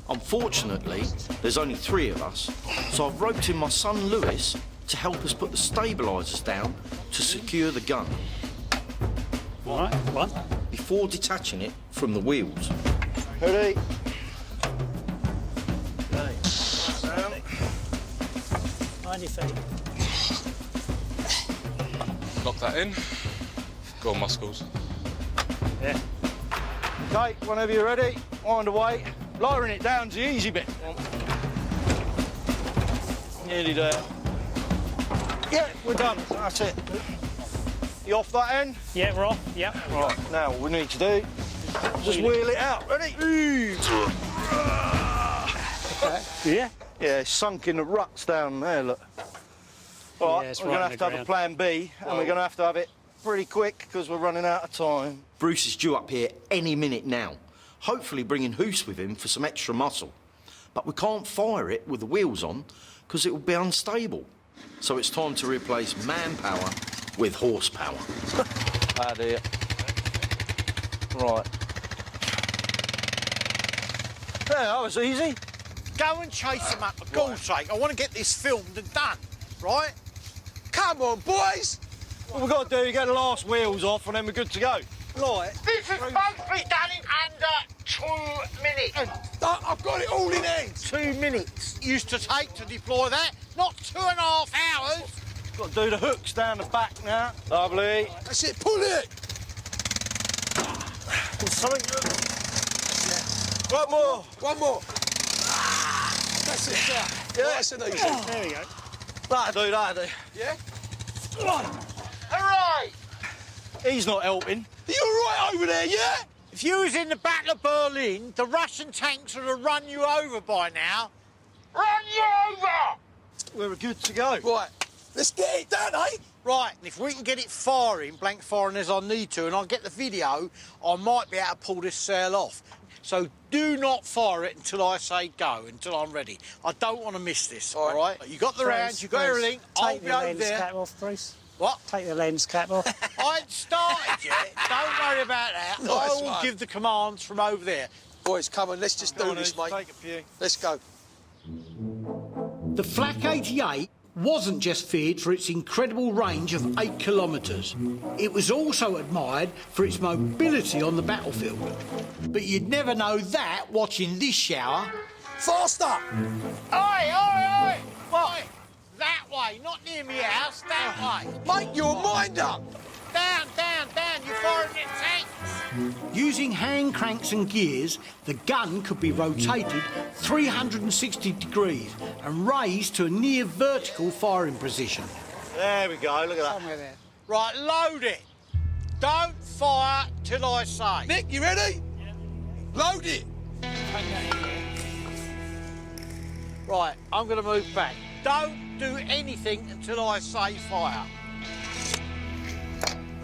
Unfortunately, there's only 3 of us, so I've roped in my son Lewis to help us put the stabilisers down to secure the gun. All right, one. Before detaching it from the wheels. Ready? Mind your feet. Lock that in. Go on, muscles. Yeah. Okay, whenever you're ready, wind away. Lowering it down's the easy bit. Nearly there. Yeah, we're done. That's it. You off that end? Yeah, we're off. Yep. Right, now what we need to do, just wheel it out. Ready? Okay. Yeah? Yeah, it's sunk in the ruts down there, look. All right, it's we're going to have a plan B, and we're going to have it pretty quick because we're running out of time. Bruce is due up here any minute now, hopefully bringing Hoos with him for some extra muscle. But we can't fire it with the wheels on because it will be unstable. So it's time to replace manpower with horsepower. Ah, dear. Right. There, that was easy. Go and chase them up, for God's sake. I want to get this filmed and done, right? Come on, boys! What we've got to do is get the last wheels off and then we're good to go. Right. This is supposed to be done in under 2 minutes. I've got it all in hand. 2 minutes used to take to deploy that, not 2.5 hours. Got to do the hooks down the back now. Lovely. That's it, pull it! Something. One more. One more. That's it, sir. Yeah. Nice and easy. There we go. That'll do. Yeah? Hooray! He's not helping. Are you all right over there, yeah? If you was in the Battle of Berlin, the Russian tanks would have run you over by now. Run you over! We're good to go. Right, let's get it done, eh? Right, and if we can get it firing, blank firing as I need to, and I'll get the video, I might be able to pull this sail off. So do not fire it until I say go, until I'm ready. I don't want to miss this, all right? You got the rounds, you got everything, I'll be over there. Take the lens cap off, Bruce. What? Take the lens cap off. I ain't started yet. Don't worry about that. Nice I will one. give the commands from over there. Boys, come on, let's just do this, mate. Take a few. Let's go. The Flak 88 wasn't just feared for its incredible range of 8 kilometres. It was also admired for its mobility on the battlefield. But you'd never know that watching this shower. Faster! Oi, oi, oi! What? That way, not near me house, that way. Make your mind up! Down, down, down, you're firing at tanks. Using hand cranks and gears, the gun could be rotated 360 degrees and raised to a near vertical firing position. There we go, look at that. Somewhere there. Right, load it. Don't fire till I say. Nick, you ready? Yeah. Load it! Right, I'm going to move back. Don't do anything until I say fire.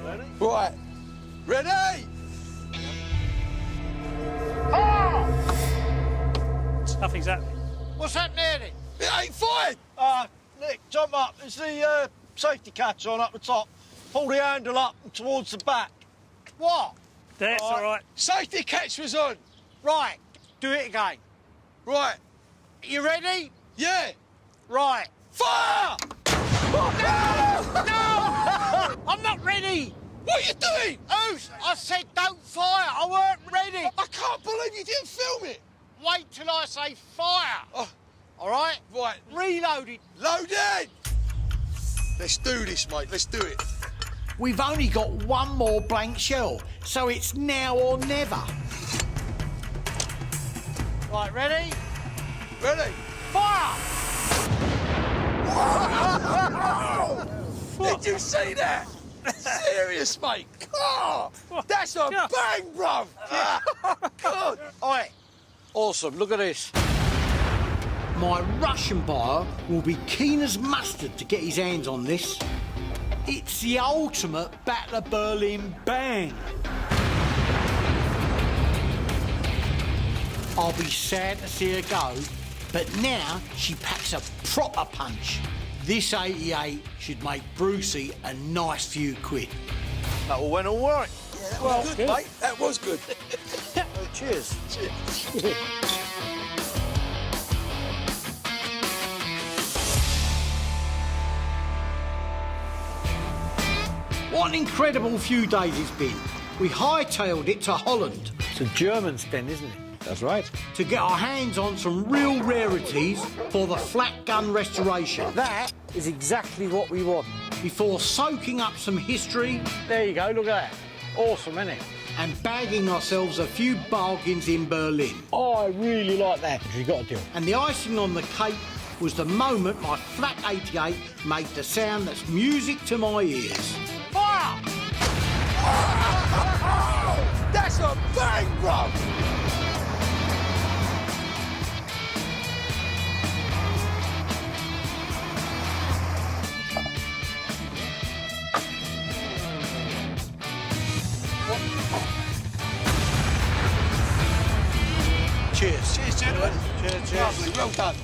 Ready? Right. Ready? Nothing's happening. What's happening then? It ain't fired! Nick, jump up. There's the safety catch on up the top. Pull the handle up and towards the back. What? That's all right. Safety catch was on. Right, do it again. Right. You ready? Yeah. Right. Fire! No! No! I'm not ready. What are you doing? Oos, I said don't fire. I weren't ready. I can't believe you didn't film it. Wait till I say fire. Oh. All right? Right. Reload it. Loaded! Let's do this, mate. Let's do it. We've only got one more blank shell, so it's now or never. Right, ready? Ready? Fire! Did you see that? Serious, mate. Oh, that's a bang, bruv. Good. Oi. Awesome, look at this. My Russian buyer will be keen as mustard to get his hands on this. It's the ultimate Battle of Berlin bang. I'll be sad to see her go, but now she packs a proper punch. This 88 should make Brucey a nice few quid. That all went all right. Yeah, that was good, mate. That was good. Well, cheers. Cheers. What an incredible few days it's been. We hightailed it to Holland. It's a German sten, isn't it? That's right. To get our hands on some real rarities for the flat gun restoration. That is exactly what we want. Before soaking up some history. There you go, look at that. Awesome, isn't it? And bagging ourselves a few bargains in Berlin. Oh, I really like that. You got to do it. And the icing on the cake was the moment my flat 88 made the sound that's music to my ears. Fire! That's a bang, bruv. Cheers. Cheers, gentlemen. Cheers, cheers. Lovely, well done.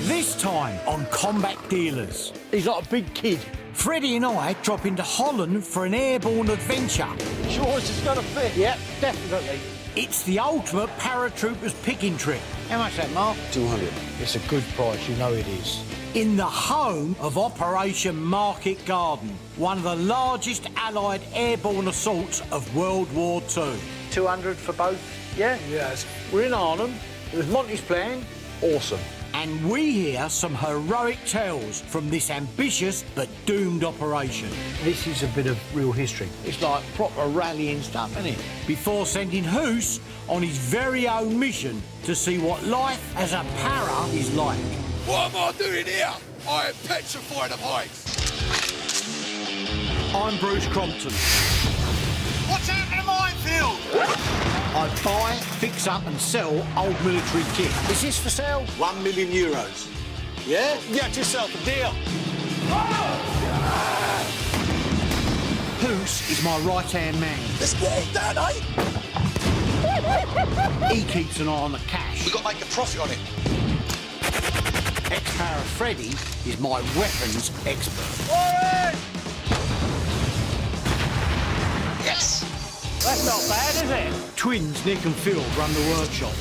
This time on Combat Dealers. He's like a big kid. Freddie and I drop into Holland for an airborne adventure. Sure, it's just going to fit. Yep, definitely. It's the ultimate paratroopers picking trip. How much that, Mark? 200. It's a good price, you know it is. In the home of Operation Market Garden, one of the largest Allied airborne assaults of World War II. 200 for both, yeah? Yes. We're in Arnhem. It was Monty's plan. Awesome. And we hear some heroic tales from this ambitious but doomed operation. This is a bit of real history. It's like proper rallying stuff, isn't it? Before sending Hoos on his very own mission to see what life as a para is like. What am I doing here? I am petrified of heights. I'm Bruce Crompton. Watch out for the minefield! I buy, fix up and sell old military kit. Is this for sale? €1 million. Yeah? Get yourself a deal. Hoos is my right-hand man. Let's get it done, eh? He keeps an eye on the cash. We've got to make a profit on it. Ex-para Freddie is my weapons expert. Warren! Yes. That's not bad, is it? Twins Nick and Phil run the workshop.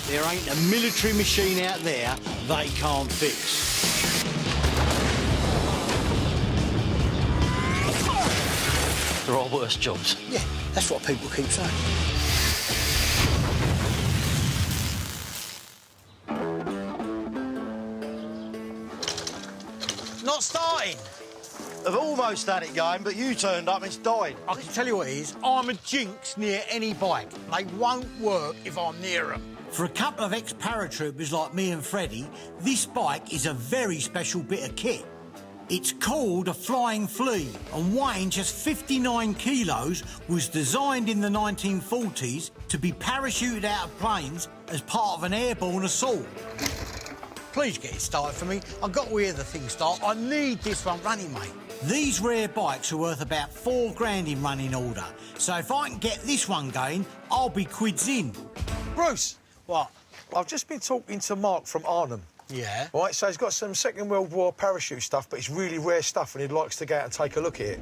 There ain't a military machine out there they can't fix. There are worse jobs. Yeah, that's what people keep saying. Not starting. I've almost had it going, but you turned up and it's died. I can tell you what it is, I'm a jinx near any bike. They won't work if I'm near them. For a couple of ex-paratroopers like me and Freddie, this bike is a very special bit of kit. It's called a Flying Flea, and weighing just 59 kilos, was designed in the 1940s to be parachuted out of planes as part of an airborne assault. Please get it started for me. I've got to hear the thing start. I need this one running, mate. These rare bikes are worth about £4 in running order. So if I can get this one going, I'll be quids in. Bruce. What? I've just been talking to Mark from Arnhem. Yeah? Right, so he's got some Second World War parachute stuff, but it's really rare stuff and he likes to go out and take a look at it.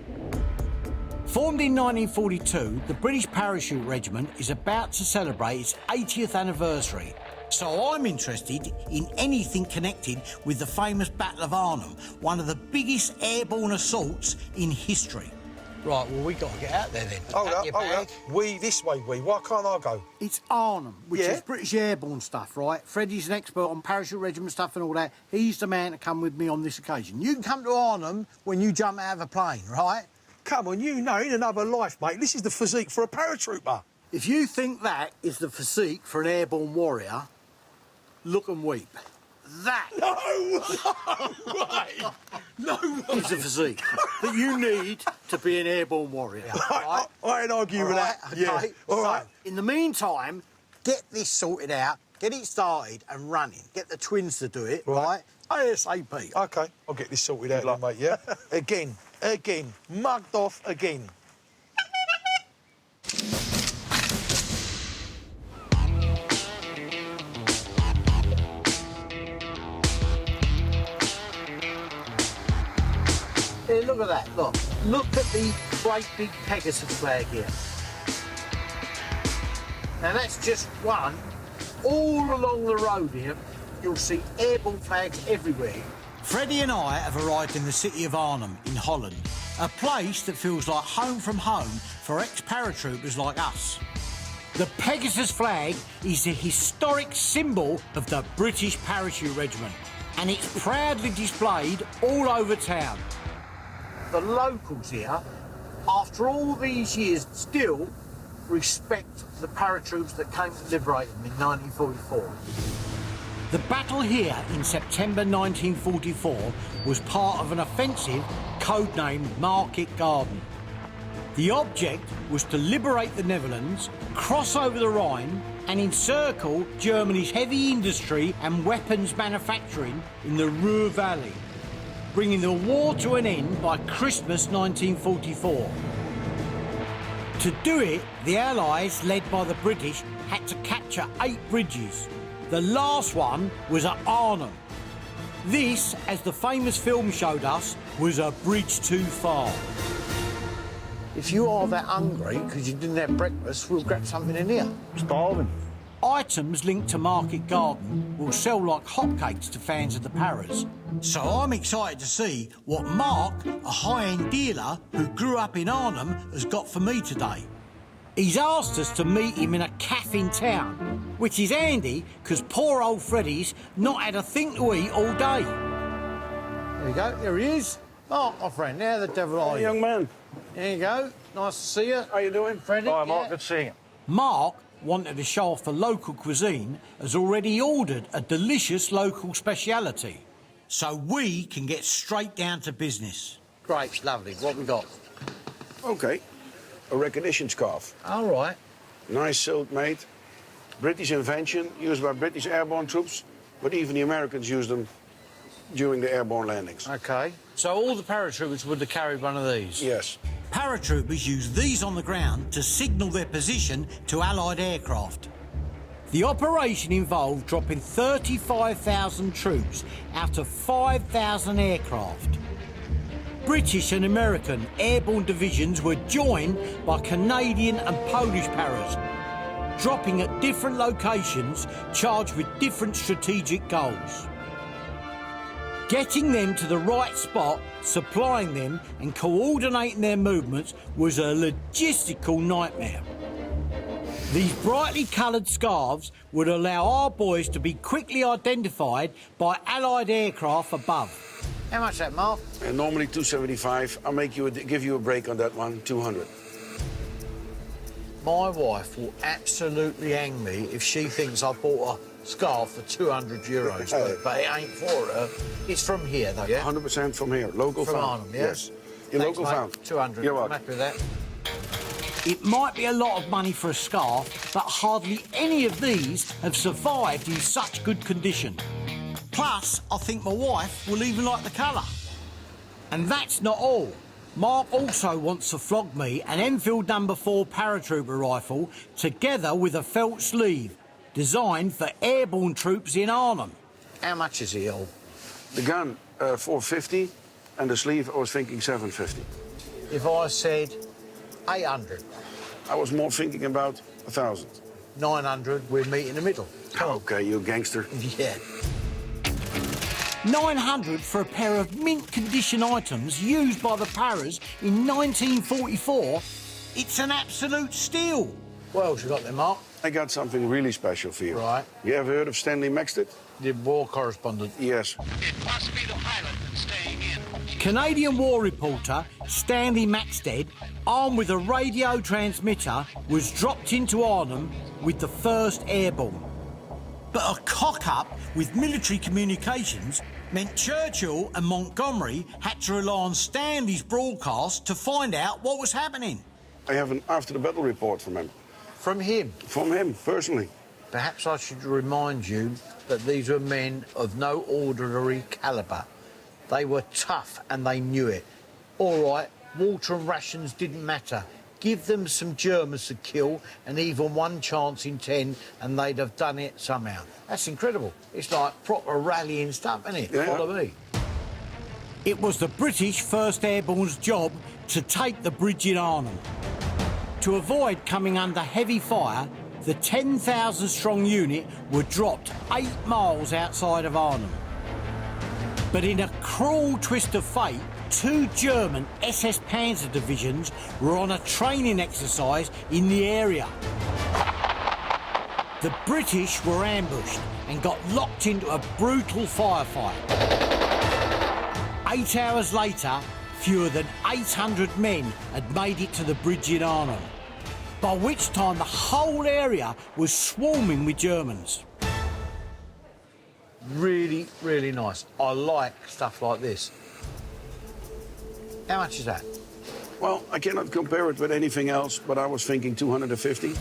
Formed in 1942, the British Parachute Regiment is about to celebrate its 80th anniversary. So I'm interested in anything connected with the famous Battle of Arnhem, one of the biggest airborne assaults in history. Right, well, we got to get out there then. Hold Pack up, your hold bag. up. This way, we. Why can't I go? It's Arnhem, which Yeah? is British airborne stuff, right? Freddie's an expert on parachute regiment stuff and all that. He's the man to come with me on this occasion. You can come to Arnhem when you jump out of a plane, right? Come on, you know, in another life, mate. This is the physique for a paratrooper. If you think that is the physique for an airborne warrior, look and weep. That is the physique that you need to be an airborne warrior. Right? I ain't argue with that. Okay. Yeah. All right. In the meantime, get this sorted out, get it started and running. Get the twins to do it, right? ASAP. OK, I'll get this sorted out, then, mate, yeah? Again, mugged off again. Here, look at that, look. Look at the great big Pegasus flag here. Now that's just one. All along the road here, you'll see airborne flags everywhere. Freddie and I have arrived in the city of Arnhem in Holland, a place that feels like home from home for ex-paratroopers like us. The Pegasus flag is the historic symbol of the British Parachute Regiment, and it's proudly displayed all over town. The locals here, after all these years, still respect the paratroops that came to liberate them in 1944. The battle here in September 1944 was part of an offensive codenamed Market Garden. The object was to liberate the Netherlands, cross over the Rhine and encircle Germany's heavy industry and weapons manufacturing in the Ruhr Valley, bringing the war to an end by Christmas 1944. To do it, the Allies, led by the British, had to capture 8 bridges. The last one was at Arnhem. This, as the famous film showed us, was a bridge too far. If you are that hungry because you didn't have breakfast, we'll grab something in here. Starving. Items linked to Market Garden will sell like hotcakes to fans of the Paras. So I'm excited to see what Mark, a high-end dealer who grew up in Arnhem, has got for me today. He's asked us to meet him in a cafe in town, which is handy because poor old Freddie's not had a thing to eat all day. There you go, there he is. Mark, my friend, now the devil are you? Young man. There you go, nice to see you. How you doing? Freddie? Hi, Mark, Yeah. good seeing you. Mark wanted to show off the local cuisine, has already ordered a delicious local speciality. So we can get straight down to business. Great, lovely. What we got? OK, a recognition scarf. All right. Nice silk made. British invention, used by British airborne troops, but even the Americans used them during the airborne landings. OK. So all the paratroopers would have carried one of these? Yes. Paratroopers use these on the ground to signal their position to Allied aircraft. The operation involved dropping 35,000 troops out of 5,000 aircraft. British and American airborne divisions were joined by Canadian and Polish paras, dropping at different locations charged with different strategic goals. Getting them to the right spot, supplying them and coordinating their movements was a logistical nightmare. These brightly coloured scarves would allow our boys to be quickly identified by Allied aircraft above. How much that, Mark? Normally 275. I'll give you a break on that one, 200. My wife will absolutely hang me if she thinks I bought a scarf for 200 euros, but it ain't for her. It's from here, though, yeah? 100% from here, local from found. Arnhem, yeah? Yes. Your Thanks, local mate. found. 200. You're I'm welcome. happy with that. It might be a lot of money for a scarf, but hardly any of these have survived in such good condition. Plus, I think my wife will even like the colour. And that's not all. Mark also wants to flog me an Enfield No. 4 paratrooper rifle together with a felt sleeve, designed for airborne troops in Arnhem. How much is it all? The gun, 450, and the sleeve, I was thinking 750. If I said 800? I was more thinking about 1,000. 900, we'd meet in the middle. OK, you gangster. Yeah. 900 for a pair of mint condition items used by the Paras in 1944. It's an absolute steal. What else you got there, Mark? I got something really special for you. Right. You ever heard of Stanley Maxted? The war correspondent. Yes. It must be the pilot that's staying in. Canadian war reporter Stanley Maxted, armed with a radio transmitter, was dropped into Arnhem with the 1st Airborne. But a cock-up with military communications meant Churchill and Montgomery had to rely on Stanley's broadcast to find out what was happening. I have an after-the-battle report from him. From him? From him, personally. Perhaps I should remind you that these were men of no ordinary calibre. They were tough and they knew it. All right, water and rations didn't matter. Give them some Germans to kill and even 1 chance in 10 and they'd have done it somehow. That's incredible. It's like proper rallying stuff, isn't it? Yeah. Follow me. It was the British 1st Airborne's job to take the bridge in Arnhem. To avoid coming under heavy fire, the 10,000-strong unit were dropped 8 miles outside of Arnhem. But in a cruel twist of fate, 2 German SS Panzer divisions were on a training exercise in the area. The British were ambushed and got locked into a brutal firefight. 8 hours later, fewer than 800 men had made it to the bridge in Arnhem, by which time the whole area was swarming with Germans. Really, really nice. I like stuff like this. How much is that? Well, I cannot compare it with anything else, but I was thinking 250.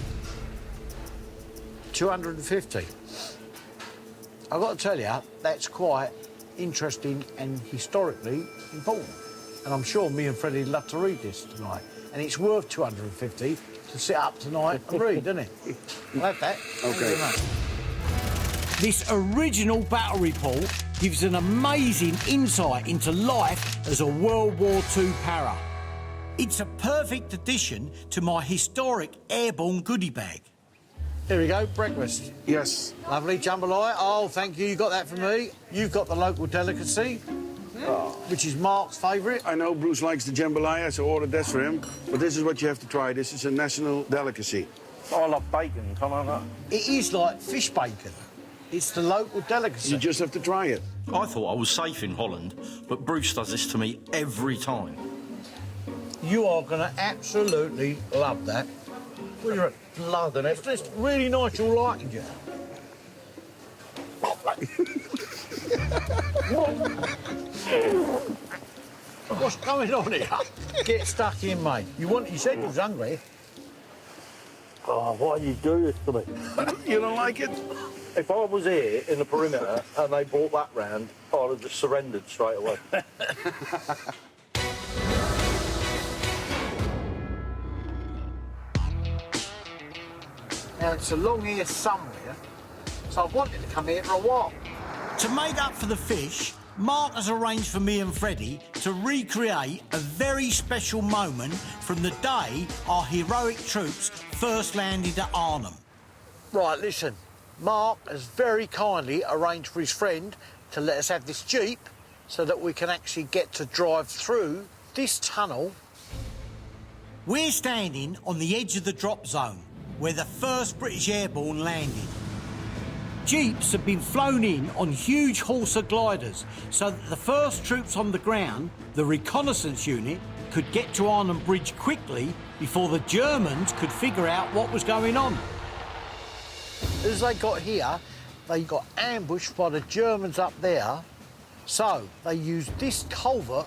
250. I've got to tell you, that's quite interesting and historically important. And I'm sure me and Freddie would love to read this tonight. And it's worth 250 to sit up tonight and read, isn't it? I'll have that. Thank you very much. This original battle report gives an amazing insight into life as a World War II para. It's a perfect addition to my historic airborne goodie bag. Here we go, breakfast. Yes. Lovely, jambalaya. Oh, thank you, you got that for me. You've got the local delicacy, which is Mark's favourite. I know Bruce likes the jambalaya, so I ordered that for him. But this is what you have to try. This is a national delicacy. I love bacon, come on up. It is like fish bacon. It's the local delicacy. You just have to try it. I thought I was safe in Holland, but Bruce does this to me every time. You are going to absolutely love that. Well, you're a blood and it's just really nice you're liking you. What's going on here? Get stuck in, mate. You said you was hungry. Oh, why do you do this to me? You don't like it? If I was here in the perimeter and they brought that round, I'd have just surrendered straight away. Now, it's along here somewhere, so I've wanted to come here for a while. To make up for the fish, Mark has arranged for me and Freddie to recreate a very special moment from the day our heroic troops first landed at Arnhem. Right, listen. Mark has very kindly arranged for his friend to let us have this Jeep so that we can actually get to drive through this tunnel. We're standing on the edge of the drop zone where the 1st British Airborne landed. Jeeps have been flown in on huge Horsa gliders so that the first troops on the ground, the reconnaissance unit, could get to Arnhem Bridge quickly before the Germans could figure out what was going on. As they got here, they got ambushed by the Germans up there. So they used this culvert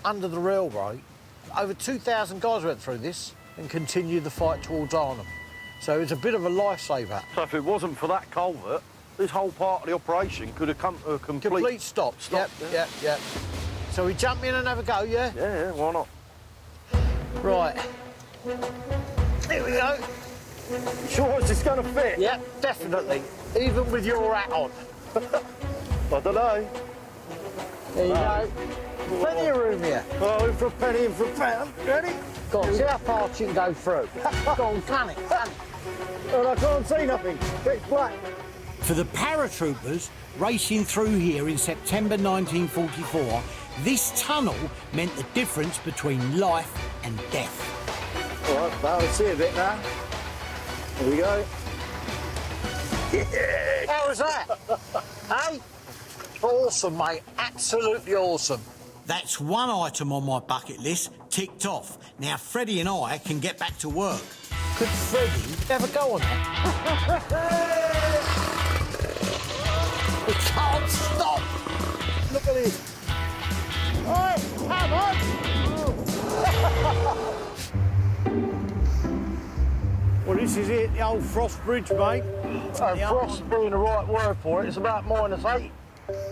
under the railway. Over 2,000 guys went through this and continued the fight towards Arnhem. So it's a bit of a lifesaver. So if it wasn't for that culvert, this whole part of the operation could have come to a complete stop. Yep. So we jump in and have a go, yeah? Yeah, why not? Right. Here we go. Sure is this going to fit? Yep, definitely. Even with your hat on. I don't know. There you go. Plenty of room here. Oh, in for a penny, in for a pound. Ready? Go on, see how far you can go through. Go on, can it. And I can't see nothing. It's black. For the paratroopers racing through here in September 1944, this tunnel meant the difference between life and death. All right, now let's see a bit now. Here we go. Yeah. How was that? Hey? Awesome, mate. Absolutely awesome. That's one item on my bucket list ticked off. Now Freddie and I can get back to work. Could Freddie have a go on that? We can't stop! Look at this. Oh, come on! Well, this is it, the old Frost Bridge, mate. Frost being the right word for it, it's about -8.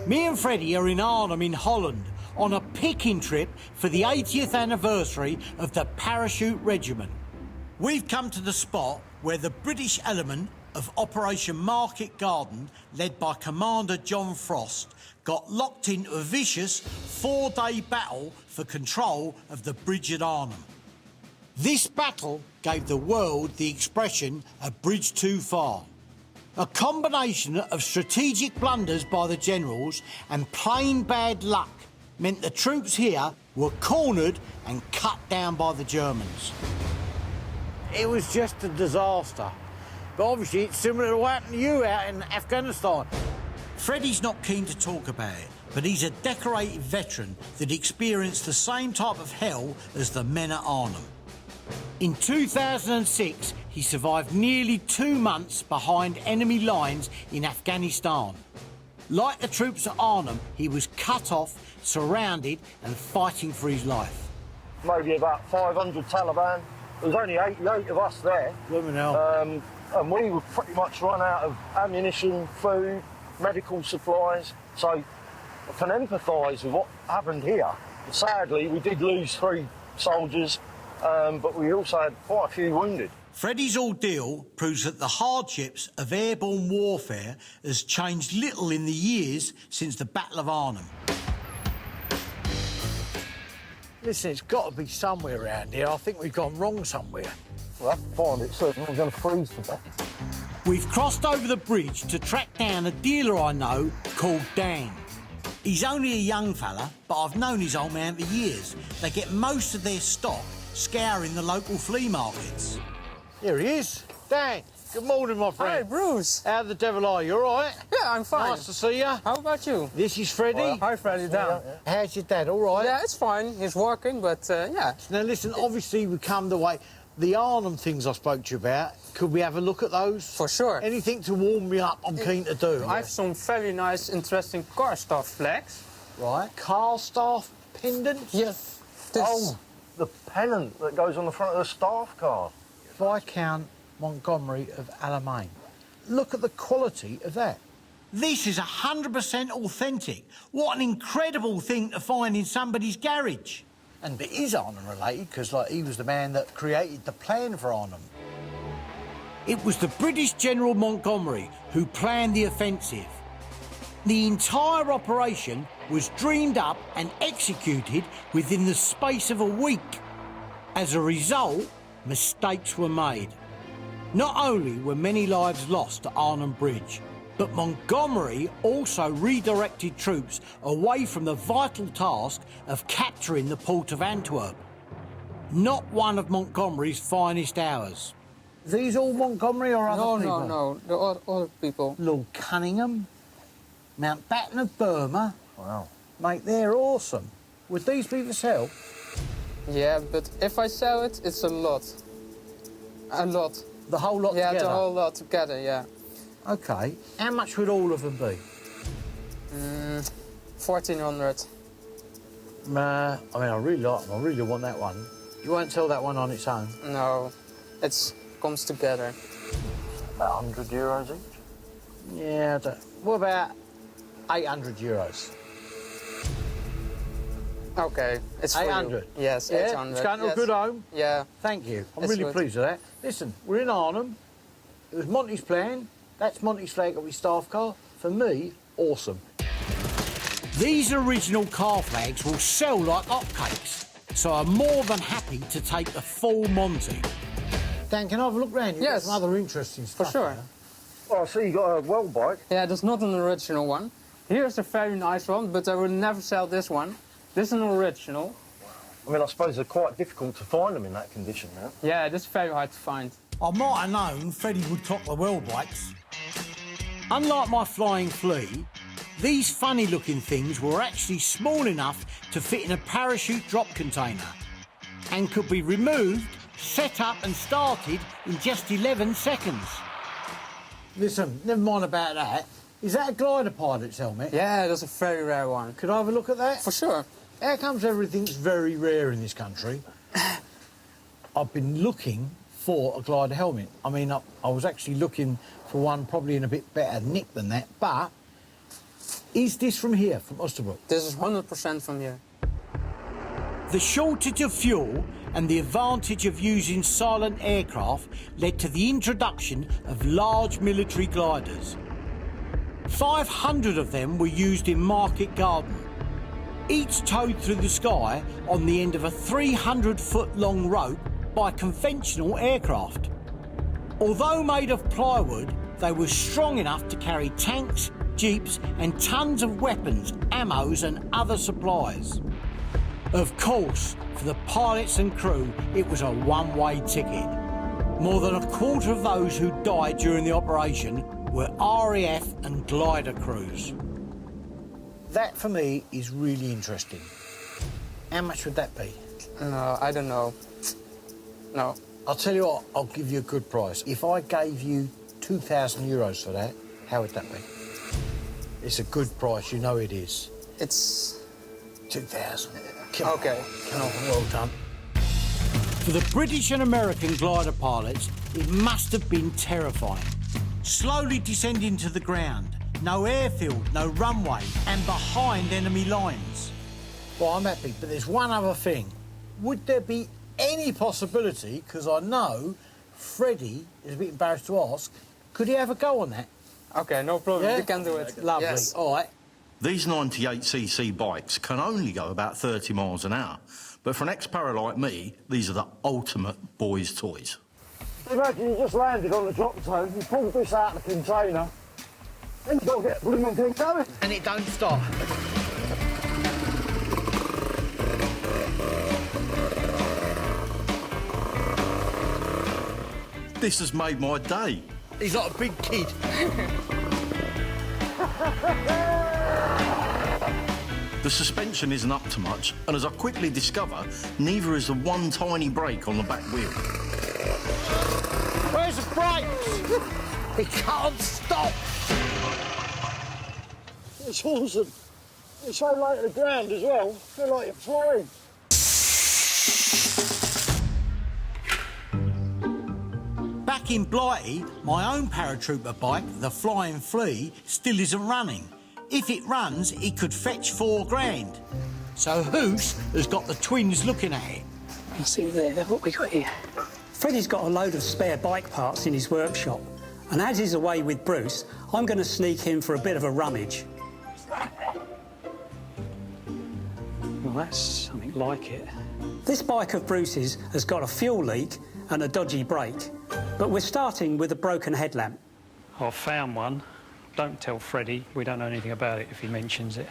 Me and Freddie are in Arnhem in Holland on a picking trip for the 80th anniversary of the Parachute Regiment. We've come to the spot where the British element of Operation Market Garden, led by Commander John Frost, got locked into a vicious 4-day battle for control of the bridge at Arnhem. This battle gave the world the expression "a bridge too far." A combination of strategic blunders by the generals and plain bad luck meant the troops here were cornered and cut down by the Germans. It was just a disaster. But obviously it's similar to what happened to you out in Afghanistan. Freddie's not keen to talk about it, but he's a decorated veteran that experienced the same type of hell as the men at Arnhem. In 2006, he survived nearly 2 months behind enemy lines in Afghanistan. Like the troops at Arnhem, he was cut off, surrounded and fighting for his life. Maybe about 500 Taliban. There was only 88 of us there. Blooming hell. And we were pretty much run out of ammunition, food, medical supplies. So I can empathise with what happened here. Sadly, we did lose 3 soldiers, but we also had quite a few wounded. Freddie's ordeal proves that the hardships of airborne warfare has changed little in the years since the Battle of Arnhem. Listen, it's got to be somewhere around here. I think we've gone wrong somewhere. We'll have to find it soon. We're going to freeze to death. We've crossed over the bridge to track down a dealer I know called Dan. He's only a young fella, but I've known his old man for years. They get most of their stock scouring the local flea markets. Here he is. Dan, good morning, my friend. Hi, Bruce. How the devil are you, all right? Yeah, I'm fine. Nice to see you. How about you? This is Freddie. Well, hi, Freddie. Dan. How's your dad, all right? Yeah, it's fine. He's working, but yeah. Now, listen, obviously we come the way... The Arnhem things I spoke to you about, could we have a look at those? For sure. Anything to warm me up, I'm keen to do. I have some very nice, interesting car staff flags. Right. Car staff pendants? Yes. Oh, the pennant that goes on the front of the staff car. Viscount Montgomery of Alamein. Look at the quality of that. This is 100% authentic. What an incredible thing to find in somebody's garage. And it is Arnhem related, because he was the man that created the plan for Arnhem. It was the British General Montgomery who planned the offensive. The entire operation was dreamed up and executed within the space of a week. As a result, mistakes were made. Not only were many lives lost at Arnhem Bridge, but Montgomery also redirected troops away from the vital task of capturing the port of Antwerp. Not one of Montgomery's finest hours. These all Montgomery or other people? No, they're other people. Lord Cunningham, Mountbatten of Burma. Wow. Mate, they're awesome. Would these be for sale? Yeah, but if I sell it, it's a lot. A lot. The whole lot together? Yeah, the whole lot together, yeah. OK. How much would all of them be? 1,400. I mean, I really like them. I really want that one. You won't sell that one on its own? No, it comes together. About €100 each? Yeah, what about 800 euros? OK, it's for you. 800? Yes, Yeah, 800. it's going to a good home? Yeah. Thank you. I'm It's really good. pleased with that. Listen, we're in Arnhem. It was Monty's plan. That's Monty's flag of his staff car. For me, awesome. These original car flags will sell like hotcakes, so I'm more than happy to take the full Monty. Dan, can I have a look round? You've got some other interesting stuff. For sure. Here. Oh, I see you got a well bike. Yeah, that's not an original one. Here's a very nice one, but I will never sell this one. This is an original. I mean, I suppose they're quite difficult to find them in that condition now. Yeah, this is very hard to find. I might have known Freddie would cop the well bikes. Unlike my flying flea, These funny-looking things were actually small enough to fit in a parachute drop container and could be removed, set up and started in just 11 seconds. Listen, never mind about that. Is that a glider pilot's helmet? Yeah, that's a very rare one. Could I have a look at that? For sure. How comes everything's very rare in this country? I've been looking for a glider helmet. I mean, I was actually looking for one probably in a bit better nick than that, but is this from here, from Osterbrook? This is 100% from here. The shortage of fuel and the advantage of using silent aircraft led to the introduction of large military gliders. 500 of them were used in Market Garden, each towed through the sky on the end of a 300-foot-long rope by conventional aircraft. Although made of plywood, they were strong enough to carry tanks, jeeps and tons of weapons, ammos and other supplies. Of course, for the pilots and crew, it was a one-way ticket. More than a quarter of those who died during the operation were RAF and glider crews. That, for me, is really interesting. How much would that be? No, I don't know. No. I'll tell you what, I'll give you a good price. If I gave you 2,000 euros for that, how would that be? It's a good price, you know it is. It's 2,000. Okay. Come on, well done. For the British and American glider pilots, it must have been terrifying. Slowly descending to the ground, no airfield, no runway, and behind enemy lines. Well, I'm happy, but there's one other thing. Would there be any possibility, because I know Freddie is a bit embarrassed to ask, could he have a go on that? Okay, no problem. Yeah? You can do it. Lovely. Yes. All right. These 98cc bikes can only go about 30 miles an hour, but for an ex-para like me, these are the ultimate boys' toys. Imagine you just landed on the drop zone, you pulled this out of the container, and you've got to get the blooming thing going. And it don't stop. This has made my day. He's like a big kid. The suspension isn't up to much, and as I quickly discover, neither is the one tiny brake on the back wheel. Where's the brakes? He can't stop. It's awesome. It's so low to the ground as well. I feel like you're flying. Back in Blighty, my own paratrooper bike, the Flying Flea, still isn't running. If it runs, it could fetch £4,000. So Hoos has got the twins looking at it. I see there what we got here. Freddie's got a load of spare bike parts in his workshop, and as he's away with Bruce, I'm going to sneak in for a bit of a rummage. Well, that's something like it. This bike of Bruce's has got a fuel leak and a dodgy brake, but we're starting with a broken headlamp. I've found one. Don't tell Freddie. We don't know anything about it if he mentions it.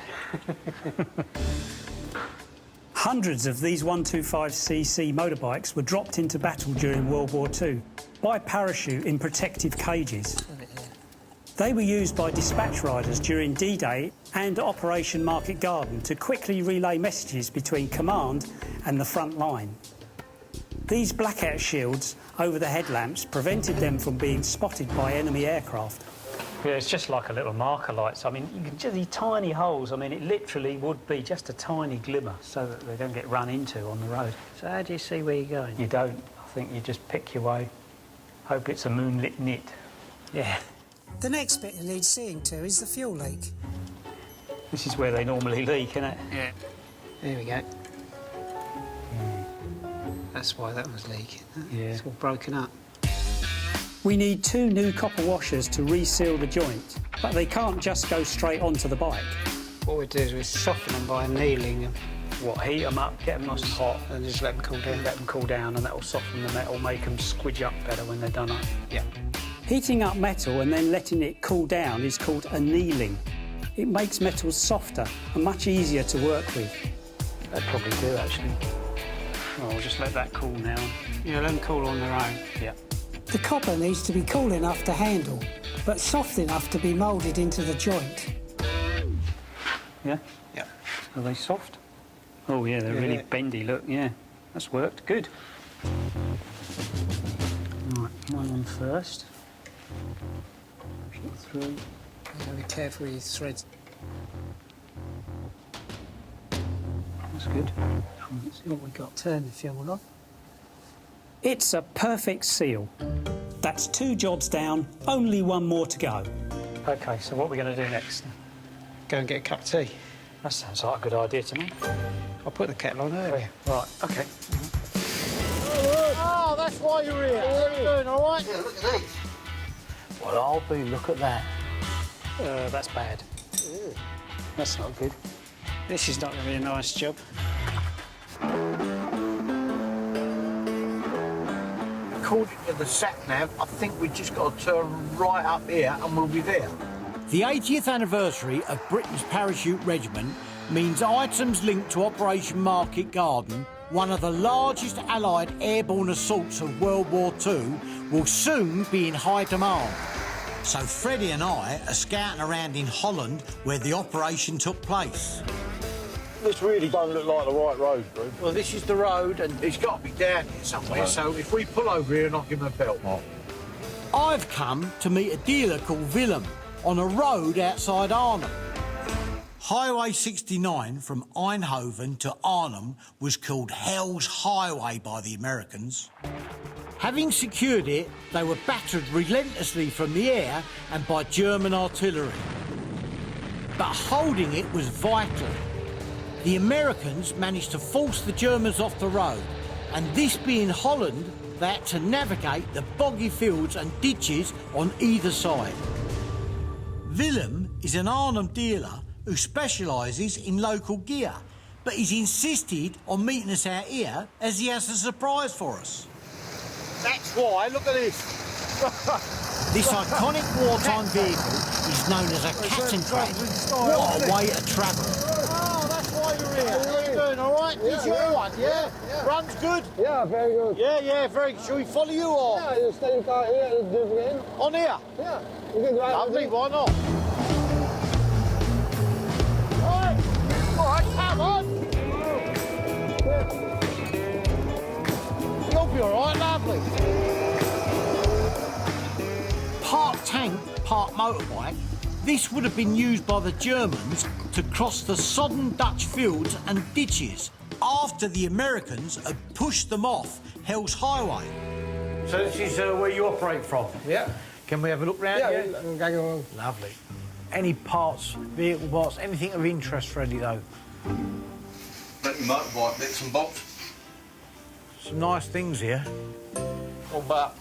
Hundreds of these 125cc motorbikes were dropped into battle during World War II by parachute in protective cages. They were used by dispatch riders during D-Day and Operation Market Garden to quickly relay messages between command and the front line. These blackout shields over the headlamps prevented them from being spotted by enemy aircraft. Yeah, it's just like a little marker lights. I mean, you can just these tiny holes. I mean, it literally would be just a tiny glimmer so that they don't get run into on the road. So how do you see where you're going? You don't. I think you just pick your way. Hope it's a moonlit nit. Yeah. The next bit that needs seeing to is the fuel leak. This is where they normally leak, isn't it? Yeah. There we go. That's why that was leaking. Yeah. It's all broken up. We need 2 new copper washers to reseal the joint, but they can't just go straight onto the bike. What we do is we soften them by annealing them. What, heat them up, get them nice and hot, and just let them cool down. Let them cool down, and that will soften the metal, make them squidge up better when they're done up. Yeah. Heating up metal and then letting it cool down is called annealing. It makes metals softer and much easier to work with. They probably do, actually. Well, we'll just let that cool now. Yeah, let them cool on their own. Yeah. The copper needs to be cool enough to handle, but soft enough to be moulded into the joint. Yeah? Yeah. Are they soft? Oh, yeah, they're really bendy, look, yeah. That's worked, good. Right, one on first. Push it through. Be careful with your threads. That's good. Let's see what we got. Turn the fuel on. It's a perfect seal. That's 2 jobs down, only 1 more to go. OK, so what are we going to do next? Go and get a cup of tea. That sounds like a good idea to me. I'll put the kettle on earlier. Right, OK. Oh, that's why you're here. How you doing, all right? Yeah, look at these. Well, I'll be, look at that. That's bad. That's not good. This is not going to be a nice job. According to the sat-nav, I think we've just got to turn right up here and we'll be there. The 80th anniversary of Britain's Parachute Regiment means items linked to Operation Market Garden, one of the largest Allied airborne assaults of World War II, will soon be in high demand. So Freddie and I are scouting around in Holland where the operation took place. This really don't look like the right road, Bruce. Well, this is the road and it's got to be down here somewhere, so if we pull over here and I'll give him a belt. Right. I've come to meet a dealer called Willem on a road outside Arnhem. Highway 69 from Eindhoven to Arnhem was called Hell's Highway by the Americans. Having secured it, they were battered relentlessly from the air and by German artillery. But holding it was vital. The Americans managed to force the Germans off the road, and this being Holland, they had to navigate the boggy fields and ditches on either side. Willem is an Arnhem dealer who specialises in local gear, but he's insisted on meeting us out here as he has a surprise for us. That's why, look at this. This iconic wartime vehicle is known as a cat and track. What a way to travel. Oh, that's why you're here. How you doing, all right? It's your one, yeah? Runs good? Yeah, very good. Yeah, very good. Shall we follow you or? Yeah, you stay in car here and do it again. On here? Yeah, you can drive. Lovely, why not? All right, come on. You'll be all right, lovely. Part tank, part motorbike, this would have been used by the Germans to cross the sodden Dutch fields and ditches after the Americans had pushed them off Hell's Highway. So this is where you operate from? Yeah. Can we have a look round? Yeah, we'll go. Lovely. Any parts, vehicle parts, anything of interest, Freddie, though? Plenty motorbike bits and bobs. Some nice things here. What about?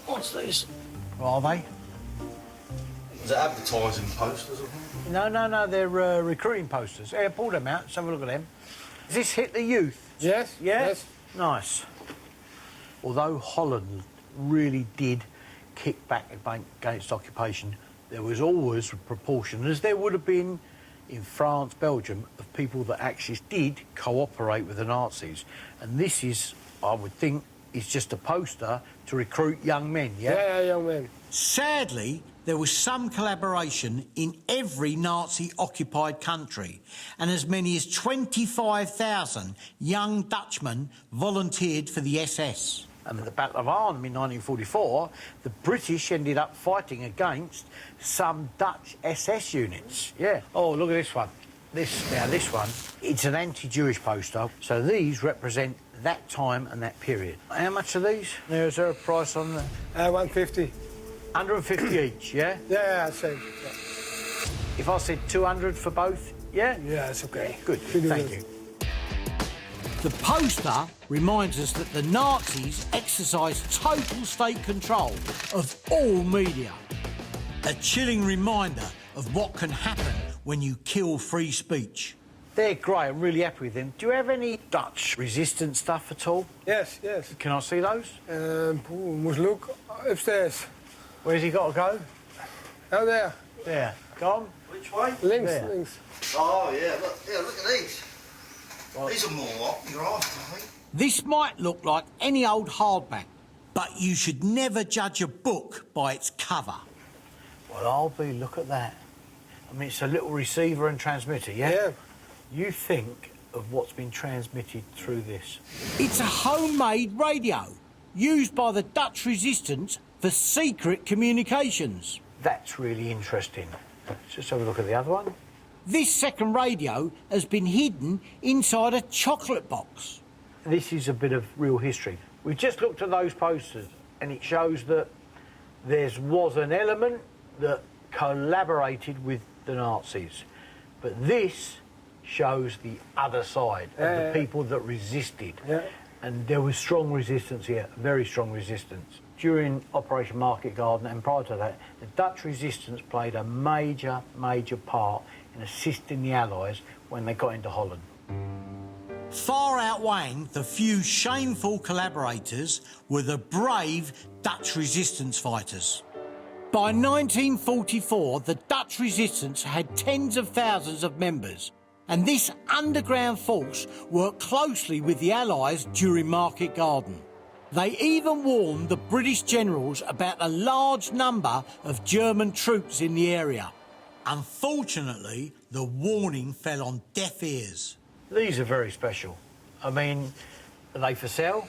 What's this? What are they? Is it advertising posters or something? No, they're recruiting posters. Yeah, pull them out, let's have a look at them. Does this hit the youth? Yes. Yeah? Yes. Nice. Although Holland really did kick back against occupation, there was always a proportion, as there would have been in France, Belgium, of people that actually did cooperate with the Nazis. And this is, I would think, is just a poster to recruit young men, yeah? Yeah, young men. Sadly, there was some collaboration in every Nazi-occupied country, and as many as 25,000 young Dutchmen volunteered for the SS. And at the Battle of Arnhem in 1944, the British ended up fighting against some Dutch SS units. Yeah. Oh, look at this one. This one, it's an anti-Jewish poster, so these represent that time and that period. How much are these? Is there a price on them? 150. 150 each, yeah? Yeah, same. Yeah. If I said 200 for both, yeah? Yeah, it's okay. Good, thank you. The poster reminds us that the Nazis exercised total state control of all media. A chilling reminder of what can happen when you kill free speech. They're great, I'm really happy with them. Do you have any Dutch resistance stuff at all? Yes. Can I see those? Must look upstairs. Where's he got to go? Out there. There. Go on. Which way? Links, There. links. Oh, yeah, look at these. These are more what you're after, I think. This might look like any old hardback, but you should never judge a book by its cover. Well, I'll be, look at that. I mean, it's a little receiver and transmitter, yeah? Yeah. You think of what's been transmitted through this. It's a homemade radio used by the Dutch resistance for secret communications. That's really interesting. Let's just have a look at the other one. This second radio has been hidden inside a chocolate box. This is a bit of real history. We've just looked at those posters and it shows that there was an element that collaborated with the Nazis. But this shows the other side of the people that resisted. Yeah. And there was strong resistance here, very strong resistance. During Operation Market Garden and prior to that, the Dutch resistance played a major, major part in assisting the Allies when they got into Holland. Far outweighing the few shameful collaborators were the brave Dutch resistance fighters. By 1944, the Dutch resistance had tens of thousands of members, and this underground force worked closely with the Allies during Market Garden. They even warned the British generals about the large number of German troops in the area. Unfortunately, the warning fell on deaf ears. These are very special. I mean, are they for sale?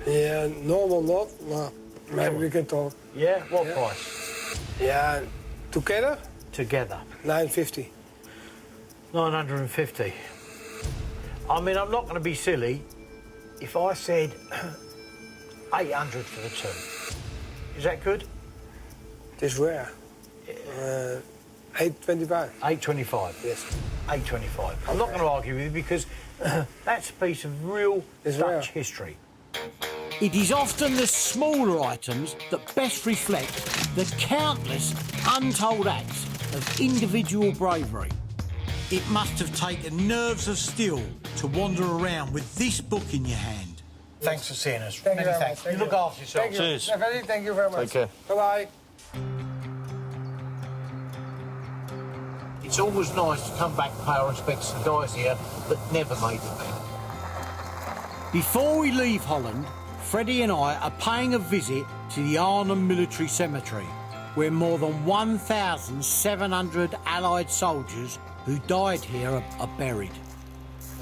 Yeah, normal not. No, maybe we can talk. Yeah? What price? Yeah, together? Together. 950. 950. I mean, I'm not going to be silly. If I said 800 for the two, is that good? It is rare. 825. 825. Yes. 825. I'm not going to argue with you because that's a piece of real Dutch history. It is often the smaller items that best reflect the countless untold acts of individual bravery. It must have taken nerves of steel to wander around with this book in your hand. Thanks for seeing us. Thank you very much. You look after yourself. Thank you. Thank you very much. Take care. Bye-bye. It's always nice to come back and pay our respects to the guys here that never made it back. Before we leave Holland, Freddie and I are paying a visit to the Arnhem military cemetery, where more than 1,700 Allied soldiers who died here are buried.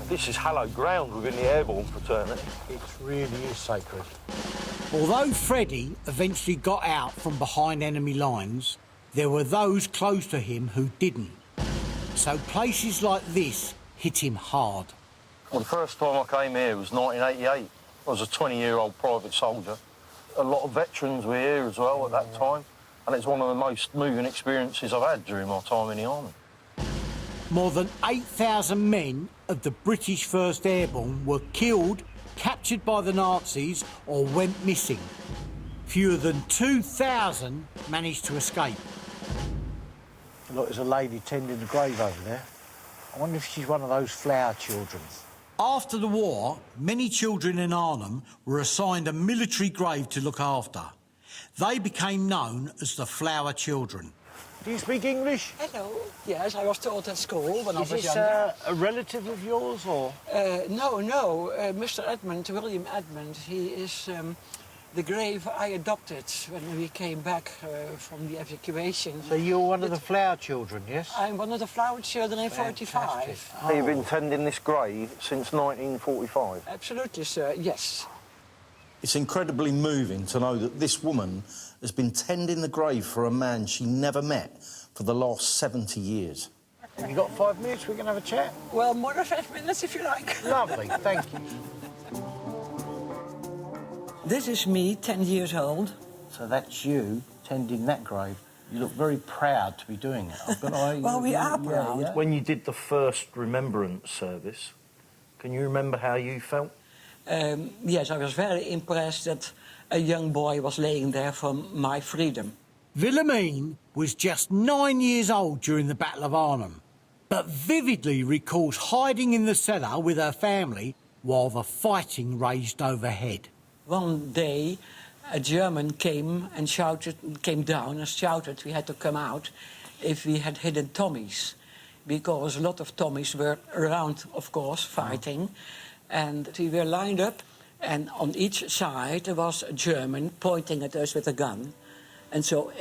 This is hallowed ground within the airborne fraternity. It really is sacred. Although Freddie eventually got out from behind enemy lines, there were those close to him who didn't. So places like this hit him hard. Well, the first time I came here was 1988. I was a 20-year-old private soldier. A lot of veterans were here as well at that time, and it's one of the most moving experiences I've had during my time in the army. More than 8,000 men of the British 1st Airborne were killed, captured by the Nazis, or went missing. Fewer than 2,000 managed to escape. Look, there's a lady tending the grave over there. I wonder if she's one of those flower children. After the war, many children in Arnhem were assigned a military grave to look after. They became known as the Flower Children. Do you speak English? Hello. Yes, I was taught at school when I was Is this younger. a relative of yours, or...? No. Mr. Edmund, William Edmund, he is the grave I adopted when we came back from the evacuation. So you're one of the Flower Children, yes? I'm one of the Flower Children in 45. Oh. You've been tending this grave since 1945? Absolutely, sir, yes. It's incredibly moving to know that this woman has been tending the grave for a man she never met for the last 70 years. Have you got 5 minutes? We can have a chat? Well, more than 5 minutes if you like. Lovely, thank you. This is me, 10 years old. So that's you tending that grave. You look very proud to be doing it. I've got Well, we are proud. Yeah. When you did the first remembrance service, can you remember how you felt? Yes, I was very impressed that a young boy was laying there for my freedom. Wilhelmine was just 9 years old during the Battle of Arnhem, but vividly recalls hiding in the cellar with her family while the fighting raged overhead. One day, a German came down and shouted we had to come out if we had hidden Tommies, because a lot of Tommies were around, of course, fighting. And we were lined up, and on each side there was a German pointing at us with a gun. And so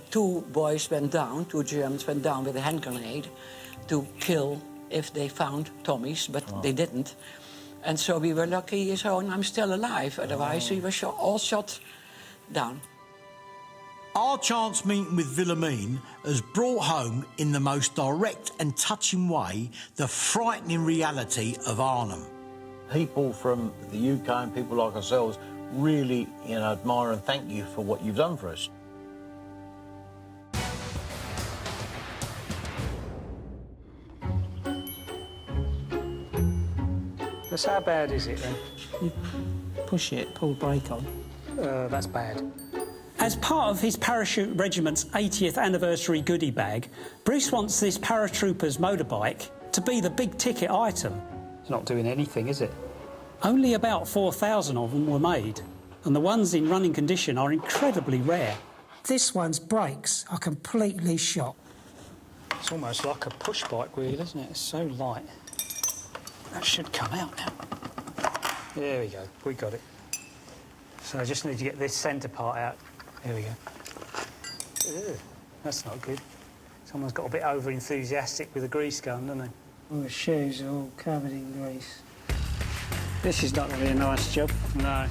two boys went down, 2 Germans went down with a hand grenade to kill if they found Tommies, but they didn't. And so we were lucky, so I'm still alive. Otherwise, we were all shot down. Our chance meeting with Wilhelmine has brought home, in the most direct and touching way, the frightening reality of Arnhem. People from the UK and people like ourselves really, admire and thank you for what you've done for us. So how bad is it then? You push it, pull brake on. That's bad. As part of his parachute regiment's 80th anniversary goodie bag, Bruce wants this paratrooper's motorbike to be the big ticket item. It's not doing anything, is it? Only about 4,000 of them were made, and the ones in running condition are incredibly rare. This one's brakes are completely shot. It's almost like a push bike wheel, isn't it? It's so light. That should come out now. There we go, we got it. So I just need to get this centre part out. There we go. Ugh, that's not good. Someone's got a bit over-enthusiastic with a grease gun, doesn't they? Oh, the shoes are all covered in grease. This is not going to be a nice job. No.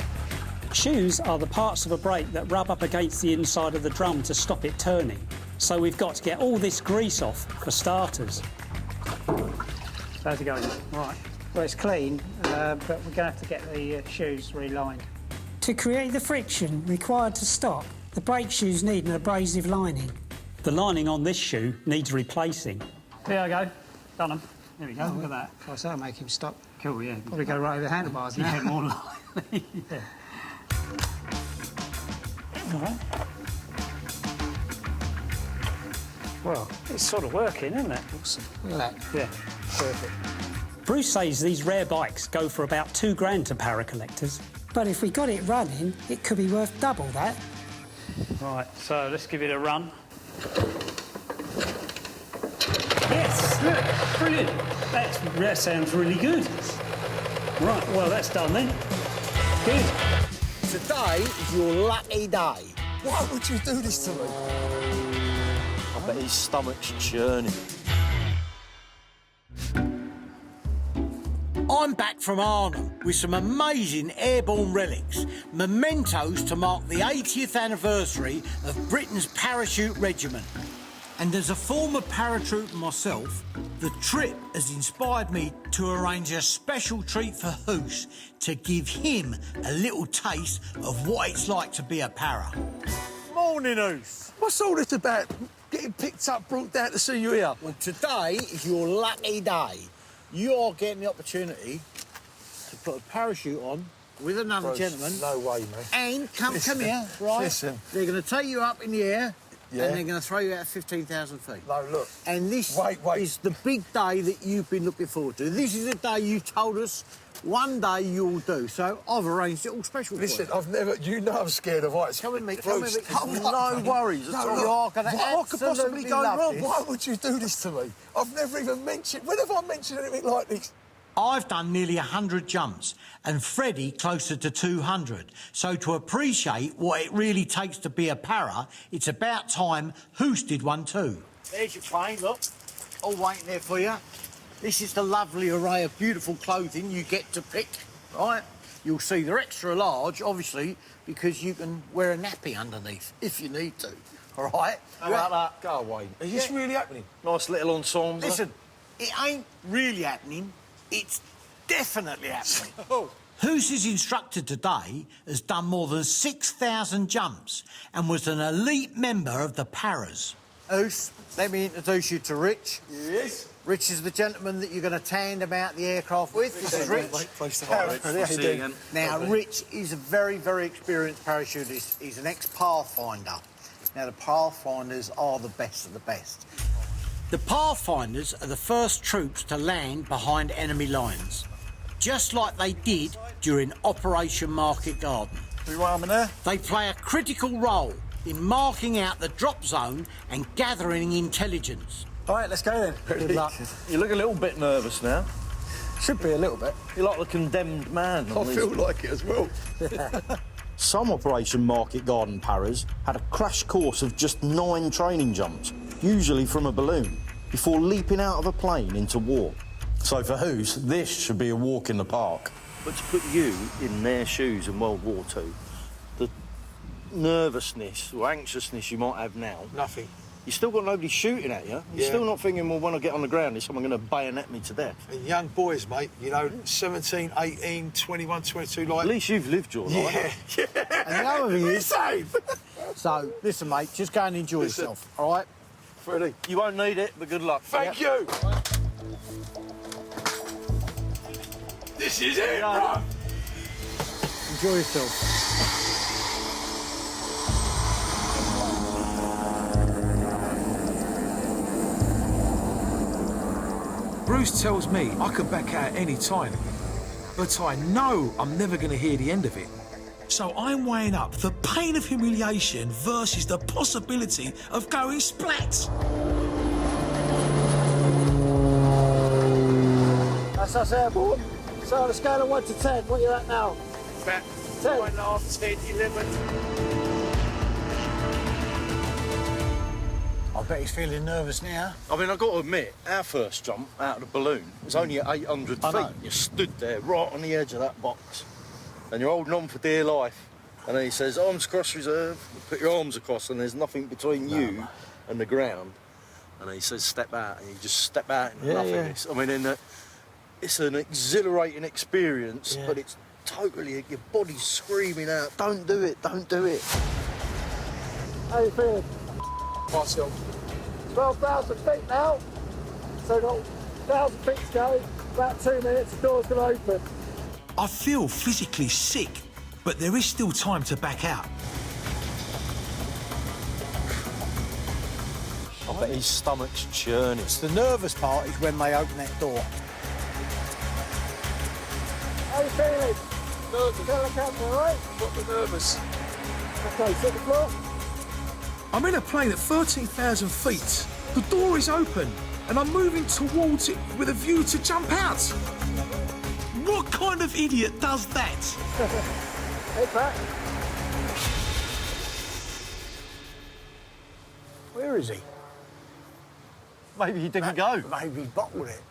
Shoes are the parts of a brake that rub up against the inside of the drum to stop it turning. So we've got to get all this grease off, for starters. How's it going? Right. Well, it's clean, but we're going to have to get the shoes relined. To create the friction required to stop, the brake shoes need an abrasive lining. The lining on this shoe needs replacing. There I go. Done them. There we go. Look at that. Of that'll make him stop. Cool, yeah. Probably go right over the handlebars now. Yeah, more likely. Yeah. All right. Well, it's sort of working, isn't it? Awesome. Look at that. Yeah, perfect. Bruce says these rare bikes go for about $2,000 to para collectors. But if we got it running, it could be worth double that. Right, so let's give it a run. Yes, look, brilliant. That sounds really good. Right, well, that's done then. Good. Today is your lucky day. Why would you do this to me? I bet his stomach's churning. I'm back from Arnhem with some amazing airborne relics, mementos to mark the 80th anniversary of Britain's parachute regiment. And as a former paratrooper myself, the trip has inspired me to arrange a special treat for Hoos to give him a little taste of what it's like to be a para. Morning, Hoos. What's all this about? Getting picked up, brought down to see you here? Well, today is your lucky day. You're getting the opportunity to put a parachute on with another Bruce, gentleman. No way, mate. And come here, right? Listen. They're going to take you up in the air, Yeah. and they're going to throw you out 15,000 feet. No, look. And this Wait. is the big day that you've been looking forward to. This is the day you told us one day you'll do. So I've arranged it all special Listen, for you. I've never... You know I'm scared of heights. Come with me, Bruce, no worries at all. You're going to what could possibly absolutely go love wrong? this. Why would you do this to me? I've never even mentioned... When have I mentioned anything like this? I've done nearly 100 jumps and Freddie closer to 200. So to appreciate what it really takes to be a para, it's about time Hoos did one too. There's your plane, look. All waiting there for you. This is the lovely array of beautiful clothing you get to pick, right? You'll see they're extra large, obviously, because you can wear a nappy underneath if you need to, all right? How about that? Go away. Is this really happening? Nice little ensemble. Listen, it ain't really happening. It's definitely happening. Oh. Hoos's instructor today has done more than 6,000 jumps and was an elite member of the Paras. Hoos, let me introduce you to Rich. Yes? Rich is the gentleman that you're going to tandem out the aircraft with. This is Rich. Now, Rich is a very, very experienced parachutist. He's an ex-Pathfinder. Now, the Pathfinders are the best of the best. The Pathfinders are the first troops to land behind enemy lines, just like they did during Operation Market Garden. They play a critical role in marking out the drop zone and gathering intelligence. All right, let's go then. Good luck. You look a little bit nervous now. Should be a little bit. You're like the condemned man. I feel like it as well. Some Operation Market Garden Paras had a crash course of just 9 training jumps, usually from a balloon, before leaping out of a plane into war. So for Hoos, this should be a walk in the park. But to put you in their shoes in World War II, the nervousness or anxiousness you might have now... Nothing. You still got nobody shooting at you. You're still not thinking, well, when I get on the ground, is someone going to bayonet me to death? And young boys, mate, you know, 17, 18, 21, 22, like... At least you've lived your life. Yeah. And the other thing is... So, listen, mate, just go and enjoy yourself, all right? Freddie. You won't need it, but good luck. Thank you. This is it, bro. Enjoy yourself. Bruce tells me I can back out any time, but I know I'm never going to hear the end of it. So I'm weighing up the pain of humiliation versus the possibility of going splat. That's us airborne. So on a scale of 1 to 10, what are you at now? About 10. 9.5, 10, 11. I bet he's feeling nervous now. I mean, I've got to admit, our first jump out of the balloon was only at 800 feet. know. You stood there right on the edge of that box and you're holding on for dear life. And then he says, arms across reserve, put your arms across and there's nothing between you and the ground. And then he says, step out, and you just step out into nothingness. I mean, it's an exhilarating experience, but it's totally, your body's screaming out, don't do it, don't do it. How you feeling? Myself. 12,000 feet now. So got 1,000 feet to go. About 2 minutes, the door's going to open. I feel physically sick, but there is still time to back out. I bet his stomach's churning. The nervous part is when they open that door. How you feeling? Nervous. Can I count all right? Got the nervous. Okay, sit the floor. I'm in a plane at 13,000 feet. The door is open, and I'm moving towards it with a view to jump out. What kind of idiot does that? Hey, Pat. Where is he? Maybe he didn't go. Maybe he bottled it.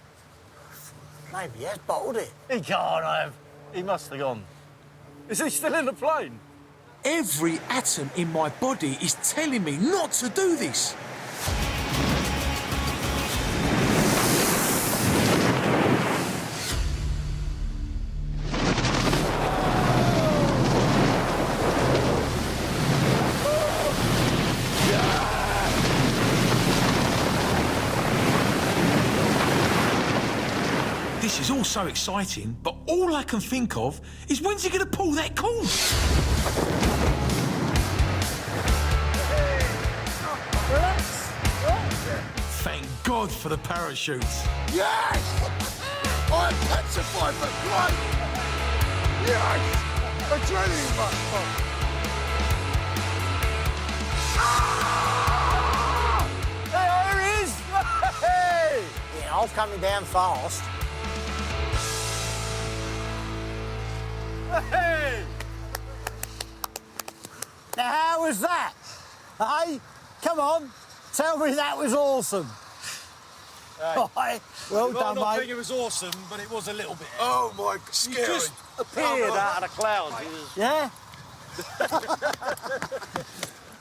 Maybe he has bottled it. He can't have. He must have gone. Is he still in the plane? Every atom in my body is telling me not to do this. This is all so exciting, but all I can think of is when's he going to pull that cord? Thank God for the parachutes. Yes! I'm petrified but great! Yes! Adrenaline rush, Bob. There he is! Hey! Yeah, I'm coming down fast. Hey! Now, how was that? Hey, come on, tell me that was awesome. Right. Well done, I mate. think it was awesome, but it was a little bit. Oh, my, scary. He just appeared out of the clouds. Yeah?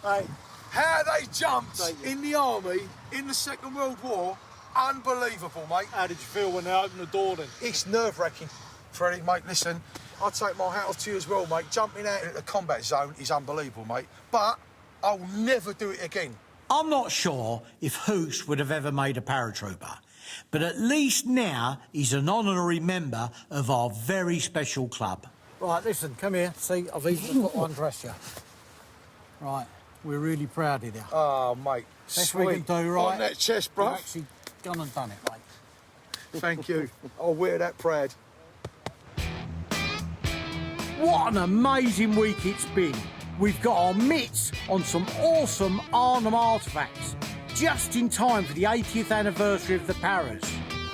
Hey, how they jumped in the army in the Second World War, unbelievable, mate. How did you feel when they opened the door then? It's nerve-wracking. Freddie, mate, listen, I take my hat off to you as well, mate. Jumping out into the combat zone is unbelievable, mate. But I'll never do it again. I'm not sure if Hoos would have ever made a paratrooper, but at least now he's an honorary member of our very special club. Right, listen, come here. See, I've even got to undress you. Right, we're really proud of you. Oh, mate, Best we can do, right? On that chest, bruv. You've actually gone and done it, mate. Thank you. I'll wear that proud. What an amazing week it's been. We've got our mitts on some awesome Arnhem artefacts, just in time for the 80th anniversary of the Paras.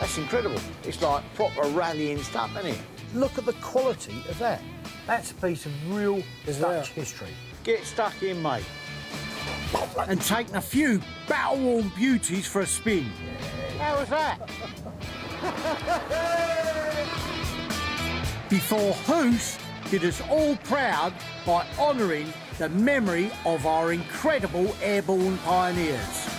That's incredible. It's like proper rallying stuff, isn't it? Look at the quality of that. That's a piece of real Dutch history. Get stuck in, mate. And taking a few battle-worn beauties for a spin. How was that? Before Hoos did us all proud by honouring the memory of our incredible airborne pioneers.